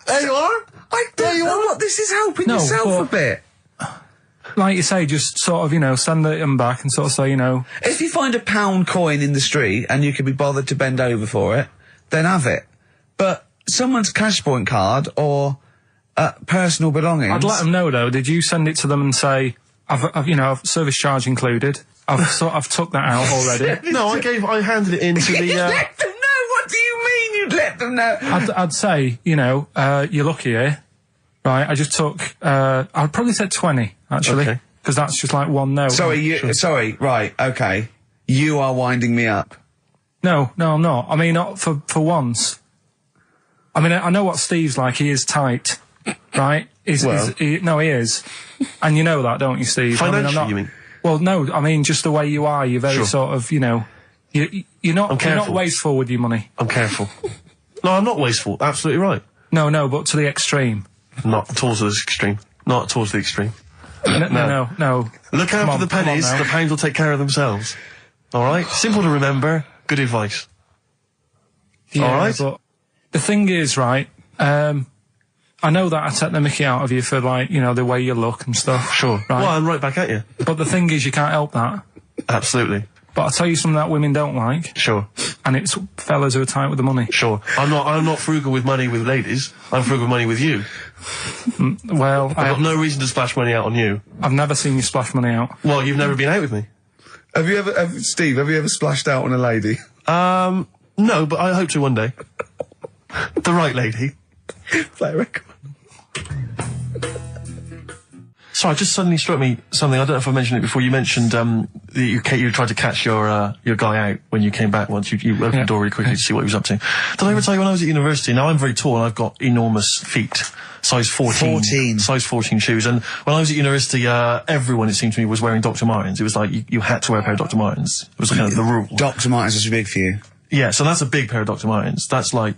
There you are. I don't know what this is helping yourself a bit. Like you say, just sort of, you know, send them back and sort of say, you know... If you find a £1 coin in the street and you can be bothered to bend over for it, then have it. But someone's cash point card or personal belongings... I'd let them know, though. Did you send it to them and say, I've service charge included. I've took that out already. No, I handed it in to the... You let them know? What do you mean you'd let them know? I'd say, you know, you're lucky here. Right, I just took, I'd probably said 20, actually. Okay. Because that's just like one note. Sorry, right, okay. You are winding me up. No, I'm not. I mean, not for once. I mean, I know what Steve's like. He is tight, right? He is. And you know that, don't you, Steve? Financially, you mean? Well, no, I mean, just the way you are. You're very sort of, you know, you're not wasteful with your money. I'm careful. No, I'm not wasteful. Absolutely right. No, but to the extreme. Not towards the extreme. Not towards the extreme. No. Look after the pennies. The pounds will take care of themselves. All right? Simple to remember. Good advice. Yeah, all right? But the thing is, right, I know that I take the mickey out of you for, like, you know, the way you look and stuff. Sure. Right? Well, I'm right back at you. But the thing is, you can't help that. Absolutely. But I'll tell you something that women don't like. Sure. And it's fellas who are tight with the money. Sure. I'm not frugal with money with ladies. I'm frugal with money with you. Well, I've got no reason to splash money out on you. I've never seen you splash money out. Well, you've never been out with me. Steve, have you ever splashed out on a lady? No, but I hope to one day. The right lady. Play a record. Sorry, just suddenly struck me something. I don't know if I mentioned it before. You mentioned that you tried to catch your guy out when you came back once. You opened the door really quickly to see what he was up to. Did I ever tell you when I was at university? Now, I'm very tall and I've got enormous feet. Size 14. Size 14 shoes. And when I was at university, everyone, it seemed to me, was wearing Dr. Martens. It was like you had to wear a pair of Dr. Martens. It was kind of the rule. Dr. Martens was big for you. Yeah, so that's a big pair of Dr. Martens. That's where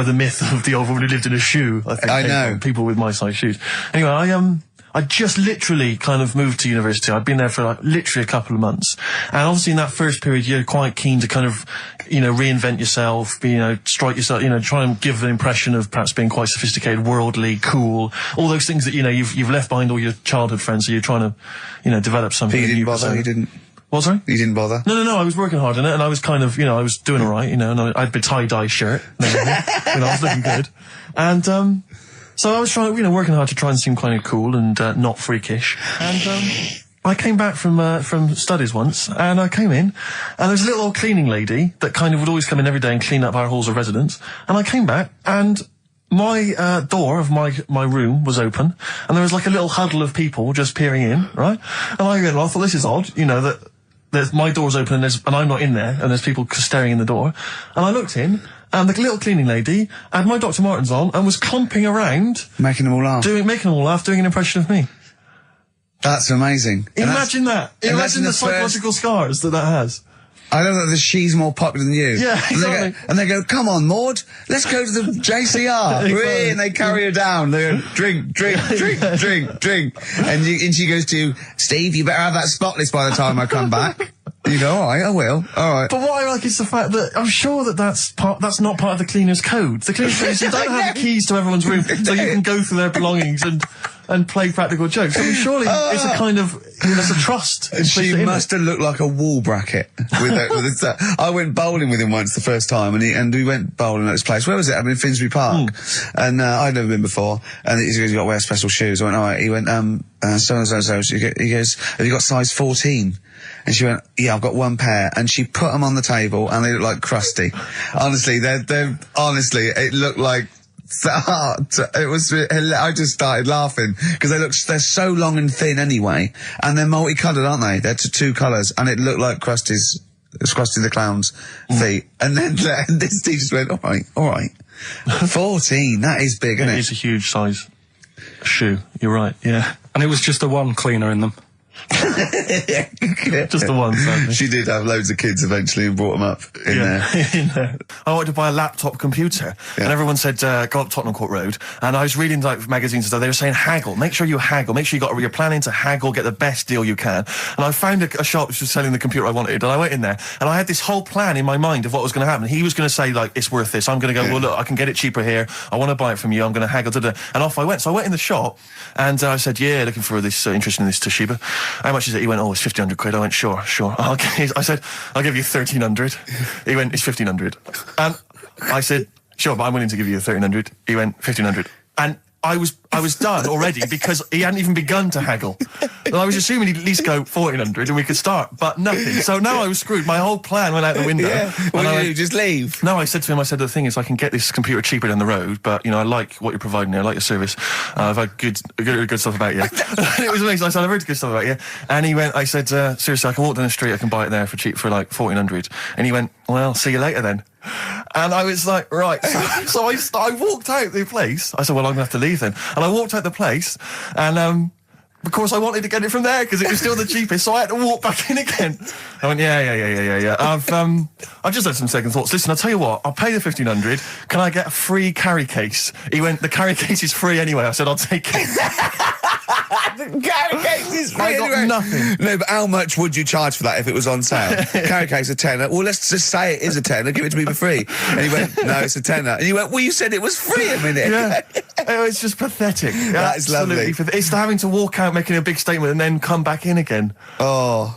the myth of the old woman who lived in a shoe, I think, came from. People with my size shoes. Anyway, I just literally kind of moved to university. I'd been there for like literally a couple of months. And obviously in that first period, you're quite keen to kind of, you know, reinvent yourself, strike yourself, you know, try and give an impression of perhaps being quite sophisticated, worldly, cool, all those things that, you know, you've left behind all your childhood friends, so you're trying to, you know, develop something. He didn't bother, he didn't. What, sorry? You didn't bother? No, I was working hard on it, and I was kind of, you know, I was doing alright, you know, and I had a tie-dye shirt, you know, I was looking good. And, so I was trying, you know, working hard to try and seem kind of cool and not freakish. And I came back from studies once, and I came in, and there was a little old cleaning lady that kind of would always come in every day and clean up our halls of residence. And I came back, and my door of my room was open, and there was like a little huddle of people just peering in, right? And I thought, this is odd, you know, that my door's open and I'm not in there, and there's people staring in the door. And I looked in, and the little cleaning lady had my Dr. Martens on and was clumping around. Making them all laugh. Making them all laugh, doing an impression of me. That's amazing. Imagine that. Imagine the psychological scars that has. I don't know that she's more popular than you. Yeah, exactly. And they go, come on, Maud, let's go to the JCR. Exactly. And they carry her down. They go, drink. And she goes to, Steve, you better have that spotless by the time I come back. You go, all right, I will. All right. But what I like is the fact that I'm sure that's not part of the cleaner's code. The cleaner's code is you don't have the keys to everyone's room so you can go through their belongings and and play practical jokes. I mean, surely it's a kind of, there's a trust. She must have looked like a wall bracket. I went bowling with him once the first time, and we went bowling at this place. Where was it? I mean, Finsbury Park. And I'd never been before. And he goes, "You got to wear special shoes." I went, "All right." He went, so and so. He goes, "Have you got size 14?" And she went, "Yeah, I've got one pair." And she put them on the table, and they look like crusty. Honestly, honestly, it looked like. It was. I just started laughing because they're so long and thin anyway, and they're multicoloured, aren't they? They're two colours, and it looked like Krusty the Clown's feet. And then this Steve just went, all right, 14. That is big, isn't it? It is a huge size shoe. You're right. Yeah, and it was just the one cleaner in them. Just the one, sadly. She did have loads of kids eventually and brought them up in there. I wanted to buy a laptop computer, and everyone said, go up Tottenham Court Road, and I was reading like magazines and stuff. They were saying haggle. Make sure you haggle. Make sure you're planning to haggle, get the best deal you can. And I found a shop which was selling the computer I wanted, and I went in there, and I had this whole plan in my mind of what was going to happen. He was going to say, like, it's worth this. I'm going to go, well, look, I can get it cheaper here. I want to buy it from you. I'm going to haggle, and off I went. So I went in the shop, and I said, yeah, looking for this, interested in this Toshiba. How much is it? He went, oh, it's 1,500 quid. I went, sure. Okay. I said, I'll give you 1,300. He went, it's 1,500. And I said, sure, but I'm willing to give you 1,300. He went, 1,500. And I was done already because he hadn't even begun to haggle. And I was assuming he'd at least go 1,400 and we could start, but nothing. So now I was screwed. My whole plan went out the window. What did you do? Just leave? No, I said to him, the thing is I can get this computer cheaper down the road, but, I like what you're providing here. I like your service. I've had good stuff about you. It was amazing. I said, I've heard good stuff about you. And he went, I said, seriously, I can walk down the street, I can buy it there for cheap for like 1,400. And he went, well, see you later then. And I was like, right. So I walked out the place. I said, well, I'm going to have to leave then. And I walked out the place, and of course I wanted to get it from there because it was still the cheapest, so I had to walk back in again. I went, yeah. I've just had some second thoughts. Listen, I'll tell you what, I'll pay the 1,500. Can I get a free carry case? He went, the carry case is free anyway. I said, I'll take it. The carry case is free I got nothing. No, but how much would you charge for that if it was on sale? Carry case a tenner. Well, let's just say it is a tenner. Give it to me for free. And he went, no, it's a tenner. And you went, well, you said it was free a minute. Yeah. It's just pathetic. That is lovely. It's having to walk out making a big statement and then come back in again. Oh.